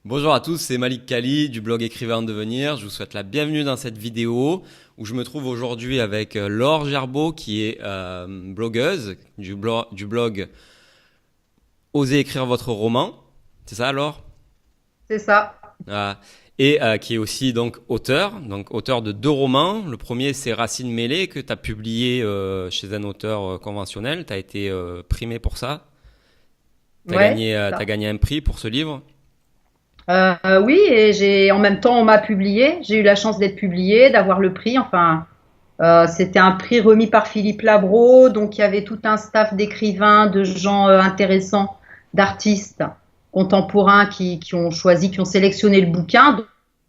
Bonjour à tous, c'est Malik Kali du blog Écrivain en devenir. Je vous souhaite la bienvenue dans cette vidéo où je me trouve aujourd'hui avec Laure Gerbeau qui est blogueuse du blog Osez écrire votre roman. C'est ça, Laure? C'est ça. Euh, et qui est aussi donc auteur de deux romans. Le premier, c'est Racines mêlées que tu as publié chez un auteur conventionnel. Tu as été primé pour ça. Tu as Ouais, gagné, c'est t'as ça. gagné un prix pour ce livre. Oui, et en même temps, on m'a publié. J'ai eu la chance d'être publiée, d'avoir le prix. Enfin, c'était un prix remis par Philippe Labro, donc il y avait tout un staff d'écrivains, de gens intéressants, d'artistes contemporains qui ont choisi, qui ont sélectionné le bouquin.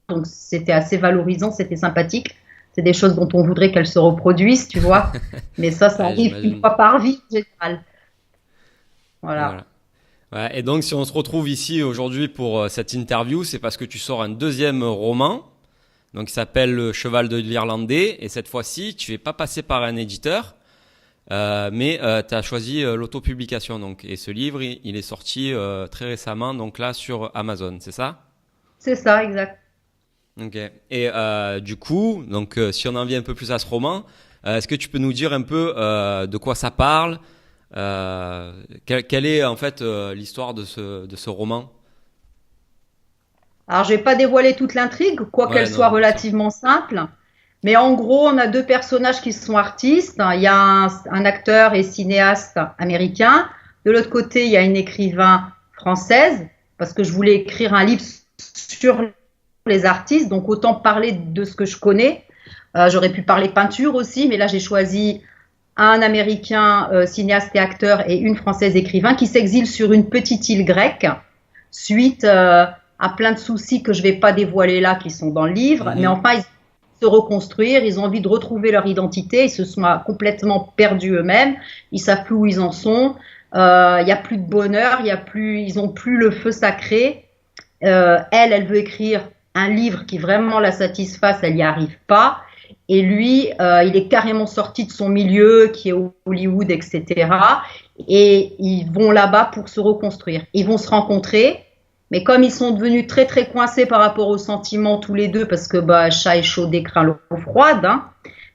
Donc c'était assez valorisant, c'était sympathique. C'est des choses dont on voudrait qu'elles se reproduisent, tu vois. Mais ça Ouais, arrive une j'imagine. fois par vie en général. Voilà. Voilà. Ouais, et donc, si on se retrouve ici aujourd'hui pour cette interview, c'est parce que tu sors un deuxième roman, donc qui s'appelle Le Cheval de l'Irlandais. Et cette fois-ci, tu n'es pas passé par un éditeur, mais tu as choisi l'autopublication. Donc, et ce livre, il est sorti très récemment, donc là sur Amazon, c'est ça? C'est ça, exact. Ok. Et du coup, donc si on en vient un peu plus à ce roman, est-ce que tu peux nous dire un peu de quoi ça parle? Quelle est en fait l'histoire de ce roman? Alors, je vais pas dévoiler toute l'intrigue, Ouais, quoiqu'elle soit non, bien sûr. relativement simple. Mais en gros, on a deux personnages qui sont artistes. Il y a un acteur et cinéaste américain. De l'autre côté, il y a une écrivain française, parce que je voulais écrire un livre sur les artistes, donc autant parler de ce que je connais. J'aurais pu parler peinture aussi, mais là, j'ai choisi un américain cinéaste et acteur et une française écrivain qui s'exile sur une petite île grecque suite à plein de soucis que je ne vais pas dévoiler là, qui sont dans le livre. Mais Mhm. enfin, ils se reconstruire, ils ont envie de retrouver leur identité, ils se sont complètement perdus eux-mêmes, ils savent plus où ils en sont, il n'y a plus de bonheur, ils ont plus le feu sacré. Elle veut écrire un livre qui vraiment la satisfasse, elle n'y arrive pas. Et lui, il est carrément sorti de son milieu, qui est Hollywood, etc. Et ils vont là-bas pour se reconstruire. Ils vont se rencontrer, mais comme ils sont devenus très très coincés par rapport aux sentiments tous les deux, parce que bah, chat échaudé craint l'eau froide, hein,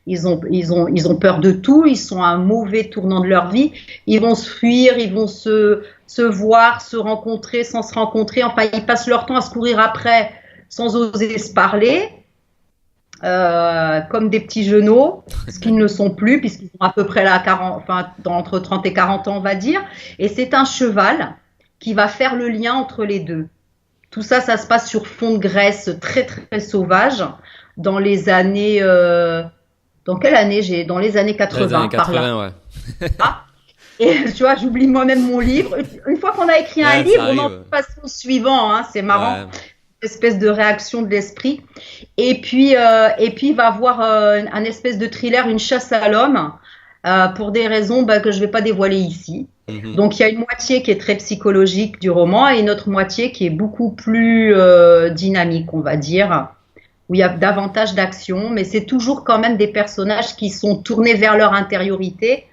ils ont peur de tout, ils sont à un mauvais tournant de leur vie, ils vont se fuir, ils vont se voir, se rencontrer sans se rencontrer, enfin ils passent leur temps à se courir après sans oser se parler, comme des petits genoux, ce qu'ils ne sont plus, puisqu'ils sont à peu près là à 40, enfin, entre 30 et 40 ans, on va dire. Et c'est un cheval qui va faire le lien entre les deux. Tout ça, ça se passe sur fond de Grèce très, très sauvage, dans les années. Dans quelle année j'ai Dans les années Dans les années 80, par là. 80, ouais. Ah, et tu vois, j'oublie moi-même mon livre. Une fois qu'on a écrit un Ouais, ça livre, on en arrive. passe au suivant. Hein, c'est marrant, Ouais. espèce de réaction de l'esprit. Et puis il va avoir un espèce de thriller, une chasse à l'homme, pour des raisons bah, que je ne vais pas dévoiler ici. Mhm. Donc il y a une moitié qui est très psychologique du roman et une autre moitié qui est beaucoup plus dynamique, on va dire, où il y a davantage d'action, mais c'est toujours quand même des personnages qui sont tournés vers leur intériorité,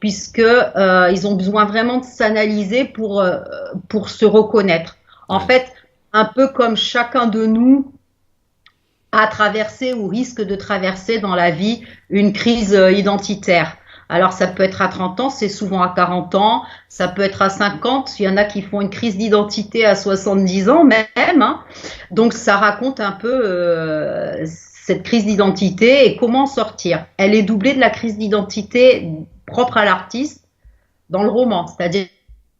puisque ils ont besoin vraiment de s'analyser pour se reconnaître. En Ouais. fait, un peu comme chacun de nous a traversé ou risque de traverser dans la vie une crise identitaire. Alors ça peut être à 30 ans, c'est souvent à 40 ans, ça peut être à 50, il y en a qui font une crise d'identité à 70 ans même. Hein. Donc ça raconte un peu cette crise d'identité et comment sortir. Elle est doublée de la crise d'identité propre à l'artiste dans le roman, c'est-à-dire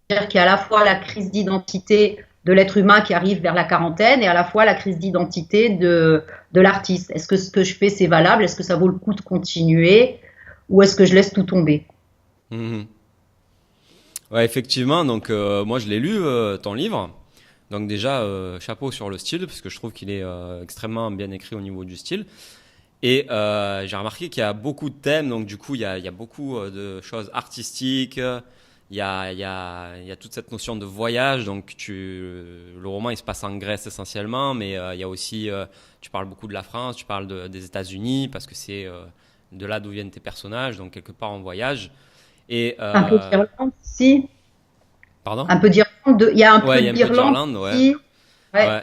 qu'il y a à la fois la crise d'identité de l'être humain qui arrive vers la quarantaine et à la fois la crise d'identité de l'artiste. Est-ce que ce que je fais, c'est valable? Est-ce que ça vaut le coup de continuer? Ou est-ce que je laisse tout tomber? Mhm. Ouais, effectivement. Donc, moi, je l'ai lu, ton livre. Donc, déjà, chapeau sur le style, parce que je trouve qu'il est extrêmement bien écrit au niveau du style. Et j'ai remarqué qu'il y a beaucoup de thèmes. Donc, du coup, il y a beaucoup de choses artistiques. Il y a toute cette notion de voyage. Donc, le roman, il se passe en Grèce essentiellement, mais il y a aussi, tu parles beaucoup de la France, tu parles des États-Unis, parce que c'est de là d'où viennent tes personnages, donc quelque part en voyage. Et, Un peu d'Irlande, si. pardon? Un peu d'Irlande. Il y a un Ouais, peu il y a un peu d'Irlande d'Irlande, ouais. aussi. Ouais. Ouais,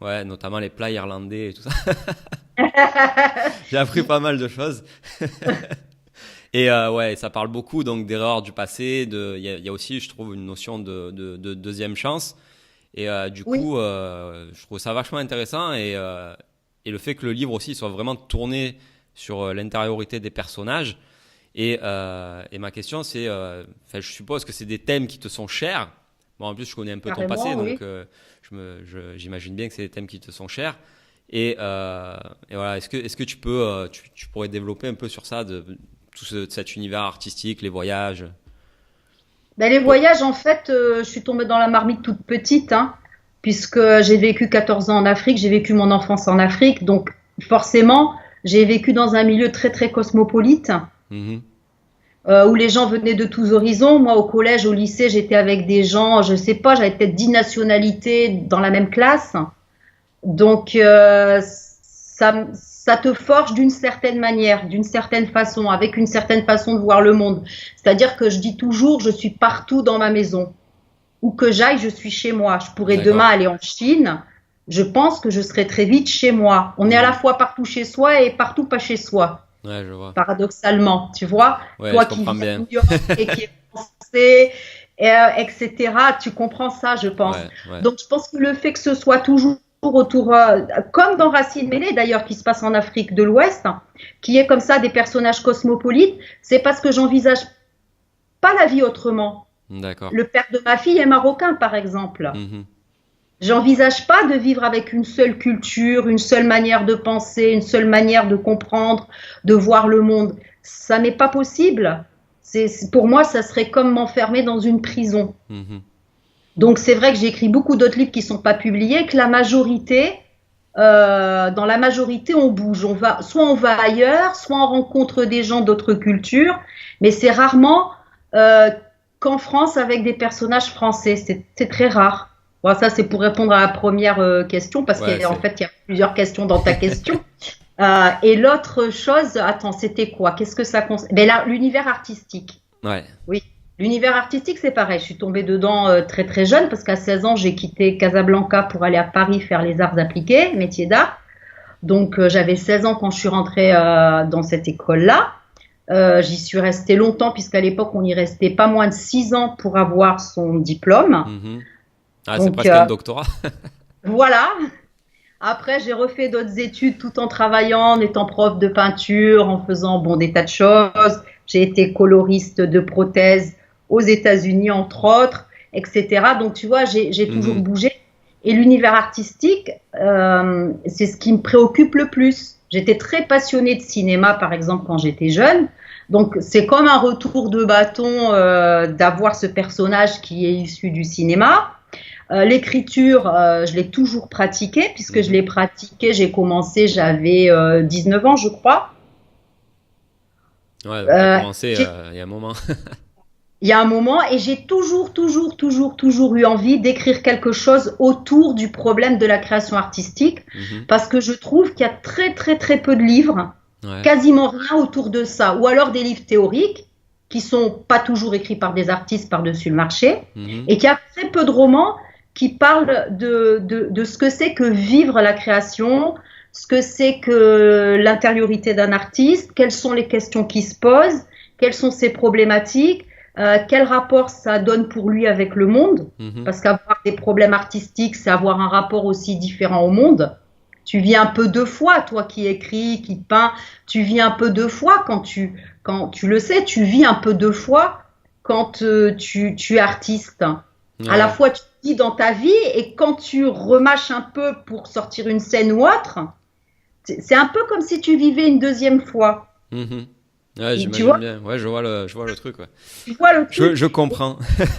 ouais, notamment les plats irlandais et tout ça. J'ai appris pas mal de choses. Et ouais, ça parle beaucoup donc d'erreurs du passé. Il y a aussi, je trouve, une notion de deuxième chance. Et du Oui, coup, je trouve ça vachement intéressant. Et le fait que le livre aussi soit vraiment tourné sur l'intériorité des personnages. Et ma question, c'est, enfin, je suppose que c'est des thèmes qui te sont chers. Bon, en plus, je connais un peu ton passé, carrément, oui. donc j'imagine bien que c'est des thèmes qui te sont chers. Et voilà, est-ce que tu peux, tu pourrais développer un peu sur ça, cet univers artistique, les voyages? Ben, les voyages, en fait, je suis tombée dans la marmite toute petite, hein, puisque j'ai vécu 14 ans en Afrique, j'ai vécu mon enfance en Afrique, donc forcément, j'ai vécu dans un milieu très très cosmopolite, Mhm. où les gens venaient de tous horizons. Moi, au collège, au lycée, j'étais avec des gens, je sais pas, j'avais peut-être 10 nationalités dans la même classe. Donc, ça te forge d'une certaine manière, d'une certaine façon, avec une certaine façon de voir le monde. C'est-à-dire que je dis toujours, je suis partout dans ma maison. Où que j'aille, je suis chez moi. Je pourrais demain D'accord. aller en Chine. Je pense que je serai très vite chez moi. On est à la Mhm. fois partout chez soi et partout pas chez soi, Ouais, je vois. paradoxalement. Tu vois, Ouais, toi je qui comprends vis à bien. New York et qui es français, etc., tu comprends ça, je pense. Ouais, ouais. Donc, je pense que le fait que ce soit toujours autour, comme dans Racine Mêlée d'ailleurs, qui se passe en Afrique de l'Ouest, qui est comme ça des personnages cosmopolites, c'est parce que j'envisage pas la vie autrement. D'accord. Le père de ma fille est marocain, par exemple. Mhm. J'envisage pas de vivre avec une seule culture, une seule manière de penser, une seule manière de comprendre, de voir le monde. Ça n'est pas possible. Pour moi, ça serait comme m'enfermer dans une prison. Mhm. Donc c'est vrai que j'ai écrit beaucoup d'autres livres qui ne sont pas publiés, que la majorité, dans la majorité, on bouge. Soit on va ailleurs, soit on rencontre des gens d'autres cultures, mais c'est rarement euh, qu'en France avec des personnages français. C'est très rare. Bon, ça, c'est pour répondre à la première question, parce Ouais, qu'en c'est. fait, il y a plusieurs questions dans ta question. Et l'autre chose, attends, c'était quoi? Qu'est-ce que ça concerne? Ben là, l'univers artistique. Ouais. Oui, l'univers artistique, c'est pareil. Je suis tombée dedans très très jeune parce qu'à 16 ans, j'ai quitté Casablanca pour aller à Paris faire les arts appliqués, métier d'art. Donc j'avais 16 ans quand je suis rentrée dans cette école-là. J'y suis restée longtemps puisqu'à l'époque, on y restait pas moins de 6 ans pour avoir son diplôme. Mhm. Ah, c'est Donc presque un doctorat. voilà. Après, j'ai refait d'autres études tout en travaillant, en étant prof de peinture, en faisant bon des tas de choses. J'ai été coloriste de prothèses aux États-Unis, entre autres, etc. Donc, tu vois, j'ai toujours Mhm. bougé. Et l'univers artistique, c'est ce qui me préoccupe le plus. J'étais très passionnée de cinéma, par exemple, quand j'étais jeune. Donc, c'est comme un retour de bâton d'avoir ce personnage qui est issu du cinéma. L'écriture, je l'ai toujours pratiquée, puisque je Mhm. l'ai pratiquée, j'ai commencé, j'avais 19 ans, je crois. Ouais, donc t'as Euh, commencé j'ai- il y a un moment. il y a un moment, et j'ai toujours eu envie d'écrire quelque chose autour du problème de la création artistique, Mhm. parce que je trouve qu'il y a très, très, très peu de livres, Ouais. quasiment rien autour de ça, ou alors des livres théoriques, qui sont pas toujours écrits par des artistes par-dessus le marché, Mhm. et qu'il y a très peu de romans qui parlent de ce que c'est que vivre la création, ce que c'est que l'intériorité d'un artiste, quelles sont les questions qui se posent, quelles sont ses problématiques, quel rapport ça donne pour lui avec le monde, Mhm. parce qu'avoir des problèmes artistiques, c'est avoir un rapport aussi différent au monde. Tu vis un peu deux fois, toi qui écris, qui peins, tu vis un peu deux fois quand tu le sais, tu vis un peu deux fois quand tu es artiste. À la Ouais. fois, tu vis dans ta vie et quand tu remâches un peu pour sortir une scène ou autre, c'est un peu comme si tu vivais une deuxième fois. Mhm. Ouais, Tu j'imagine vois, bien. Ouais, je vois le truc, ouais. tu vois le truc. Je comprends.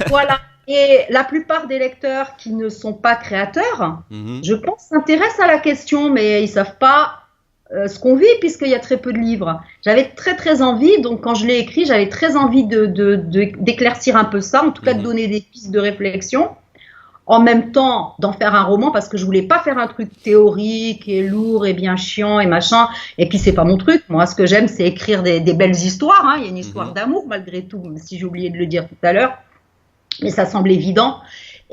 Voilà. Et la plupart des lecteurs qui ne sont pas créateurs, Mhm. je pense, s'intéressent à la question, mais ils savent pas ce qu'on vit puisqu'il y a très peu de livres. J'avais très très envie, donc quand je l'ai écrit, j'avais très envie d'éclaircir un peu ça, en tout cas de Mhm. donner des pistes de réflexion, en même temps d'en faire un roman parce que je voulais pas faire un truc théorique et lourd et bien chiant et machin. Et puis c'est pas mon truc. Moi, ce que j'aime, c'est écrire des belles histoires. Hein. Il y a une histoire Mhm. d'amour malgré tout, même si j'ai oublié de le dire tout à l'heure, mais ça semble évident.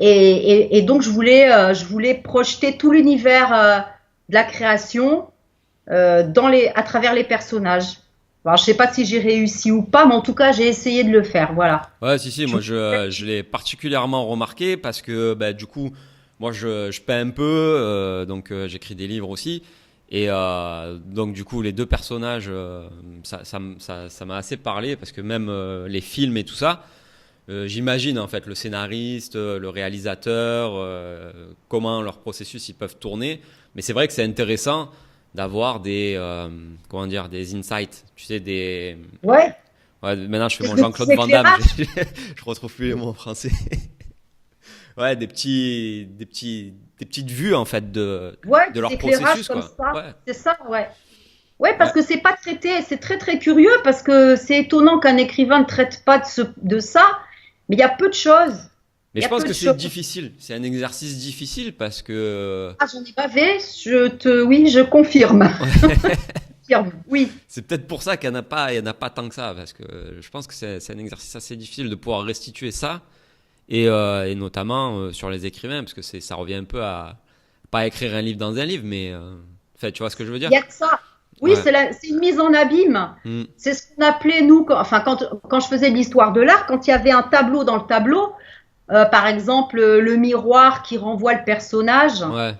Et donc je voulais projeter tout l'univers de la création à travers les personnages. Alors, je sais pas si j'ai réussi ou pas, mais en tout cas, j'ai essayé de le faire. Voilà. Ouais, si, moi je l'ai particulièrement remarqué parce que bah, du coup, moi je peins un peu, donc j'écris des livres aussi. Et donc du coup, les deux personnages, ça m'a assez parlé parce que même les films et tout ça, j'imagine en fait le scénariste, le réalisateur, comment leur processus ils peuvent tourner. Mais c'est vrai que c'est intéressant d'avoir comment dire, des insights, tu sais, Ouais. ouais, maintenant je fais mon Des Jean-Claude petits Van Damme, éclairages. je retrouve plus les mots en français. Ouais, des petites vues en fait Ouais, de des leur éclairages processus comme quoi. ça. Ouais, C'est ça, ouais. Ouais, parce ouais. que c'est pas traité, c'est très très curieux parce que c'est étonnant qu'un écrivain ne traite pas de ça, mais il y a peu de choses. Mais Il y je a pense peu que de c'est choses. difficile, c'est un exercice difficile parce que Ah, j'en ai bavé, oui, je confirme. Confirme, oui. c'est peut-être pour ça il y en a pas tant que ça parce que je pense que c'est un exercice assez difficile de pouvoir restituer ça et notamment sur les écrivains parce que ça revient un peu à pas écrire un livre dans un livre mais enfin, tu vois ce que je veux dire? Il y a que ça. Oui, Ouais. c'est une mise en abîme. Mm. C'est ce qu'on appelait, nous, quand je faisais de l'histoire de l'art, quand il y avait un tableau dans le tableau, par exemple, le miroir qui renvoie le personnage, Ouais.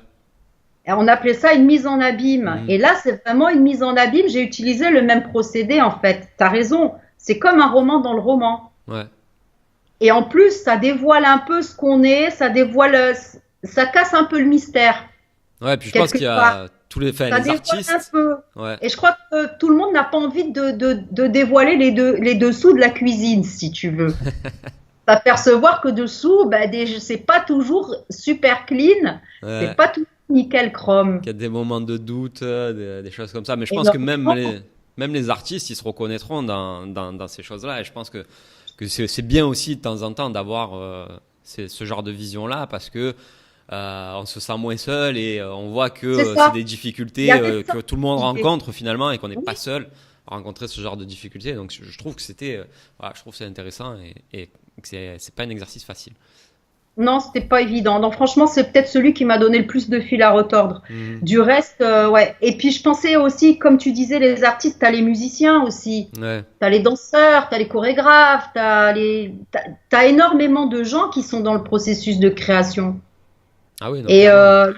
on appelait ça une mise en abîme. Mm. Et là, c'est vraiment une mise en abîme. J'ai utilisé le même procédé, en fait. Tu as raison. C'est comme un roman dans le roman. Ouais. Et en plus, ça dévoile un peu ce qu'on est, ça casse un peu le mystère, Ouais, puis je pense quelque qu'il y part. a enfin, Ça les dévoile un artistes. peu. Ouais. Et je crois que tout le monde n'a pas envie de dévoiler les dessous de la cuisine, si tu veux. S'apercevoir que dessous, c'est pas toujours super clean, c'est Ouais. pas tout nickel chrome. Qu'il y a des moments de doute, des choses comme ça. Mais je pense que Énormément. même les artistes, ils se reconnaîtront dans ces choses-là. Et je pense que c'est bien aussi de temps en temps d'avoir ce genre de vision-là parce que on se sent moins seul et on voit que C'est c'est ça. des Il y difficultés avait ça. que tout le monde rencontre finalement et qu'on n'est pas Oui. seul à rencontrer ce genre de difficultés. Donc je trouve que voilà, je trouve que c'est intéressant et que c'est pas un exercice facile. Non, c'était pas évident. Donc franchement, c'est peut-être celui qui m'a donné le plus de fil à retordre. Mhm. Du reste, ouais. Et puis je pensais aussi, comme tu disais, les artistes, t'as les musiciens aussi. Ouais. T'as les danseurs, t'as les chorégraphes, t'as énormément de gens qui sont dans le processus de création. Ah oui, non, Et clairement.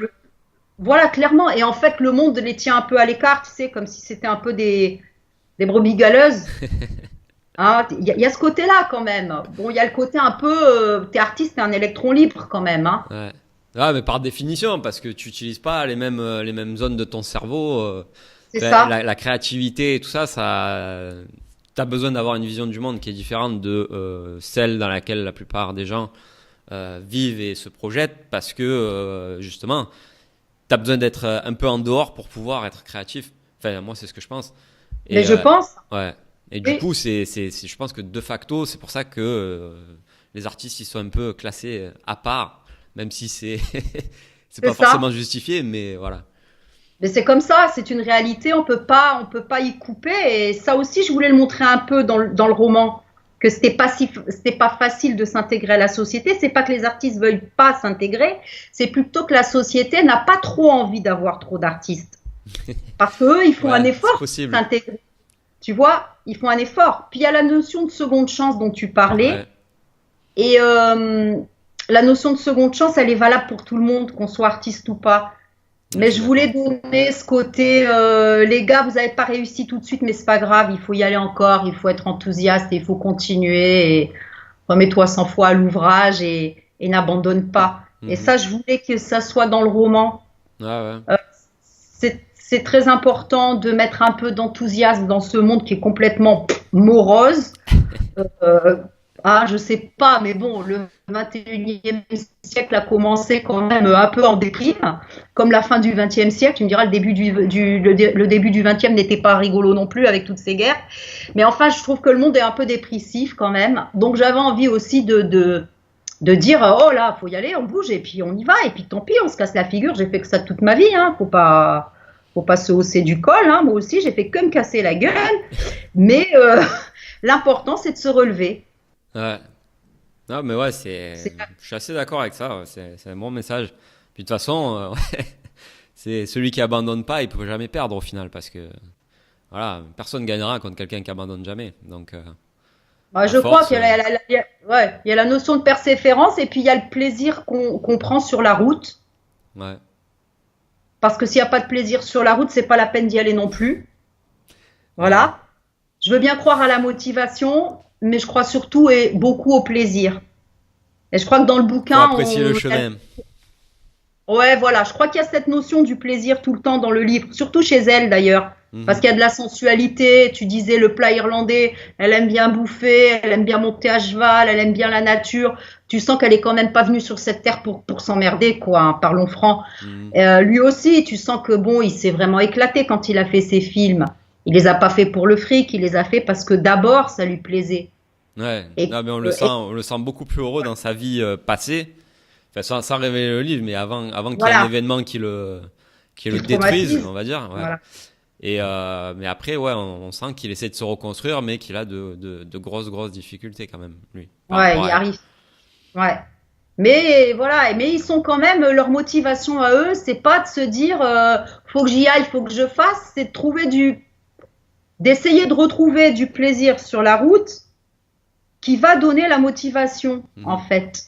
voilà, clairement. Et en fait, le monde les tient un peu à l'écart, tu sais, comme si c'était un peu des brebis galeuses. Hein, y a ce côté-là quand même. Bon, il y a le côté un peu, t'es artiste, t'es un électron libre quand même. Hein. Ouais. Ah, mais par définition, parce que tu n'utilises pas les mêmes zones de ton cerveau. C'est ça. La créativité et tout ça, t'as besoin d'avoir une vision du monde qui est différente de celle dans laquelle la plupart des gens vivent et se projettent, parce que justement, t'as besoin d'être un peu en dehors pour pouvoir être créatif. Enfin, moi, c'est ce que je pense. Mais Et je pense, ouais. Et du oui, coup, je pense que de facto, c'est pour ça que les artistes, ils sont un peu classés à part, même si c'est c'est pas ça. forcément justifié, mais voilà. Mais c'est comme ça, c'est une réalité, on peut pas y couper. Et ça aussi, je voulais le montrer un peu dans le roman, que c'était pas facile de s'intégrer à la société. C'est pas que les artistes veuillent pas s'intégrer, c'est plutôt que la société n'a pas trop envie d'avoir trop d'artistes. Parce qu'eux, ils font un Ouais, c'est effort pour possible. s'intégrer. Tu vois, ils font un effort. Puis il y a la notion de seconde chance dont tu parlais. Ouais. Et la notion de seconde chance, elle est valable pour tout le monde, qu'on soit artiste ou pas. Ouais, je Mais suis je voulais d'accord. donner ce côté, les gars, vous n'avez pas réussi tout de suite, mais c'est pas grave, il faut y aller encore, il faut être enthousiaste, et il faut continuer, et remets-toi 100 fois à l'ouvrage et n'abandonne pas. Et Mhm. ça, je voulais que ça soit dans le roman. Ouais, ouais. C'est très important de mettre un peu d'enthousiasme dans ce monde qui est complètement morose. Euh, je sais pas, mais bon, le 21e siècle a commencé quand même un peu en déprime, comme la fin du 20e siècle. Tu me diras, le début du 20e n'était pas rigolo non plus avec toutes ces guerres. Mais enfin, je trouve que le monde est un peu dépressif quand même. Donc j'avais envie aussi de dire, oh là, faut y aller, on bouge et puis on y va. Et puis tant pis, on se casse la figure. J'ai fait que ça toute ma vie, hein. Faut pas se hausser du col, hein. Moi aussi, j'ai fait que me casser la gueule. Mais l'important, c'est de se relever. Ouais. Non, mais ouais, C'est- je suis assez d'accord avec ça. Ouais, c'est un bon message. Puis de toute façon, ouais, c'est celui qui abandonne pas, il peut jamais perdre au final parce que voilà, personne gagnera contre quelqu'un qui abandonne jamais. Donc Bah, à je crois force, qu'il y a ouais, il y a la notion de persévérance et puis il y a le plaisir qu'on prend sur la route. ouais, Parce que s'il n'y a pas de plaisir sur la route, c'est pas la peine d'y aller non plus. ouais. Voilà. Je veux bien croire à la motivation, mais je crois surtout et beaucoup au plaisir. Et je crois que dans le Faut bouquin, apprécier le chemin. ouais, voilà, je crois qu'il y a cette notion du plaisir tout le temps dans le livre, surtout chez elle d'ailleurs, parce Mhm. qu'il y a de la sensualité. Tu disais le plat irlandais, elle aime bien bouffer, elle aime bien monter à cheval, elle aime bien la nature. Tu sens qu'elle est quand même pas venue sur cette terre pour s'emmerder, quoi, hein, parlons franc. Mhm. Lui aussi, tu sens que bon, il s'est vraiment éclaté quand il a fait ses films. Il les a pas fait pour le fric, il les a fait parce que d'abord ça lui plaisait. Ouais. Et, Non, mais et on le sent beaucoup plus heureux dans sa vie passée. Enfin, sans révéler le livre, mais avant qu'il y ait un voilà, événement qui tu le le détruise, traumatises. on va dire. Ouais. Voilà. Et mais après, ouais, on sent qu'il essaie de se reconstruire, mais qu'il a de grosses difficultés quand même, lui, par Ouais, rapport il y à elle. arrive. Ouais. Mais voilà, mais ils sont quand même leur motivation à eux, c'est pas de se dire faut que j'y aille, faut que je fasse, c'est de trouver d'essayer de retrouver du plaisir sur la route qui va donner la motivation en Mhm. fait.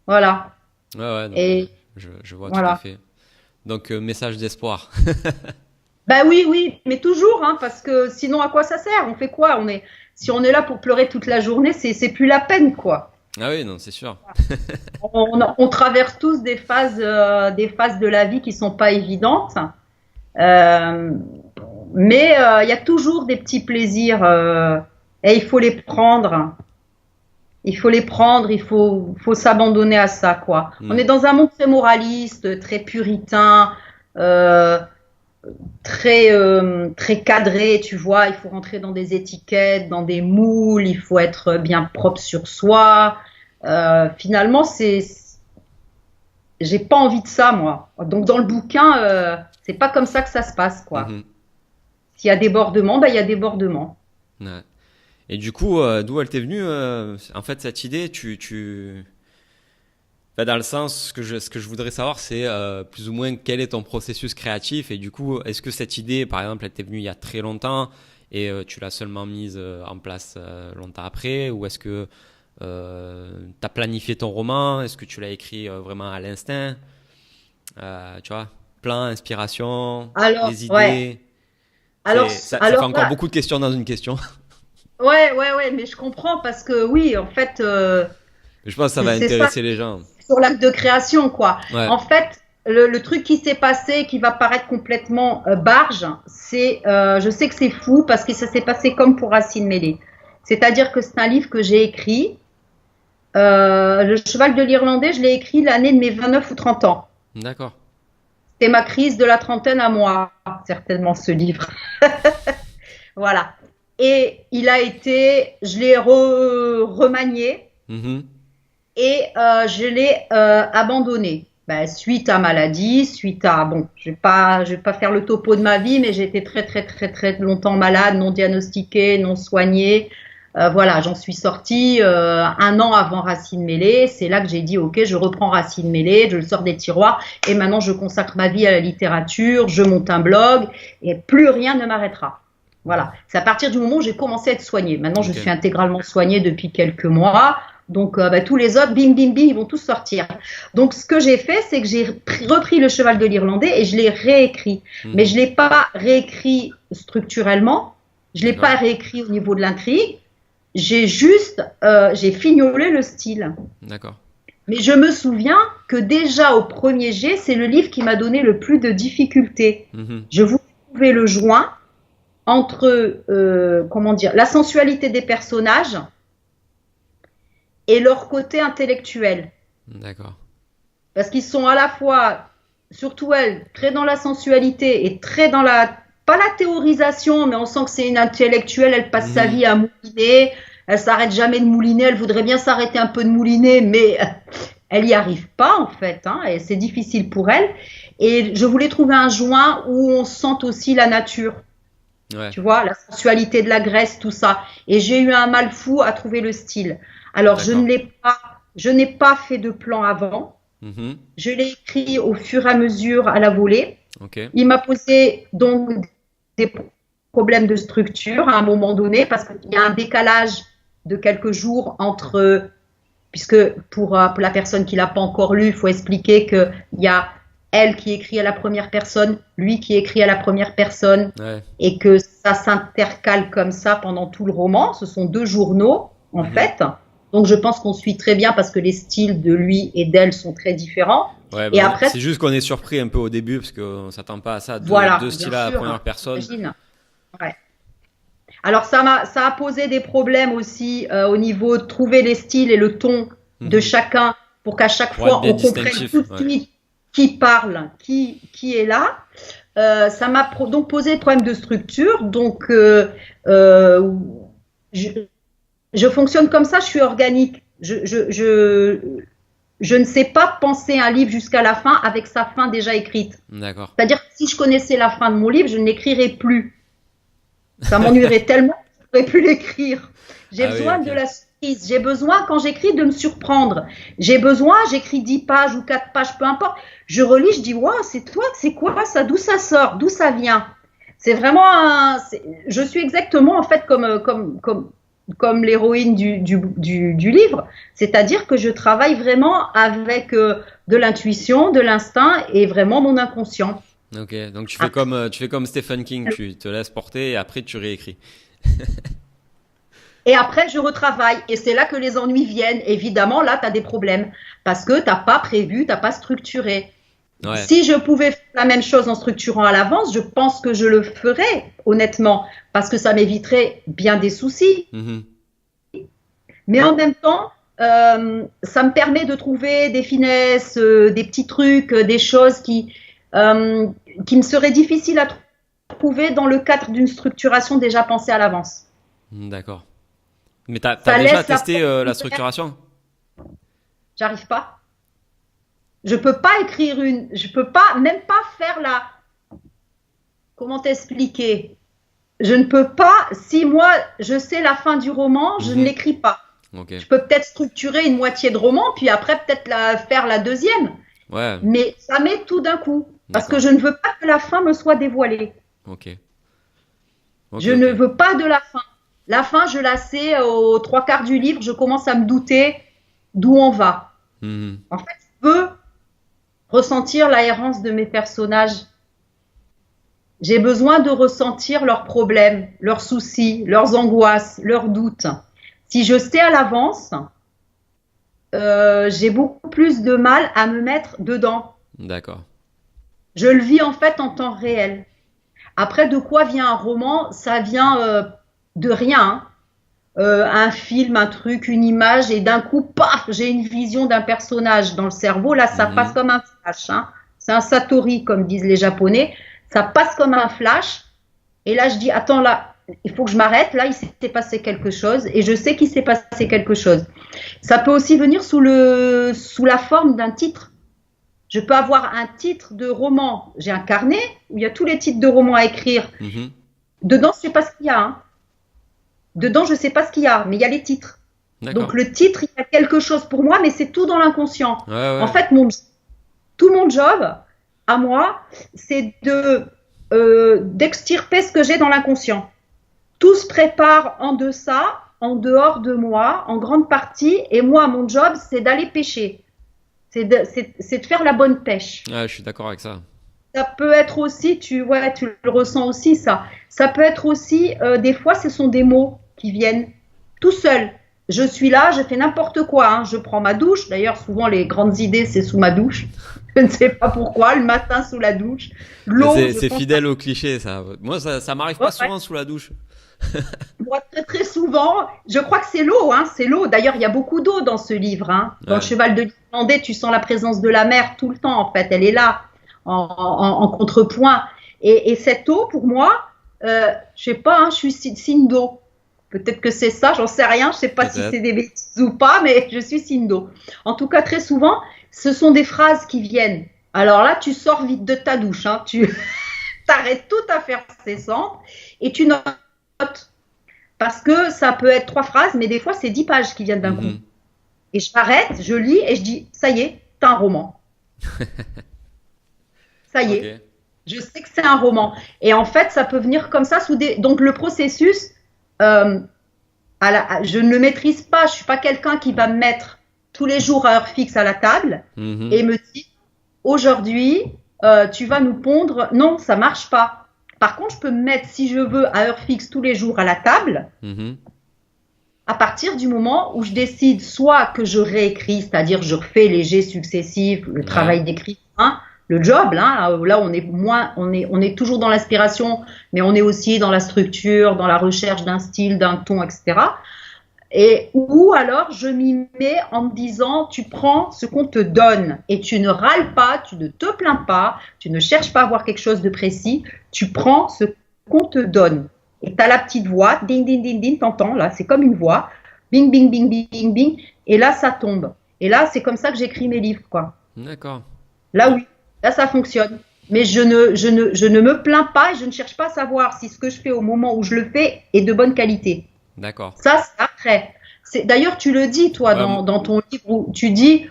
Voilà. Ouais, ouais, non, mais Et je vois tout à voilà. fait. Donc, message d'espoir. Bah oui, oui, mais toujours, hein, parce que sinon à quoi ça sert? On fait quoi? Si on est là pour pleurer toute la journée, c'est plus la peine, quoi. Ah oui, non, c'est sûr. On traverse tous des phases de la vie qui sont pas évidentes. Euh, mais il y a toujours des petits plaisirs et il faut les prendre. Il faut les prendre, faut s'abandonner à ça, quoi. On est Hmm. dans un monde très moraliste, très puritain, euh, très cadré, tu vois. Il faut rentrer dans des étiquettes, dans des moules, il faut être bien propre sur soi. Finalement, j'ai pas envie de ça, moi. Donc dans le bouquin, c'est pas comme ça que ça se passe, quoi. Mhm. S'il y a débordement, bah il y a débordement. Ouais. Et du coup, d'où elle t'est venue, en fait, cette idée, enfin, dans le sens, ce que je voudrais savoir, c'est plus ou moins quel est ton processus créatif. Et du coup, est-ce que cette idée, par exemple, elle t'est venue il y a très longtemps et tu l'as seulement mise en place longtemps après? Ou est-ce que tu as planifié ton roman? Est-ce que tu l'as écrit vraiment à l'instinct? Tu vois, plan, inspiration, Alors, les ouais. idées. Ça fait Alors encore là, beaucoup de questions dans une question. ouais, mais je comprends parce que oui, en fait, Je pense que ça va c'est ça intéresser les gens. sur l'acte de création, quoi. Ouais. En fait, le truc qui s'est passé, qui va paraître complètement barge, je sais que c'est fou parce que ça s'est passé comme pour Racine Mêlée. C'est-à-dire que c'est un livre que j'ai écrit. Le cheval de l'Irlandais, je l'ai écrit l'année de mes 29 ou 30 ans. D'accord. C'était ma crise de la trentaine à moi, certainement, ce livre. Voilà. Et je l'ai remanié Mhm. et je l'ai abandonné. Ben, suite à maladie, bon, je vais pas faire le topo de ma vie, mais j'ai été très longtemps malade, non diagnostiquée, non soignée. Voilà, j'en suis sortie un an avant Racine Mêlée. C'est là que j'ai dit, ok, je reprends Racine Mêlée, je le sors des tiroirs et maintenant je consacre ma vie à la littérature, je monte un blog et plus rien ne m'arrêtera. Voilà, c'est à partir du moment où j'ai commencé à être soignée. Maintenant, je Ok. suis intégralement soignée depuis quelques mois. Donc, tous les autres, bim, ils vont tous sortir. Donc, ce que j'ai fait, c'est que j'ai repris le cheval de l'Irlandais et je l'ai réécrit. Mais je Mhm. l'ai pas réécrit structurellement. Je l'ai pas D'accord. réécrit au niveau de l'intrigue. J'ai fignolé le style. D'accord. Mais je me souviens que déjà au premier jet, c'est le livre qui m'a donné le plus de difficultés. Mhm. Je voulais trouver le joint entre, comment dire, la sensualité des personnages et leur côté intellectuel. D'accord. Parce qu'ils sont à la fois, surtout elle, très dans la sensualité et très dans pas la théorisation, mais on sent que c'est une intellectuelle, elle passe sa Mhm. vie à mouliner, elle s'arrête jamais de mouliner, elle voudrait bien s'arrêter un peu de mouliner, mais elle y arrive pas en fait, hein, et c'est difficile pour elle. Et je voulais trouver un joint où on sente aussi la nature. Ouais. Tu vois, la sensualité de la graisse, tout ça. Et j'ai eu un mal fou à trouver le style. Alors, D'accord. je n'ai pas fait de plan avant. Mhm. Je l'ai écrit au fur et à mesure à la volée. Ok. Il m'a posé donc des problèmes de structure à un moment donné parce qu'il y a un décalage de quelques jours entre, puisque pour la personne qui l'a pas encore lu, il faut expliquer qu'il y a elle qui écrit à la première personne, lui qui écrit à la première personne, Ouais. et que ça s'intercale comme ça pendant tout le roman. Ce sont deux journaux, en Mhm. fait. Donc je pense qu'on suit très bien parce que les styles de lui et d'elle sont très différents. Ouais, Et ben, après, c'est juste qu'on est surpris un peu au début parce qu'on s'attend pas à ça. voilà, Deux bien styles à la sûr, première personne. j'imagine. Ouais. Alors ça a posé des problèmes aussi au niveau de trouver les styles et le ton de Mhm. chacun pour qu'à chaque Pour être fois bien on comprenne distinctif. tout de Ouais. suite qui parle, qui est là. Ça m'a donc posé des problèmes de structure. Donc euh, je, je fonctionne comme ça, je suis organique. Je ne sais pas penser un livre jusqu'à la fin avec sa fin déjà écrite. D'accord. C'est-à-dire que si je connaissais la fin de mon livre, je ne l'écrirais plus. Ça m'ennuierait tellement que je ne pourrais plus l'écrire. J'ai Ah oui, besoin ok. de la surprise. J'ai besoin, quand j'écris, de me surprendre. J'ai besoin, j'écris 10 pages ou 4 pages, peu importe. Je relis, je dis, waouh, c'est toi, c'est quoi ça? D'où ça sort? D'où ça vient? C'est vraiment je suis exactement, en fait, comme l'héroïne du livre. C'est-à-dire que je travaille vraiment avec de l'intuition, de l'instinct et vraiment mon inconscient. Ok. Donc Après, tu fais comme Stephen King. Tu te laisses porter et après tu réécris. Et après, je retravaille. Et c'est là que les ennuis viennent. Évidemment, là, tu as des problèmes. Parce que tu n'as pas prévu, tu n'as pas structuré. Ouais. Si je pouvais faire la même chose en structurant à l'avance, je pense que je le ferais, honnêtement. Parce que ça m'éviterait bien des soucis. Mhm. Mais en même temps, ça me permet de trouver des finesses, des petits trucs, des choses qui me seraient difficiles à trouver dans le cadre d'une structuration déjà pensée à l'avance. D'accord. Mais t'as Ça déjà laisse la testé porte la ouverte. structuration? J'arrive pas. Je peux pas écrire je peux pas, même pas faire comment t'expliquer? Je ne peux pas, si moi je sais la fin du roman, je ne Mhm. l'écris pas. Ok. Je peux peut-être structurer une moitié de roman, puis après peut-être faire la deuxième. Ouais. Mais ça met tout d'un coup. Parce que D'accord. je ne veux pas que la fin me soit dévoilée. Ok. Ok. Je ne Ok. veux pas de la fin. La fin, je la sais aux trois quarts du livre, je commence à me douter d'où on va. Mhm. En fait, je veux ressentir l'errance de mes personnages. J'ai besoin de ressentir leurs problèmes, leurs soucis, leurs angoisses, leurs doutes. Si je sais à l'avance, j'ai beaucoup plus de mal à me mettre dedans. D'accord. Je le vis en fait en temps réel. Après, de quoi vient un roman? Ça vient de rien. Hein. Un film, un truc, une image, et d'un coup, paf, j'ai une vision d'un personnage dans le cerveau. Là, ça passe Mhm. comme un flash. Hein. C'est un satori, comme disent les Japonais. Ça passe comme un flash. Et là, je dis, attends, là, il faut que je m'arrête. Là, il s'est passé quelque chose. Et je sais qu'il s'est passé quelque chose. Ça peut aussi venir sous la forme d'un titre. Je peux avoir un titre de roman. J'ai un carnet où il y a tous les titres de romans à écrire. Mhm. Dedans, je ne sais pas ce qu'il y a. Hein. Dedans, je ne sais pas ce qu'il y a, mais il y a les titres. Donc D'accord. le titre, il y a quelque chose pour moi, mais c'est tout dans l'inconscient. Ouais, En ouais. fait, tout mon job, à moi, c'est d'extirper ce que j'ai dans l'inconscient. Tout se prépare en deçà, en dehors de moi, en grande partie, et moi, mon job, c'est d'aller pêcher. C'est de faire la bonne pêche. Ouais, je suis d'accord avec ça. Ça peut être aussi, tu le ressens aussi, ça. Ça peut être aussi, des fois, ce sont des mots qui viennent tout seuls. Je suis là, je fais n'importe quoi. Hein. Je prends ma douche. D'ailleurs, souvent, les grandes idées, c'est sous ma douche. Je ne sais pas pourquoi. Le matin, sous la douche. Mais L'eau, je c'est pense fidèle au cliché, ça. Moi, ça m'arrive pas ouais, souvent sous la douche. moi, très, très souvent. Je crois que c'est l'eau. Hein, c'est l'eau. D'ailleurs, il y a beaucoup d'eau dans ce livre. Hein. Dans le Ouais. Cheval de l'Islandais, tu sens la présence de la mer tout le temps, en fait. Elle est là, en contrepoint. Et cette eau, pour moi, je sais pas, hein, je suis signe d'eau. Peut-être que c'est ça, j'en sais rien. Je sais pas si Peut-être. c'est des bêtises ou pas, mais je suis signe d'eau. En tout cas, très souvent, ce sont des phrases qui viennent. Alors là, tu sors vite de ta douche. Hein, tu t'arrêtes tout à faire cessante et tu notes. Parce que ça peut être 3 phrases, mais des fois, c'est 10 pages qui viennent d'un coup. Et je m'arrête, je lis et je dis, ça y est, t'as un roman. Ça y est, je sais que c'est un roman. Et en fait, ça peut venir comme ça. Donc le processus, je ne le maîtrise pas. Je ne suis pas quelqu'un qui va me mettre tous les jours à heure fixe à la table et me dire, aujourd'hui, tu vas nous pondre. Non, ça ne marche pas. Par contre, je peux me mettre, si je veux, à heure fixe tous les jours à la table, à partir du moment où je décide soit que je réécris, c'est-à-dire je refais les jets successifs, le travail d'écrivain, le job, là on est toujours dans l'inspiration, mais on est aussi dans la structure, dans la recherche d'un style, d'un ton, etc. Ou alors je m'y mets en me disant, tu prends ce qu'on te donne et tu ne râles pas, tu ne te plains pas, tu ne cherches pas à avoir quelque chose de précis, tu prends ce qu'on te donne. Et tu as la petite voix, ding, ding, ding, ding, t'entends, là, c'est comme une voix, bing, bing, bing, bing, bing, bing, et là, ça tombe. Et là, c'est comme ça que j'écris mes livres, quoi. D'accord. Là, oui, là, ça fonctionne. Mais je ne me plains pas et je ne cherche pas à savoir si ce que je fais au moment où je le fais est de bonne qualité. D'accord. Ça, c'est après. D'ailleurs, tu le dis, toi, dans ton livre, où tu dis,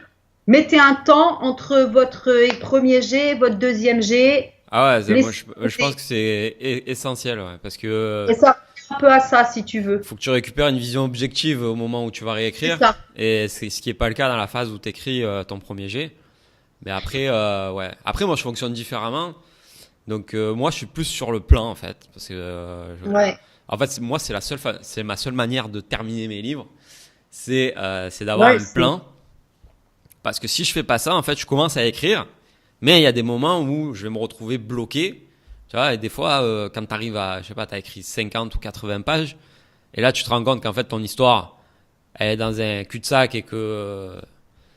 mettez un temps entre votre premier jet, votre deuxième jet. Ah ouais, moi, je pense que c'est essentiel, ouais, parce que et ça un peu à ça, si tu veux. Faut que tu récupères une vision objective au moment où tu vas réécrire. C'est ça. Et c'est ce qui est pas le cas dans la phase où tu écris ton premier jet. Mais après, ouais. Après, moi, je fonctionne différemment. Donc, moi, je suis plus sur le plan, en fait. Parce que, en fait, moi, c'est ma seule manière de terminer mes livres. C'est d'avoir un plan. Parce que si je fais pas ça, en fait, je commence à écrire. Mais il y a des moments où je vais me retrouver bloqué. Tu vois, et des fois, quand tu arrives à, je sais pas, tu as écrit 50 ou 80 pages. Et là, tu te rends compte qu'en fait, ton histoire, elle est dans un cul-de-sac et que.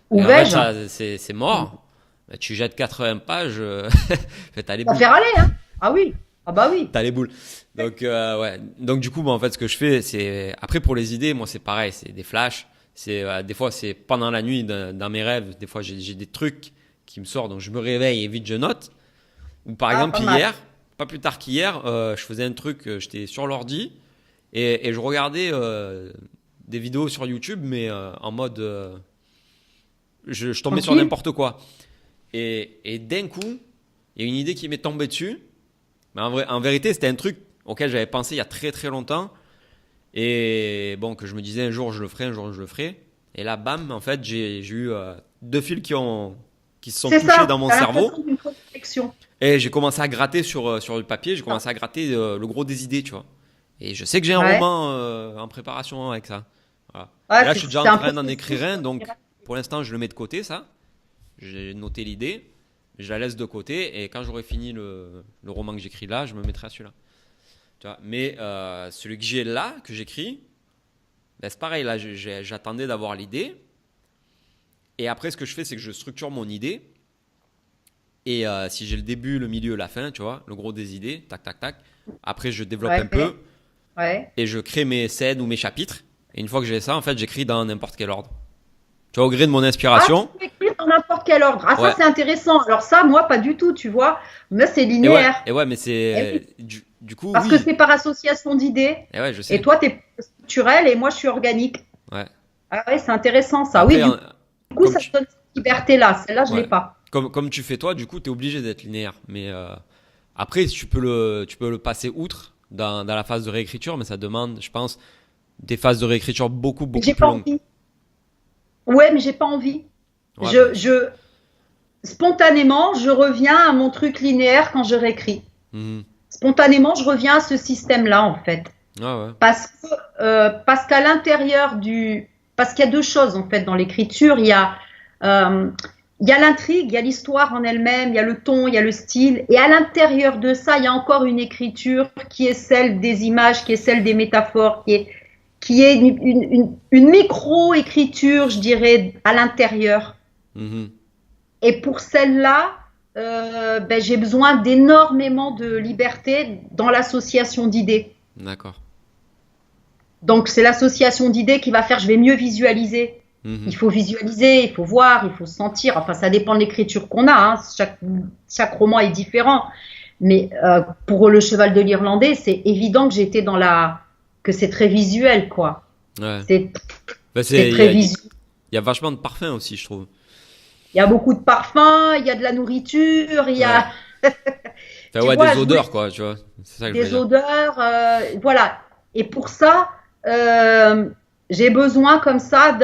Ou en fait, c'est mort. Bah, tu jettes 80 pages, t'as les boules. Ça fait râler, hein. Ah oui. Ah bah oui. T'as les boules. Donc, ouais. Donc, du coup, en fait, ce que je fais, c'est. Après, pour les idées, moi, c'est pareil. C'est des flashs. Des fois, c'est pendant la nuit, dans mes rêves. Des fois, j'ai des trucs qui me sortent. Donc, je me réveille et vite, je note. Ou par exemple, pas plus tard qu'hier, je faisais un truc, j'étais sur l'ordi et je regardais des vidéos sur YouTube, mais en mode. Je tombais sur n'importe quoi. Et d'un coup, il y a une idée qui m'est tombée dessus. Mais en vérité, c'était un truc auquel j'avais pensé il y a très très longtemps. Et bon, que je me disais un jour je le ferai, un jour je le ferai. Et là, bam, en fait, j'ai eu 2 fils qui se sont touchés dans mon cerveau. Et j'ai commencé à gratter sur le papier, j'ai commencé à gratter le gros des idées, tu vois. Et je sais que j'ai un roman en préparation avec ça. Voilà. Et là, je suis déjà en train d'en écrire un, donc pour l'instant, je le mets de côté, ça. J'ai noté l'idée, je la laisse de côté, et quand j'aurai fini le roman que j'écris là, je me mettrai à celui-là. Tu vois. Mais celui que j'ai là, que j'écris, ben c'est pareil, là, j'attendais d'avoir l'idée. Et après, ce que je fais, c'est que je structure mon idée. Et si j'ai le début, le milieu, la fin, tu vois, le gros des idées, tac, tac, tac. Après, je développe un peu. Et je crée mes scènes ou mes chapitres. Et une fois que j'ai ça, en fait, j'écris dans n'importe quel ordre. Tu vois, au gré de mon inspiration. Ah, tu écris dans n'importe quel ordre. Ah, ça, c'est intéressant. Alors ça, moi, pas du tout, tu vois. Moi, c'est linéaire. Et ouais, mais c'est... Du coup, parce que c'est par association d'idées. Et ouais, je sais. Et toi, t'es structurel et moi, je suis organique. Ouais. Ah ouais, c'est intéressant, ça. Après, oui, du coup, ça te donne cette liberté-là. Celle-là, je l'ai pas. Comme tu fais toi, du coup, tu es obligé d'être linéaire. Mais après, tu peux le passer outre dans la phase de réécriture, mais ça demande, je pense, des phases de réécriture beaucoup plus longues. Ouais, mais j'ai pas envie. Ouais, spontanément, je reviens à mon truc linéaire quand je réécris. Spontanément, je reviens à ce système-là, en fait. Ah ouais. Parce qu'à l'intérieur parce qu'il y a 2 choses, en fait, dans l'écriture. Il y a l'intrigue, il y a l'histoire en elle-même, il y a le ton, il y a le style. Et à l'intérieur de ça, il y a encore une écriture qui est celle des images, qui est celle des métaphores, qui est une micro-écriture, je dirais, à l'intérieur. Et pour celle-là, j'ai besoin d'énormément de liberté dans l'association d'idées. D'accord. Donc, c'est l'association d'idées qui va faire, je vais mieux visualiser. Il faut visualiser, il faut voir, il faut sentir. Enfin, ça dépend de l'écriture qu'on a. Hein. Chaque roman est différent. Mais pour Le Cheval de l'Irlandais, c'est évident que que c'est très visuel, quoi. Ouais. C'est Bah, c'est très visuel. il y a vachement de parfum aussi, je trouve. Il y a beaucoup de parfums, il y a de la nourriture, il y Ouais. a, Enfin, tu ouais, vois, des jouer odeurs, quoi, tu vois. C'est ça que je veux des dire. odeurs, voilà. Et pour ça, j'ai besoin comme ça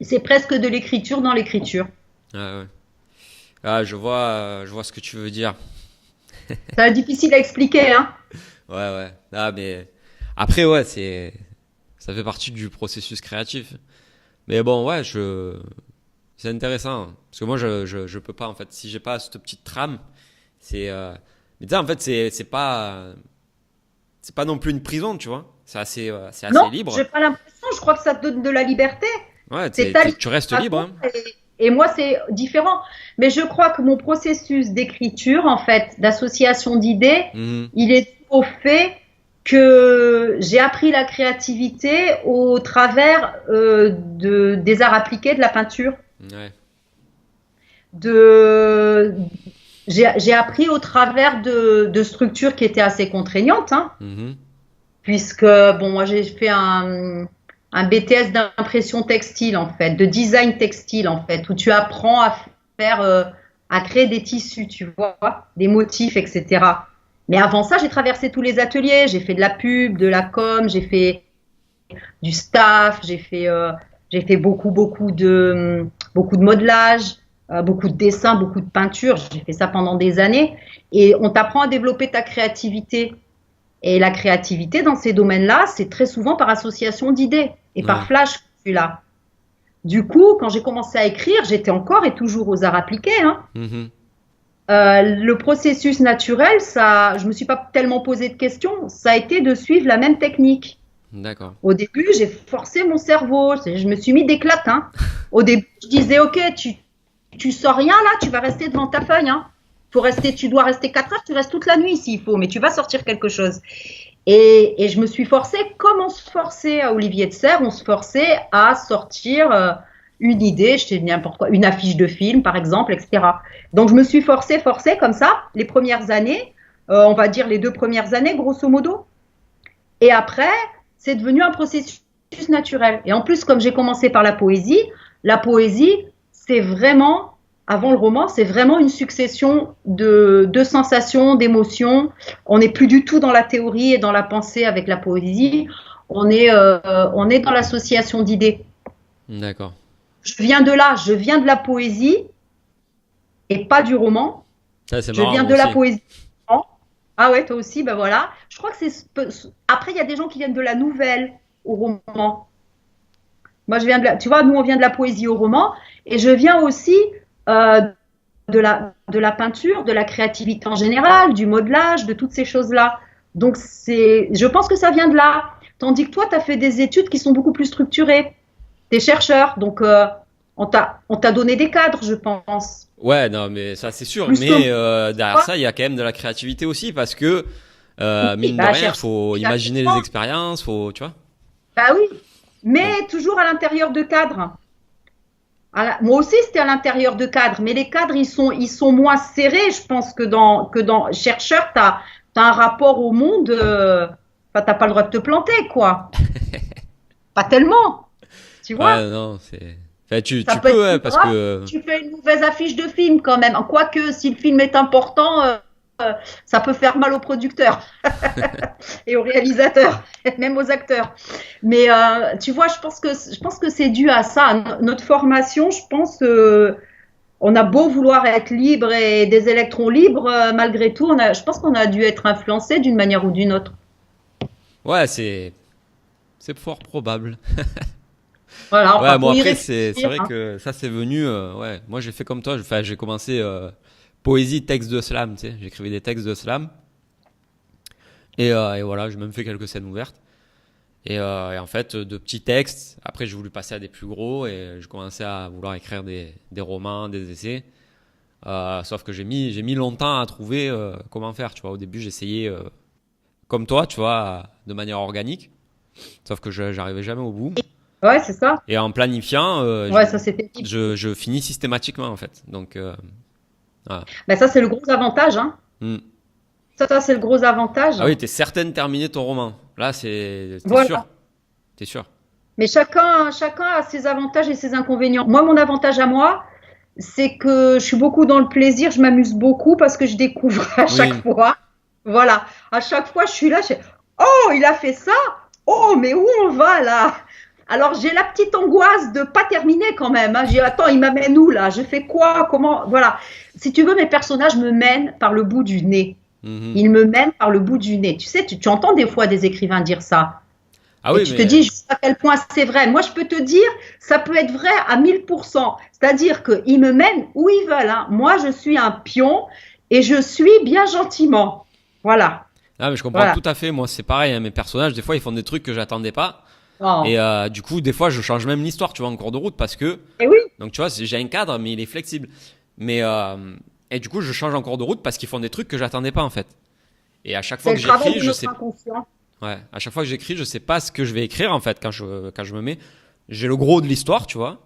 c'est presque de l'écriture dans l'écriture. Ouais, ouais. Ah, je vois ce que tu veux dire. C'est difficile à expliquer, hein. Ouais, ouais. Ah, mais après, ouais, ça fait partie du processus créatif. Mais bon, ouais, c'est intéressant. Parce que moi, je peux pas, en fait. Si j'ai pas cette petite trame, c'est, mais tu sais, en fait, c'est pas non plus une prison, tu vois. C'est assez Non, libre. j'ai pas l'impression. Je crois que ça te donne de la liberté. Ouais, C'est ta tu restes liberté. libre, hein. Et moi, c'est différent. Mais je crois que mon processus d'écriture, en fait, d'association d'idées, Mhm. il est dû au fait que j'ai appris la créativité au travers des arts appliqués, de la peinture. Ouais. De, j'ai appris au travers de structures qui étaient assez contraignantes, hein, Mhm. puisque, bon, moi, j'ai fait un BTS d'impression textile, en fait, de design textile, en fait, où tu apprends à faire, à créer des tissus, tu vois, des motifs, etc. Mais avant ça, j'ai traversé tous les ateliers. J'ai fait de la pub, de la com, j'ai fait du staff, j'ai fait beaucoup de modelage, beaucoup de dessins, beaucoup de peinture. J'ai fait ça pendant des années. Et on t'apprend à développer ta créativité. Et la créativité dans ces domaines-là, c'est très souvent par association d'idées et par Ouais. flash que tu l'as. Du coup, quand j'ai commencé à écrire, j'étais encore et toujours aux arts appliqués, hein. Mhm. Le processus naturel, ça, je me suis pas tellement posé de questions. Ça a été de suivre la même technique. D'accord. Au début, j'ai forcé mon cerveau. Je me suis mis des claques, hein. Au début, je disais, OK, tu sors rien là, tu vas rester devant ta feuille, hein. Tu dois rester 4 heures, tu restes toute la nuit s'il faut, mais tu vas sortir quelque chose. Et je me suis forcée, comme on se forçait à Olivier de Serres, on se forçait à sortir une idée, je te dis n'importe quoi, une affiche de film par exemple, etc. Donc je me suis forcée comme ça, les premières années, on va dire les 2 premières années, grosso modo. Et après, c'est devenu un processus naturel. Et en plus, comme j'ai commencé par la poésie, c'est vraiment, avant le roman, c'est vraiment une succession de sensations, d'émotions. On n'est plus du tout dans la théorie et dans la pensée avec la poésie. On est dans l'association d'idées. D'accord. Je viens de là, je viens de la poésie et pas du roman. Ça, c'est Je marrant, viens moi de la aussi. poésie. Ah ouais, toi aussi, ben voilà. Je crois que après, il y a des gens qui viennent de la nouvelle au roman. Moi, tu vois, nous, on vient de la poésie au roman, et je viens aussi euh, de la peinture, de la créativité en général, du modelage, de toutes ces choses-là. Donc, je pense que ça vient de là. Tandis que toi, tu as fait des études qui sont beaucoup plus structurées. Tu es chercheur, donc on t'a donné des cadres, je pense. Ouais, non, mais ça, c'est sûr. Plus que Mais derrière moi. ça, il y a quand même de la créativité aussi parce que, Oui, mine de bah, rien, cherche. faut imaginer les expériences, tu vois. Bah oui, Donc, mais toujours à l'intérieur de cadres. Moi aussi, c'était à l'intérieur de cadres, mais les cadres, ils sont moins serrés, je pense, que dans chercheur, t'as un rapport au monde, enfin, t'as pas le droit de te planter, quoi. Pas tellement, tu vois. ouais, non, enfin, Ça tu peut peux, être ouais, plus parce grave que, si tu fais une mauvaise affiche de film, quand même. Quoique, si le film est important, ça peut faire mal au producteur et au réalisateur, même aux acteurs. Mais tu vois, je pense que c'est dû à ça. Notre formation, je pense, on a beau vouloir être libre et des électrons libres, malgré tout, je pense qu'on a dû être influencé d'une manière ou d'une autre. ouais, c'est fort probable. Voilà, Ouais, enfin, bon faut y après, c'est réfléchir, vrai hein. que ça, c'est venu, ouais. Moi, j'ai fait comme toi. Enfin, j'ai commencé poésie, texte de slam, tu sais. J'écrivais des textes de slam. Et voilà, j'ai même fait quelques scènes ouvertes. Et en fait, de petits textes. Après, j'ai voulu passer à des plus gros et je commençais à vouloir écrire des romans, des essais. Sauf que j'ai mis longtemps à trouver comment faire. Tu vois, au début, j'essayais comme toi, tu vois, de manière organique. Sauf que j'arrivais jamais au bout. Ouais, c'est ça. Et en planifiant, Ouais, ça c'était. je finis systématiquement en fait. Donc, voilà. Ben ça c'est le gros avantage, hein. Hmm. Ça c'est le gros avantage. Ah oui, t'es certaine de terminer ton roman. Là, t'es Voilà. sûr. T'es sûr. Mais chacun a ses avantages et ses inconvénients. Moi, mon avantage à moi, c'est que je suis beaucoup dans le plaisir, je m'amuse beaucoup parce que je découvre à chaque Oui. fois. Voilà. À chaque fois, je suis là, oh, il a fait ça. Oh, mais où on va là? Alors, j'ai la petite angoisse de pas terminer quand même. Hein. J'ai attends, il m'amène où là? Je fais quoi? Comment? Voilà. Si tu veux, mes personnages me mènent par le bout du nez. Mhm. Ils me mènent par le bout du nez. Tu sais, tu entends des fois des écrivains dire ça. Ah Et oui, tu te mais dis à quel point c'est vrai. Moi, je peux te dire, ça peut être vrai à 1000%. C'est-à-dire qu'ils me mènent où ils veulent. Hein. Moi, je suis un pion et je suis bien gentiment. Voilà. ah, mais je comprends Voilà. tout à fait. Moi, c'est pareil. Hein, mes personnages, des fois, ils font des trucs que j'attendais pas. Et Oh. du coup, des fois, je change même l'histoire, tu vois, en cours de route, parce que Et oui, donc tu vois, j'ai un cadre, mais il est flexible. Mais et du coup, je change en cours de route parce qu'ils font des trucs que j'attendais pas en fait. Et à chaque c'est fois que le travail j'écris, de je notre sais. inconscient. Ouais, à chaque fois que j'écris, je sais pas ce que je vais écrire en fait quand je me mets. J'ai le gros de l'histoire, tu vois.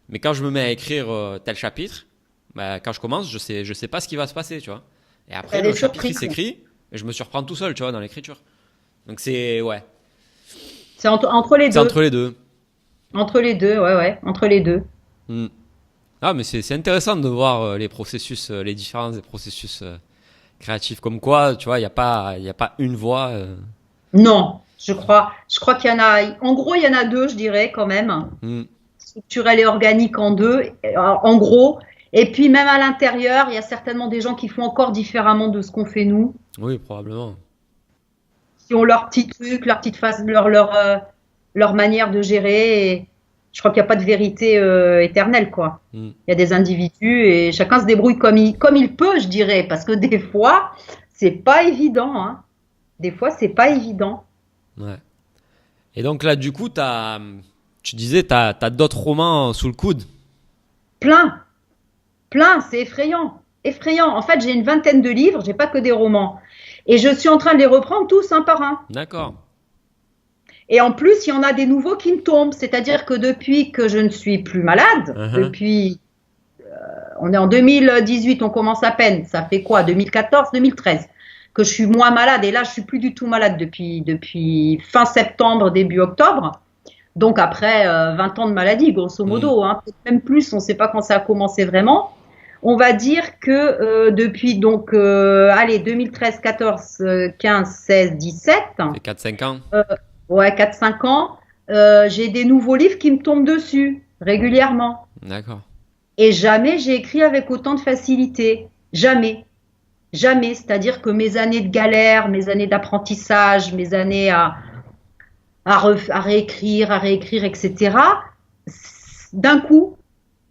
Mais quand je me mets à écrire tel chapitre, bah, quand je commence, je sais pas ce qui va se passer, tu vois. Et Il y après, a le des chapitre il surprises. s'écrit et je me surprends tout seul, tu vois, dans l'écriture. Donc c'est ouais, C'est entre les c'est deux. entre les deux. Entre les deux, ouais, ouais, entre les deux. Hmm. Ah, mais c'est intéressant de voir les processus, les différences des processus créatifs. Comme quoi, tu vois, il y a pas une voie. Non, je crois qu'il y en a, en gros, il y en a deux, je dirais, quand même. Hmm. Structurel et organique en deux, en gros. Et puis, même à l'intérieur, il y a certainement des gens qui font encore différemment de ce qu'on fait nous. Oui, probablement. Qui ont leur petit truc, leur petite face, leur manière de gérer. Et je crois qu'il n'y a pas de vérité éternelle, quoi. Hmm. Il y a des individus et chacun se débrouille comme il peut, je dirais, parce que des fois, c'est pas évident, hein. Des fois, c'est pas évident. Ouais. Et donc là, du coup, tu disais, t'as d'autres romans sous le coude. Plein, plein, c'est effrayant. Effrayant. En fait, j'ai une vingtaine de livres, j'ai pas que des romans. Et je suis en train de les reprendre tous un par un. D'accord. Et en plus, il y en a des nouveaux qui me tombent. C'est-à-dire que depuis que je ne suis plus malade, Uh-huh. on est en 2018, on commence à peine. Ça fait quoi? 2014, 2013 que je suis moins malade. Et là, je suis plus du tout malade depuis fin septembre, début octobre. Donc après 20 ans de maladie, grosso Hmm. modo, hein, peut-être même plus, on ne sait pas quand ça a commencé vraiment. On va dire que depuis donc allez 2013, 14, 15, 16, 17, C'est 4-5 ans. ouais 4-5 ans, j'ai des nouveaux livres qui me tombent dessus régulièrement. D'accord. Et jamais j'ai écrit avec autant de facilité. Jamais. Jamais. C'est-à-dire que mes années de galère, mes années d'apprentissage, mes années à réécrire, etc. D'un coup,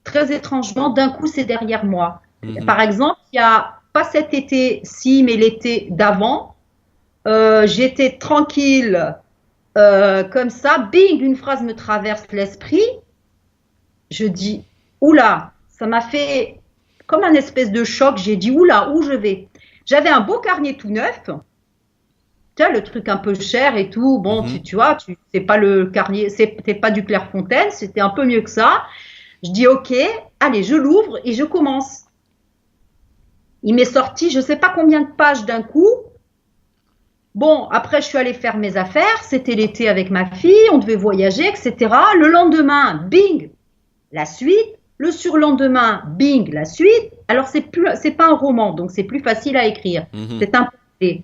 très étrangement, d'un coup, c'est derrière moi. Mhm. Par exemple, il n'y a pas cet été-ci, mais l'été d'avant, j'étais tranquille comme ça, bing, une phrase me traverse l'esprit. Je dis, oula, ça m'a fait comme un espèce de choc. J'ai dit, oula, où je vais? J'avais un beau carnet tout neuf. Tu vois, le truc un peu cher et tout. Bon, Mhm. tu vois, c'est pas le carnet, c'était pas du Clairefontaine, c'était un peu mieux que ça. Je dis, ok, allez, je l'ouvre et je commence. Il m'est sorti, je sais pas combien de pages d'un coup. Bon, après, je suis allée faire mes affaires. C'était l'été avec ma fille, on devait voyager, etc. Le lendemain, bing, la suite. Le surlendemain, bing, la suite. Alors, c'est pas un roman, donc c'est plus facile à écrire. Mhm. C'est un pamphlet.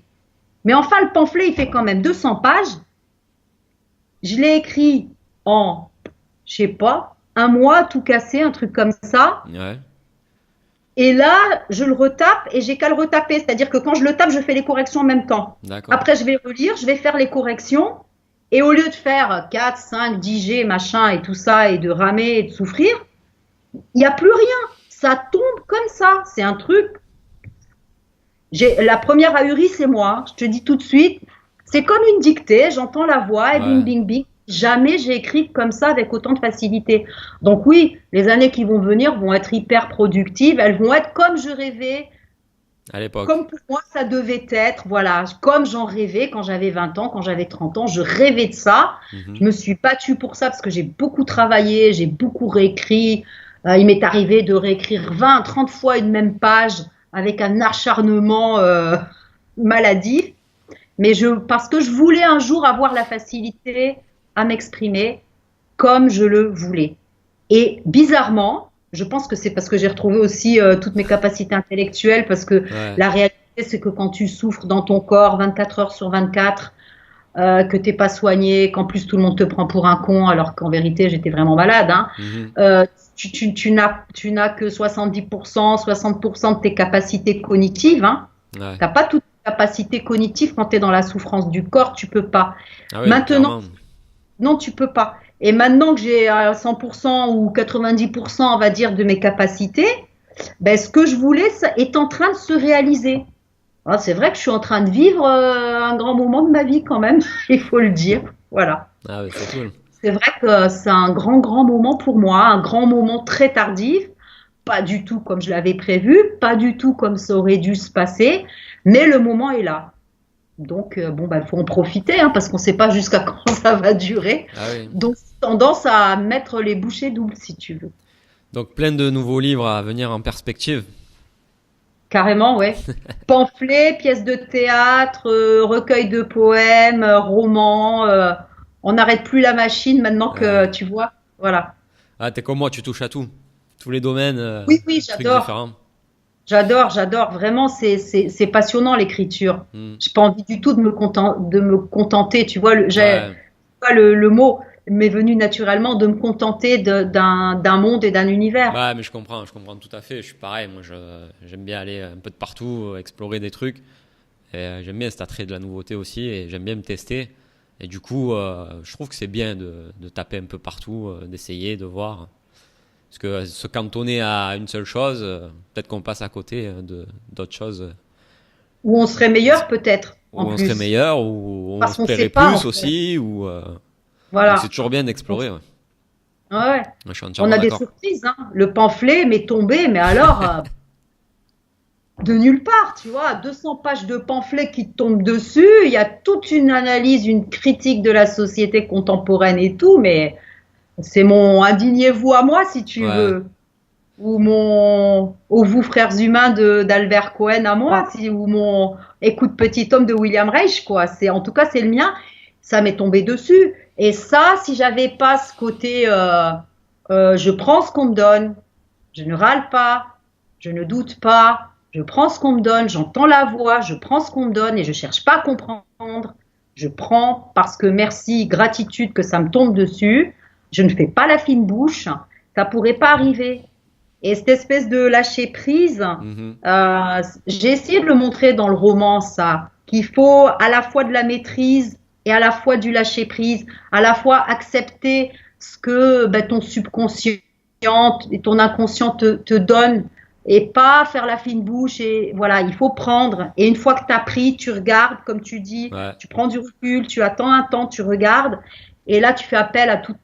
Mais enfin, le pamphlet, il fait quand même 200 pages. Je l'ai écrit en, je sais pas, un mois, tout cassé, un truc comme ça. Ouais. Et là, je le retape et j'ai qu'à le retaper. C'est-à-dire que quand je le tape, je fais les corrections en même temps. D'accord. Après, je vais relire, je vais faire les corrections. Et au lieu de faire 4, 5, 10 G, machin et tout ça, et de ramer et de souffrir, il n'y a plus rien. Ça tombe comme ça. C'est un truc. La première ahurie, c'est moi. Je te dis tout de suite. C'est comme une dictée. J'entends la voix et bing, Ouais. bing, bing. Jamais j'ai écrit comme ça avec autant de facilité. Donc oui, les années qui vont venir vont être hyper productives. Elles vont être comme je rêvais, À l'époque. comme pour moi ça devait être. Voilà, comme j'en rêvais quand j'avais 20 ans, quand j'avais 30 ans. Je rêvais de ça. Mhm. Je me suis battue pour ça parce que j'ai beaucoup travaillé, j'ai beaucoup réécrit. Il m'est arrivé de réécrire 20, 30 fois une même page avec un acharnement maladif, mais parce que je voulais un jour avoir la facilité à m'exprimer comme je le voulais. Et bizarrement, je pense que c'est parce que j'ai retrouvé aussi toutes mes capacités intellectuelles, parce que la réalité, c'est que quand tu souffres dans ton corps 24 heures sur 24, que t'es pas soigné, qu'en plus tout le monde te prend pour un con, alors qu'en vérité j'étais vraiment malade, hein. Tu n'as que 70%, 60% de tes capacités cognitives, hein. T'as pas toute capacité cognitive quand tu es dans la souffrance du corps, tu peux pas. Maintenant, non, tu peux pas. Et maintenant que j'ai 100% ou 90%, on va dire, de mes capacités, ben, ce que je voulais est en train de se réaliser. Alors, c'est vrai que je suis en train de vivre un grand moment de ma vie quand même, il faut le dire. Voilà. Ah oui, c'est cool. C'est vrai que c'est un grand, grand moment pour moi, un grand moment très tardif, pas du tout comme je l'avais prévu, pas du tout comme ça aurait dû se passer, mais le moment est là. Donc, bon, bah, il faut en profiter, hein, parce qu'on ne sait pas jusqu'à quand ça va durer. Ah oui. Donc, tendance à mettre les bouchées doubles, si tu veux. Donc, plein de nouveaux livres à venir en perspective. Carrément, ouais. Pamphlets, pièces de théâtre, recueils de poèmes, romans. On n'arrête plus la machine maintenant que, tu vois, voilà. Ah, t'es comme moi, tu touches à tout. Tous les domaines, oui, trucs j'adore. différents. J'adore. Vraiment, c'est passionnant l'écriture. J'ai pas envie du tout de me contenter. Tu vois, le mot m'est venu naturellement de me contenter d'un monde et d'un univers. Ouais, mais je comprends tout à fait. Je suis pareil. Moi, j'aime bien aller un peu de partout, explorer des trucs. Et j'aime bien cet attrait de la nouveauté aussi. Et j'aime bien me tester. Et du coup, je trouve que c'est bien de taper un peu partout, d'essayer, de voir. Parce que se cantonner à une seule chose, peut-être qu'on passe à côté d'autres choses. Où on serait meilleur peut-être. Où on serait meilleur, ou on Parce qu'on espérait sait pas, plus aussi. Voilà. C'est toujours bien d'explorer. Ouais. Ouais. Je suis On a des surprises. Hein. Le pamphlet m'est tombé, mais alors de nulle part, tu vois. 200 pages de pamphlet qui tombent dessus. Il y a toute une analyse, une critique de la société contemporaine et tout, mais c'est mon indignez-vous à moi, si tu veux. Ou mon Ô vous frères humains d'Albert Cohen à moi, ou mon Écoute petit homme de William Reich, quoi. En tout cas, c'est le mien. Ça m'est tombé dessus. Et ça, si j'avais pas ce côté, je prends ce qu'on me donne, je ne râle pas, je ne doute pas, je prends ce qu'on me donne, j'entends la voix, je prends ce qu'on me donne et je cherche pas à comprendre. Je prends parce que merci, gratitude que ça me tombe dessus. Je ne fais pas la fine bouche. Ça pourrait pas arriver. Et cette espèce de lâcher prise, j'ai essayé de le montrer dans le roman, ça, qu'il faut à la fois de la maîtrise et à la fois du lâcher prise, à la fois accepter ce que ton subconscient et ton inconscient te donne, et pas faire la fine bouche. Et voilà, il faut prendre. Et une fois que tu as pris, tu regardes, comme tu dis, tu prends du recul, tu attends un temps, tu regardes, et là tu fais appel à toute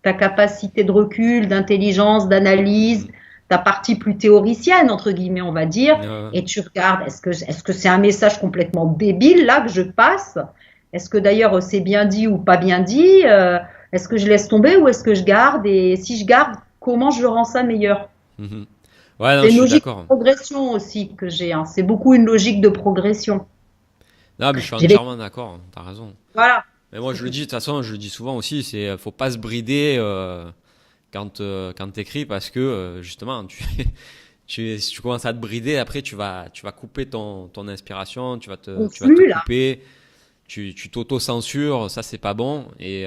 ta capacité de recul, d'intelligence, d'analyse, ta partie plus théoricienne, entre guillemets, on va dire, et tu regardes, est-ce que c'est un message complètement débile, là, que je passe? Est-ce que d'ailleurs c'est bien dit ou pas bien dit? Est-ce que je laisse tomber ou est-ce que je garde? Et si je garde, comment je rends ça meilleur? Ouais, non, c'est une logique de progression aussi que j'ai. Hein. C'est beaucoup une logique de progression. Non, mais je suis entièrement d'accord, t'as raison. Voilà. Mais moi, je le dis, de toute façon, je le dis souvent aussi, faut pas se brider quand t'écris, parce que justement, si tu commences à te brider, après tu vas couper ton inspiration, tu vas te couper, tu t'auto-censures, ça c'est pas bon, et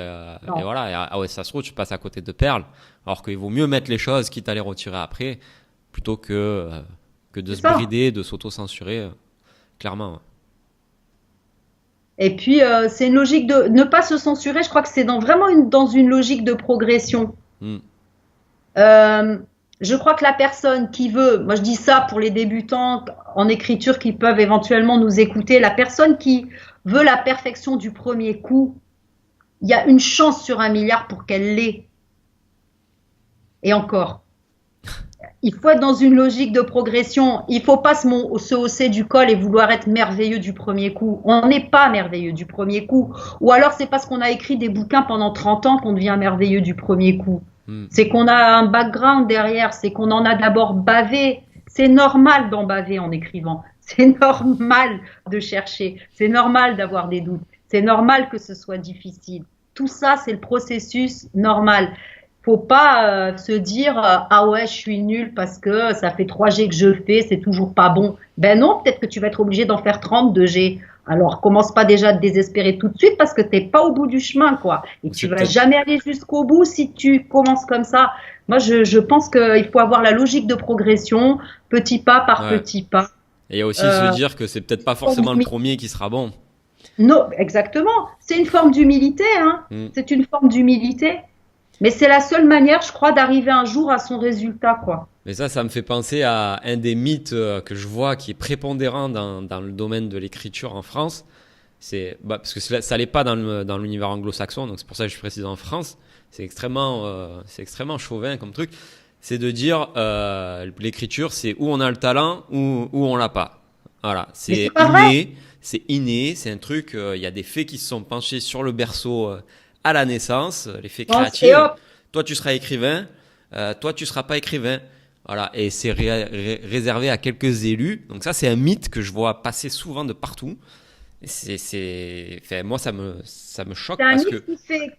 voilà, ça se trouve, tu passes à côté de perles, alors qu'il vaut mieux mettre les choses, quitte à les retirer après, plutôt que de se brider, de s'auto-censurer, clairement. Et puis, c'est une logique de ne pas se censurer. Je crois que c'est vraiment dans une logique de progression. Je crois que la personne qui veut, moi je dis ça pour les débutants en écriture qui peuvent éventuellement nous écouter, la personne qui veut la perfection du premier coup, il y a une chance sur 1 milliard pour qu'elle l'ait. Et encore. Il faut être dans une logique de progression. Il ne faut pas se hausser du col et vouloir être merveilleux du premier coup. On n'est pas merveilleux du premier coup. Ou alors c'est parce qu'on a écrit des bouquins pendant 30 ans qu'on devient merveilleux du premier coup. C'est qu'on a un background derrière, c'est qu'on en a d'abord bavé. C'est normal d'en baver en écrivant. C'est normal de chercher, c'est normal d'avoir des doutes, c'est normal que ce soit difficile. Tout ça, c'est le processus normal. Faut pas se dire ah ouais, je suis nul parce que ça fait 3 G que je fais, c'est toujours pas bon. Ben non, peut-être que tu vas être obligé d'en faire 32 G. Alors commence pas déjà à te désespérer tout de suite parce que t'es pas au bout du chemin, quoi. Et tu vas jamais aller jusqu'au bout si tu commences comme ça. Moi, je pense qu'il faut avoir la logique de progression, petit pas par petit pas. Et il y a aussi se dire que c'est peut-être pas forcément le premier qui sera bon. Non, exactement. C'est une forme d'humilité, hein. C'est une forme d'humilité. Mais c'est la seule manière, je crois, d'arriver un jour à son résultat, quoi. Mais ça me fait penser à un des mythes que je vois qui est prépondérant dans le domaine de l'écriture en France. Parce que ça l'est pas dans l'univers anglo-saxon, donc c'est pour ça que je précise en France. C'est extrêmement chauvin comme truc. C'est de dire l'écriture, c'est où on a le talent ou on l'a pas. Voilà, c'est inné. C'est inné, c'est un truc. Il y a des faits qui se sont penchés sur le berceau à la naissance, les faits créatifs. Toi, tu seras écrivain. Toi, tu seras pas écrivain. Voilà, et c'est réservé à quelques élus. Donc ça, c'est un mythe que je vois passer souvent de partout. Moi, ça me choque. C'est un mythe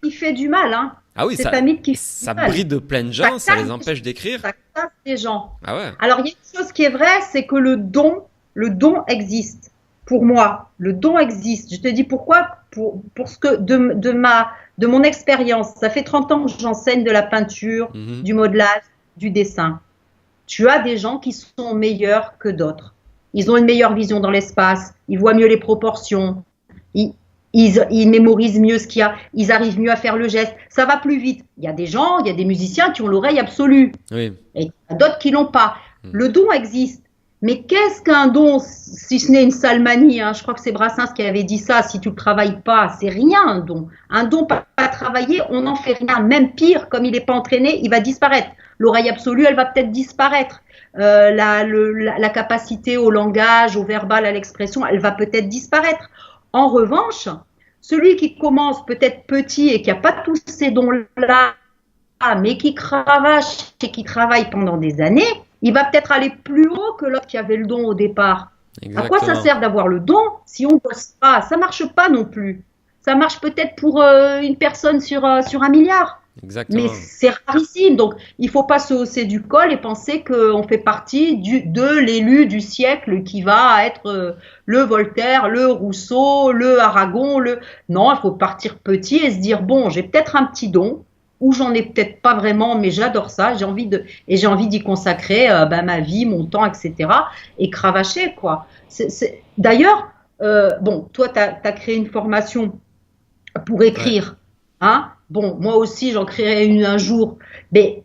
qui fait du mal, hein. Ah oui, ça bride plein de gens, ça les empêche d'écrire. Ça casse les gens. Ah ouais. Alors, il y a une chose qui est vraie, c'est que le don existe. Pour moi, le don existe. Je te dis pourquoi, pour ce que de mon expérience. Ça fait 30 ans que j'enseigne de la peinture, du modelage, du dessin. Tu as des gens qui sont meilleurs que d'autres. Ils ont une meilleure vision dans l'espace, ils voient mieux les proportions, ils mémorisent mieux ce qu'il y a, ils arrivent mieux à faire le geste. Ça va plus vite. Il y a des musiciens qui ont l'oreille absolue. Oui. Et il y a d'autres qui l'ont pas. Le don existe. Mais qu'est-ce qu'un don, si ce n'est une sale manie, hein? Je crois que c'est Brassens qui avait dit ça, si tu ne travailles pas, c'est rien un don. Un don pas travaillé, on n'en fait rien. Même pire, comme il n'est pas entraîné, il va disparaître. L'oreille absolue, elle va peut-être disparaître. La capacité au langage, au verbal, à l'expression, elle va peut-être disparaître. En revanche, celui qui commence peut-être petit et qui n'a pas tous ces dons-là, mais qui cravache et qui travaille pendant des années, il va peut-être aller plus haut que l'autre qui avait le don au départ. Exactement. À quoi ça sert d'avoir le don si on ne bosse pas? Ça ne marche pas non plus. Ça marche peut-être pour une personne sur 1 milliard. Exactement. Mais c'est rarissime. Donc, il ne faut pas se hausser du col et penser qu'on fait partie de l'élu du siècle qui va être le Voltaire, le Rousseau, le Aragon. Non, il faut partir petit et se dire, bon, j'ai peut-être un petit don, ou j'en ai peut-être pas vraiment, mais j'adore ça, j'ai envie d'y consacrer ma vie, mon temps, etc. et cravacher, quoi. D'ailleurs, toi, tu as créé une formation pour écrire, hein. Bon, moi aussi, j'en créerai une un jour, mais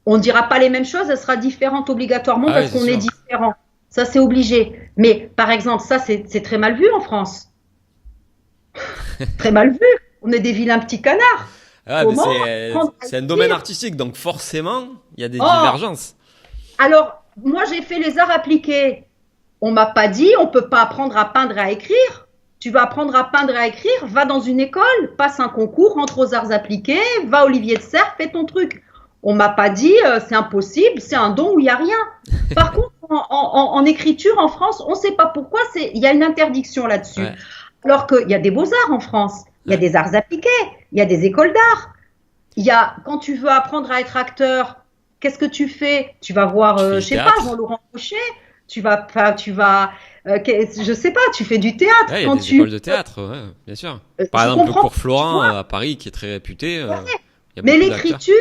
on ne dira pas les mêmes choses, elle sera différente obligatoirement parce qu'on est différent. Ça, c'est obligé. Mais, par exemple, ça, c'est très mal vu en France. Très mal vu. On est des vilains petits canards. Ah, c'est un domaine artistique, donc forcément, il y a des divergences. Alors, moi, j'ai fait les arts appliqués. On m'a pas dit, on peut pas apprendre à peindre et à écrire. Tu vas apprendre à peindre et à écrire, va dans une école, passe un concours, rentre aux arts appliqués, va au Olivier de Serres, fais ton truc. On m'a pas dit, c'est impossible, c'est un don où il y a rien. Par contre, en écriture, en France, on sait pas pourquoi, il y a une interdiction là-dessus. Ouais. Alors qu'il y a des beaux-arts en France. Il y a des arts appliqués, il y a des écoles d'art. Quand tu veux apprendre à être acteur, qu'est-ce que tu fais? Tu vas voir, je sais pas, Jean-Laurent Cochet. Je sais pas, tu fais du théâtre. Ouais, il y a des écoles de théâtre, ouais, bien sûr. Par exemple, le cours Florent à Paris, qui est très réputé. Mais l'écriture,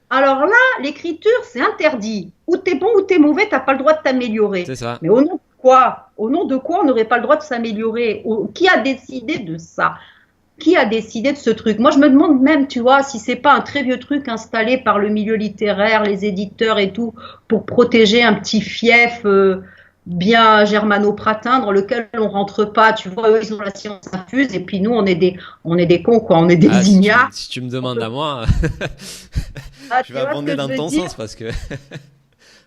alors là, l'écriture, c'est interdit. Ou t'es bon ou t'es mauvais, t'as pas le droit de t'améliorer. C'est ça. Mais au nom de quoi? Au nom de quoi on n'aurait pas le droit de s'améliorer? Qui a décidé de ça? Qui a décidé de ce truc? Moi, je me demande même, tu vois, si c'est pas un très vieux truc installé par le milieu littéraire, les éditeurs et tout, pour protéger un petit fief bien germano-pratin dans lequel on rentre pas. Tu vois, eux, ils ont la science infuse et puis nous, on est des cons, quoi. On est des ignares. Si tu me demandes à moi, je vais abonder dans ton sens parce que.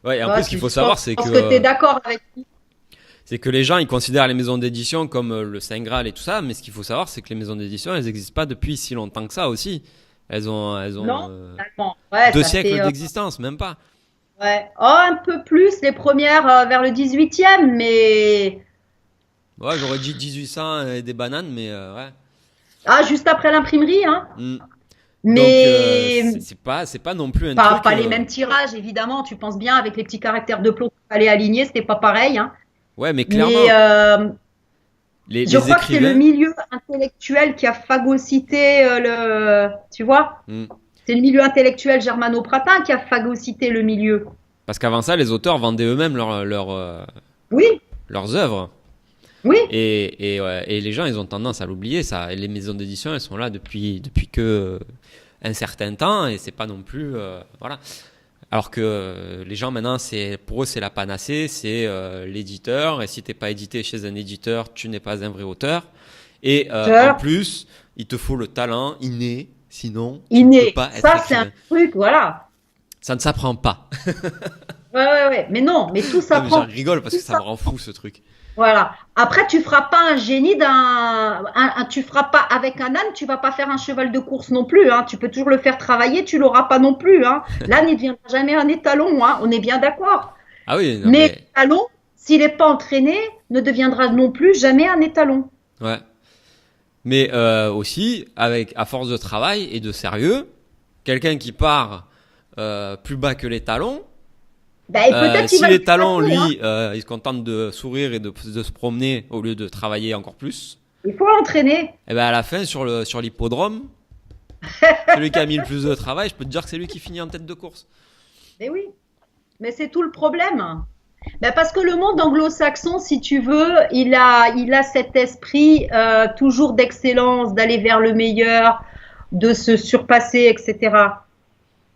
Ouais, et en plus, ce qu'il faut savoir, c'est que. Parce que tu es d'accord avec lui. C'est que les gens, ils considèrent les maisons d'édition comme le Saint Graal et tout ça, mais ce qu'il faut savoir, c'est que les maisons d'édition, elles n'existent pas depuis si longtemps que ça aussi. Elles ont 2 siècles d'existence, même pas. Ouais. Oh, un peu plus, les premières vers le 18e, mais Ouais, j'aurais dit 1800 et des bananes, mais ouais. juste après l'imprimerie, hein. Hmm. Donc, Mais c'est pas non plus un pas, truc. pas les mêmes tirages, évidemment. Tu penses bien, avec les petits caractères de plomb qu'il fallait aligner, c'était pas pareil, hein. Ouais, mais Mais clairement, les, je les crois que c'est le écrivains. milieu intellectuel qui a phagocyté tu vois, Hmm. c'est le milieu intellectuel germano-pratin qui a phagocyté le milieu. Parce qu'avant ça, les auteurs vendaient eux-mêmes Oui, leurs œuvres. oui, Et les gens, ils ont tendance à l'oublier, ça. Et les maisons d'édition, elles sont là depuis que un certain temps, et c'est pas non plus, voilà. Alors que les gens maintenant, pour eux, c'est la panacée, c'est l'éditeur. Et si t'es pas édité chez un éditeur, tu n'es pas un vrai auteur. Et en auteur, plus, il te faut le talent inné, sinon tu ne peux inné. pas être Ça, c'est un écrivain. truc, voilà. Ça ne s'apprend pas. Ouais, ouais, ouais. Mais non, mais tout Non, mais j'en s'apprend. rigole parce Tout que ça me ça. rend fou ce truc. Voilà. Après, tu feras pas un génie tu feras pas avec un âne, tu vas pas faire un cheval de course non plus, hein. Tu peux toujours le faire travailler, tu l'auras pas non plus, hein. L'âne, il deviendra jamais un étalon, hein. On est bien d'accord. Ah oui, non Mais mais l'étalon, s'il n'est pas entraîné, ne deviendra non plus jamais un étalon. ouais. Mais aussi, à force de travail et de sérieux, quelqu'un qui part plus bas que les talons, Ben, et peut-être il si va le les talons, dépasser, hein. lui, il se contente de sourire et de se promener au lieu de travailler encore plus, Il faut l'entraîner. et ben à la fin, sur l'hippodrome, celui qui a mis le plus de travail, je peux te dire que c'est lui qui finit en tête de course. Mais oui, mais c'est tout le problème. Ben parce que le monde anglo-saxon, si tu veux, il a cet esprit toujours d'excellence, d'aller vers le meilleur, de se surpasser, etc.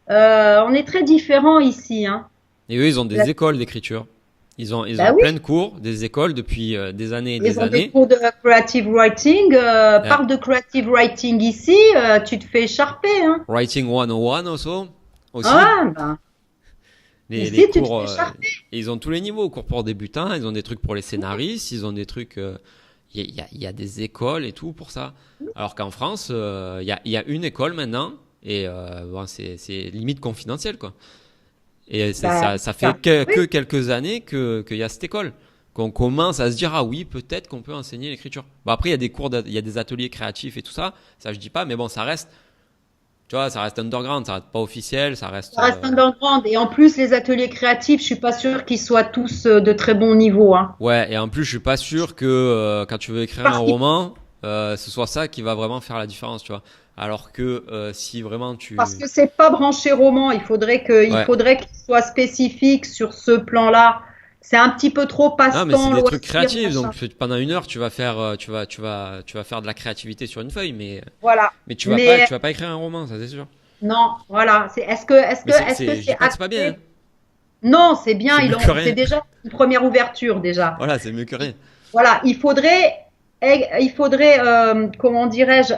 On est très différents ici, hein. Et eux, ils ont La- des écoles d'écriture. Ils ont Ben oui, plein de cours, des écoles depuis des années et des ils ont des années. cours de creative writing. Ouais. Parle de creative writing ici, tu te fais écharper, hein. Writing 101 aussi. Ah, ben, Les ici, tu te cours, fais écharper. et ils ont tous les niveaux. Cours pour débutants, ils ont des trucs pour les scénaristes, ils ont des trucs. Il y a des écoles et tout pour ça. Alors qu'en France, il y a une école maintenant, et bon, c'est limite confidentiel, quoi. Et Ben, ça c'est fait ça. que Oui, quelques années qu'il y a cette école. Qu'on commence à se dire, ah oui, peut-être qu'on peut enseigner l'écriture. Bon, après, il y a des cours, il y a des ateliers créatifs et tout ça. Ça, je dis pas, mais bon, ça reste, tu vois, ça reste underground, ça reste pas officiel, ça reste. ça reste underground. Et en plus, les ateliers créatifs, je suis pas sûre qu'ils soient tous de très bon niveau, hein. Ouais, et en plus, je suis pas sûr que quand tu veux écrire un Parce qu'il roman, ce soit ça qui va vraiment faire la différence, tu vois. Alors que si vraiment Parce que c'est pas branché roman. Il Ouais. faudrait qu'il soit spécifique sur ce plan-là. C'est un petit peu trop Non, mais c'est passe-temps, des trucs loisir, créatifs, machin. donc pendant une heure, tu vas faire, tu vas faire de la créativité sur une feuille, Voilà. mais Mais tu vas pas écrire un roman, ça c'est sûr. non, voilà. Est-ce que Je dis c'est pas que c'est pas bien, hein. axé? Non, c'est bien. C'est mieux que C'est rien. déjà une première ouverture déjà. Voilà, c'est mieux que rien. Voilà. Il faudrait, comment dirais-je,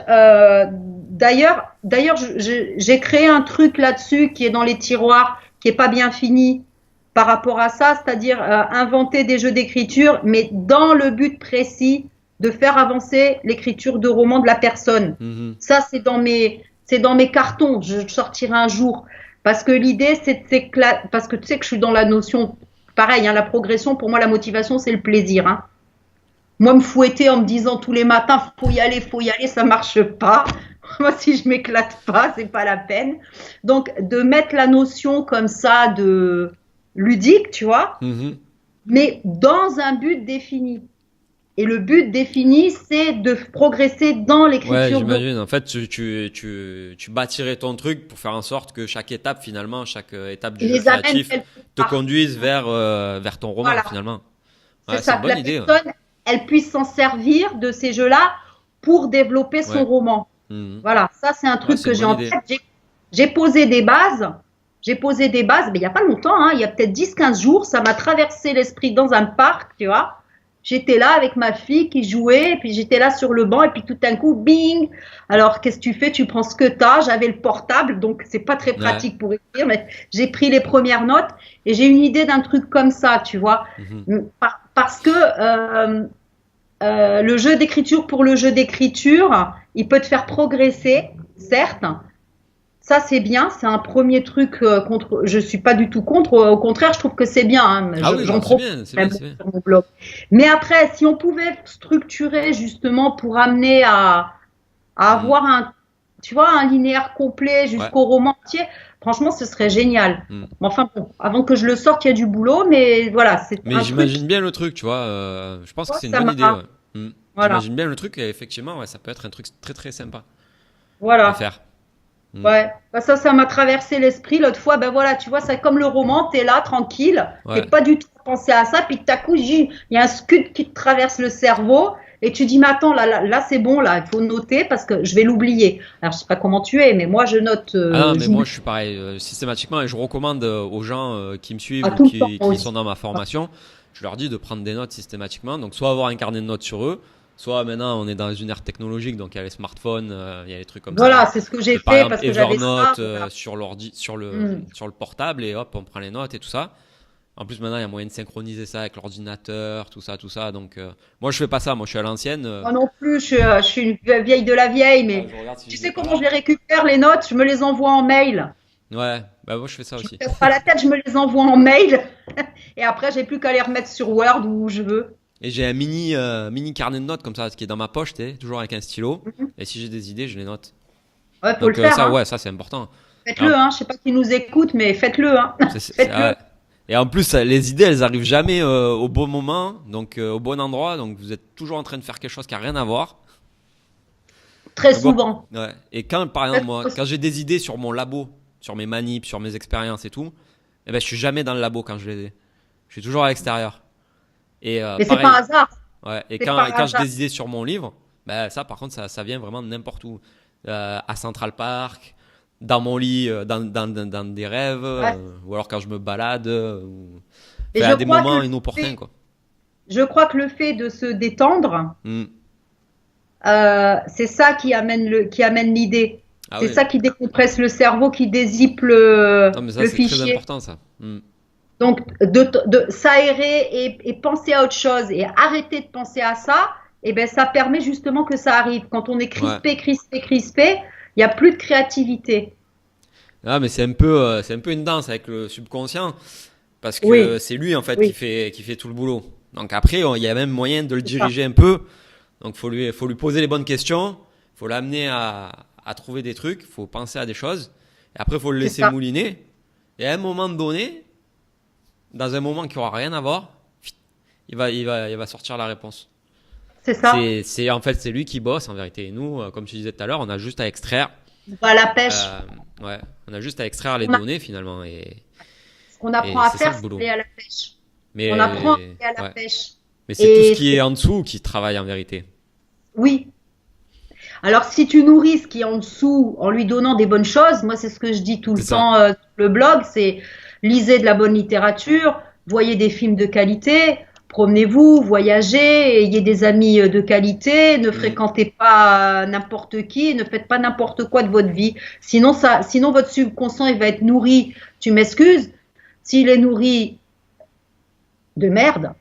d'ailleurs, j'ai créé un truc là-dessus qui est dans les tiroirs, qui est pas bien fini par rapport à ça, c'est-à-dire inventer des jeux d'écriture, mais dans le but précis de faire avancer l'écriture de roman de la personne. Mhm. Ça, c'est dans mes cartons. Je sortirai un jour. Parce que l'idée, parce que tu sais que je suis dans la notion, pareil, hein, la progression, pour moi, la motivation, c'est le plaisir, hein. Moi, me fouetter en me disant tous les matins, faut y aller, ça marche pas. Moi, si je m'éclate pas, c'est pas la peine. Donc, de mettre la notion comme ça de ludique, tu vois, Mhm. mais dans un but défini. Et le but défini, c'est de progresser dans Ouais, l'écriture de. j'imagine. En fait, tu bâtirais ton truc pour faire en sorte que chaque étape, finalement, chaque étape du jeu Les amène créatif quelque te part. conduise vers ton roman, Voilà. finalement. C'est Ouais, c'est ça, une que bonne la idée. Ouais. personne, elle puisse s'en servir de ces jeux-là pour développer son Ouais. roman. Mhm. Voilà, ça c'est un Ouais, truc c'est que une j'ai bonne en idée. tête. J'ai posé des bases. J'ai posé des bases, mais il n'y a pas longtemps, hein, il y a peut-être 10-15 jours, ça m'a traversé l'esprit dans un parc, tu vois. J'étais là avec ma fille qui jouait, et puis j'étais là sur le banc, et puis tout d'un coup, bing! Alors, qu'est-ce que tu fais? Tu prends ce que tu as. J'avais le portable, donc c'est pas très Ouais. pratique pour écrire, mais j'ai pris les premières notes, et j'ai une idée d'un truc comme ça, tu vois. Mhm. Parce que le jeu d'écriture pour le jeu d'écriture, il peut te faire progresser, certes, Ça, c'est bien. C'est un premier truc contre. Je suis pas du tout contre. Au contraire, je trouve que c'est bien. Hein. Ah oui, J'en non, c'est propose bien, c'est bien, même c'est bien. sur mon blog. Mais après, si on pouvait structurer justement pour amener à Mm. avoir un, tu vois, un linéaire complet Ouais. jusqu'au roman entier, franchement, ce serait génial. Mm. Mais enfin bon, avant que je le sorte, il y a du boulot, mais voilà, c'est Mais un truc j'imagine bien le truc, tu vois. Je pense que moi, c'est une ça bonne idée, ouais. m'a, Mm. voilà, J'imagine bien le truc et effectivement, ouais, ça peut être un truc très très sympa à voilà. faire. Mm. Ouais, bah ça m'a traversé l'esprit l'autre fois. Ben voilà, tu vois, c'est comme le roman, t'es là, tranquille, t'es Ouais. pas du tout pensé à ça, puis tout à coup, il y a un scud qui te traverse le cerveau, et tu dis, mais attends, là c'est bon, là, il faut noter parce que je vais l'oublier. Alors, je sais pas comment tu es, mais moi, je note, Ah non, mais moi j'oublie je suis pareil, systématiquement, et je recommande aux gens qui me suivent à ou tout le temps qui aussi. sont dans ma formation, je leur dis de prendre des notes systématiquement. Donc soit avoir un carnet de notes sur eux, soit maintenant on est dans une ère technologique, donc il y a les smartphones, il y a les trucs comme Voilà, ça. c'est ce que j'ai Par fait exemple parce que j'avais ça. Evernote Voilà. sur l'ordi, Hmm. sur le portable, et hop, on prend les notes et tout ça. En plus maintenant il y a moyen de synchroniser ça avec l'ordinateur, tout ça, tout ça. Donc moi je fais pas ça, moi je suis à l'ancienne. Moi non plus, je suis une vieille de la vieille, Ah, mais je regarde si tu je l'ai sais comment je pas. les récupère, les notes? Je me les envoie en mail. Ouais, bah moi je fais ça Je me aussi. casse pas la tête, je me les envoie en mail. Et après, j'ai plus qu'à les remettre sur Word où je veux. Et j'ai un mini carnet de notes comme ça, qui est dans ma poche, toujours avec un stylo. Mhm. Et si j'ai des idées, je les note. Ouais, faut le Donc faire, ça, hein. ouais, ça c'est important. Faites-le, Alors, hein. Je sais pas qui nous écoute, mais faites-le, hein. ouais. Faites-le. Et en plus, les idées, elles arrivent jamais au bon moment, donc au bon endroit. Donc vous êtes toujours en train de faire quelque chose qui a rien à voir. Très Donc, bon, souvent. ouais. Et quand, par exemple, moi, quand j'ai des idées sur mon labo, sur mes manips, sur mes expériences et tout, eh ben, je suis jamais dans le labo quand je les ai. Je suis toujours à l'extérieur. Et Mais c'est pas un pareil, hasard. ouais. Et C'est pas un quand j'ai hasard. des idées sur mon livre, ben, ça, par contre, ça vient vraiment de n'importe où. À Central Park, dans mon lit, dans des rêves, Ouais. ou alors quand je me balade, Et enfin, à des moments inopportuns, quoi. je crois que le fait de se détendre, Hmm. c'est ça qui amène l'idée. Ah C'est oui. ça qui décompresse le cerveau, qui dézippe Non, mais ça, le c'est très fichier. important, ça. Hmm. Donc, de s'aérer et penser à autre chose et arrêter de penser à ça, eh ben, ça permet justement que ça arrive. Quand on est Ouais. crispé, crispé, crispé, il n'y a plus de créativité. Ah, mais c'est un peu une danse avec le subconscient, parce que Oui, c'est lui, en fait, oui, qui fait tout le boulot. Donc après, il y a même moyen de le c'est ça. diriger un peu. Donc faut lui poser les bonnes questions, faut l'amener à trouver des trucs, faut penser à des choses. Et après, faut le C'est laisser ça. mouliner. Et à un moment donné, dans un moment qui aura rien à voir, il va sortir la réponse. C'est ça. En fait, c'est lui qui bosse en vérité. Et nous, comme tu disais tout à l'heure, on a juste à extraire, On va à la pêche. euh, ouais, on a juste à extraire les On a- données finalement. Ce qu'on apprend Et à c'est ça faire, le c'est boulot. aller à la pêche. Mais, On apprend à aller à la ouais. pêche. Mais c'est tout ce Et qui est en dessous qui travaille en vérité. oui. Alors, si tu nourris ce qui est en dessous en lui donnant des bonnes choses, moi, c'est ce que je dis tout C'est le ça. temps sur le blog, c'est lisez de la bonne littérature, voyez des films de qualité, promenez-vous, voyagez, ayez des amis de qualité, ne Mm. fréquentez pas n'importe qui, ne faites pas n'importe quoi de votre vie. Sinon votre subconscient, il va être nourri, tu m'excuses, s'il est nourri de merde,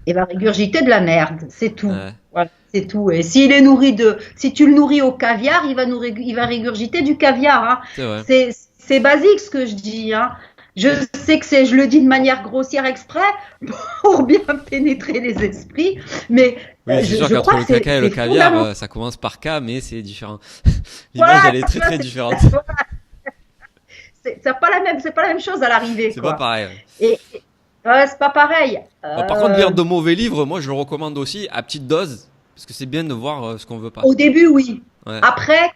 il va régurgiter de la merde, c'est tout. Ouais, Voilà, c'est tout. Et si tu le nourris au caviar, il va régurgiter du caviar. Hein. c'est vrai. C'est basique ce que je dis. Hein. Je sais que je le dis de manière grossière exprès pour bien pénétrer les esprits, mais Oui, c'est sûr je qu'entre crois le que caca et le c'est caviar, fondamental. ça commence par K, mais c'est différent. L'image, Voilà, elle est très très différente. c'est pas la même chose à l'arrivée, C'est pas quoi. pareil. Et ouais, c'est pas pareil. Bon, par contre, lire de mauvais livres, moi, je le recommande aussi à petite dose, parce que c'est bien de voir ce qu'on veut pas. Au début, oui. Ouais, Après,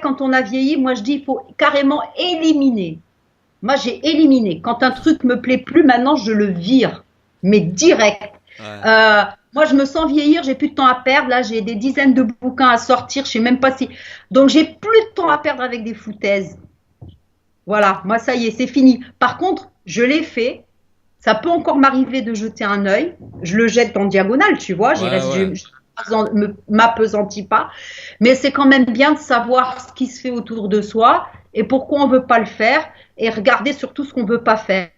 quand on a vieilli, moi je dis il faut carrément éliminer. Moi j'ai éliminé. Quand un truc me plaît plus, maintenant je le vire, mais direct. ouais. Moi je me sens vieillir, j'ai plus de temps à perdre. Là j'ai des dizaines de bouquins à sortir, je sais même pas si. Donc j'ai plus de temps à perdre avec des foutaises. Voilà, moi ça y est, c'est fini. Par contre, je l'ai fait. Ça peut encore m'arriver de jeter un œil. Je le jette en diagonale, tu vois. J'y Ouais, reste, ouais. m'appesantis pas. Mais c'est quand même bien de savoir ce qui se fait autour de soi et pourquoi on veut pas le faire et regarder surtout ce qu'on veut pas faire.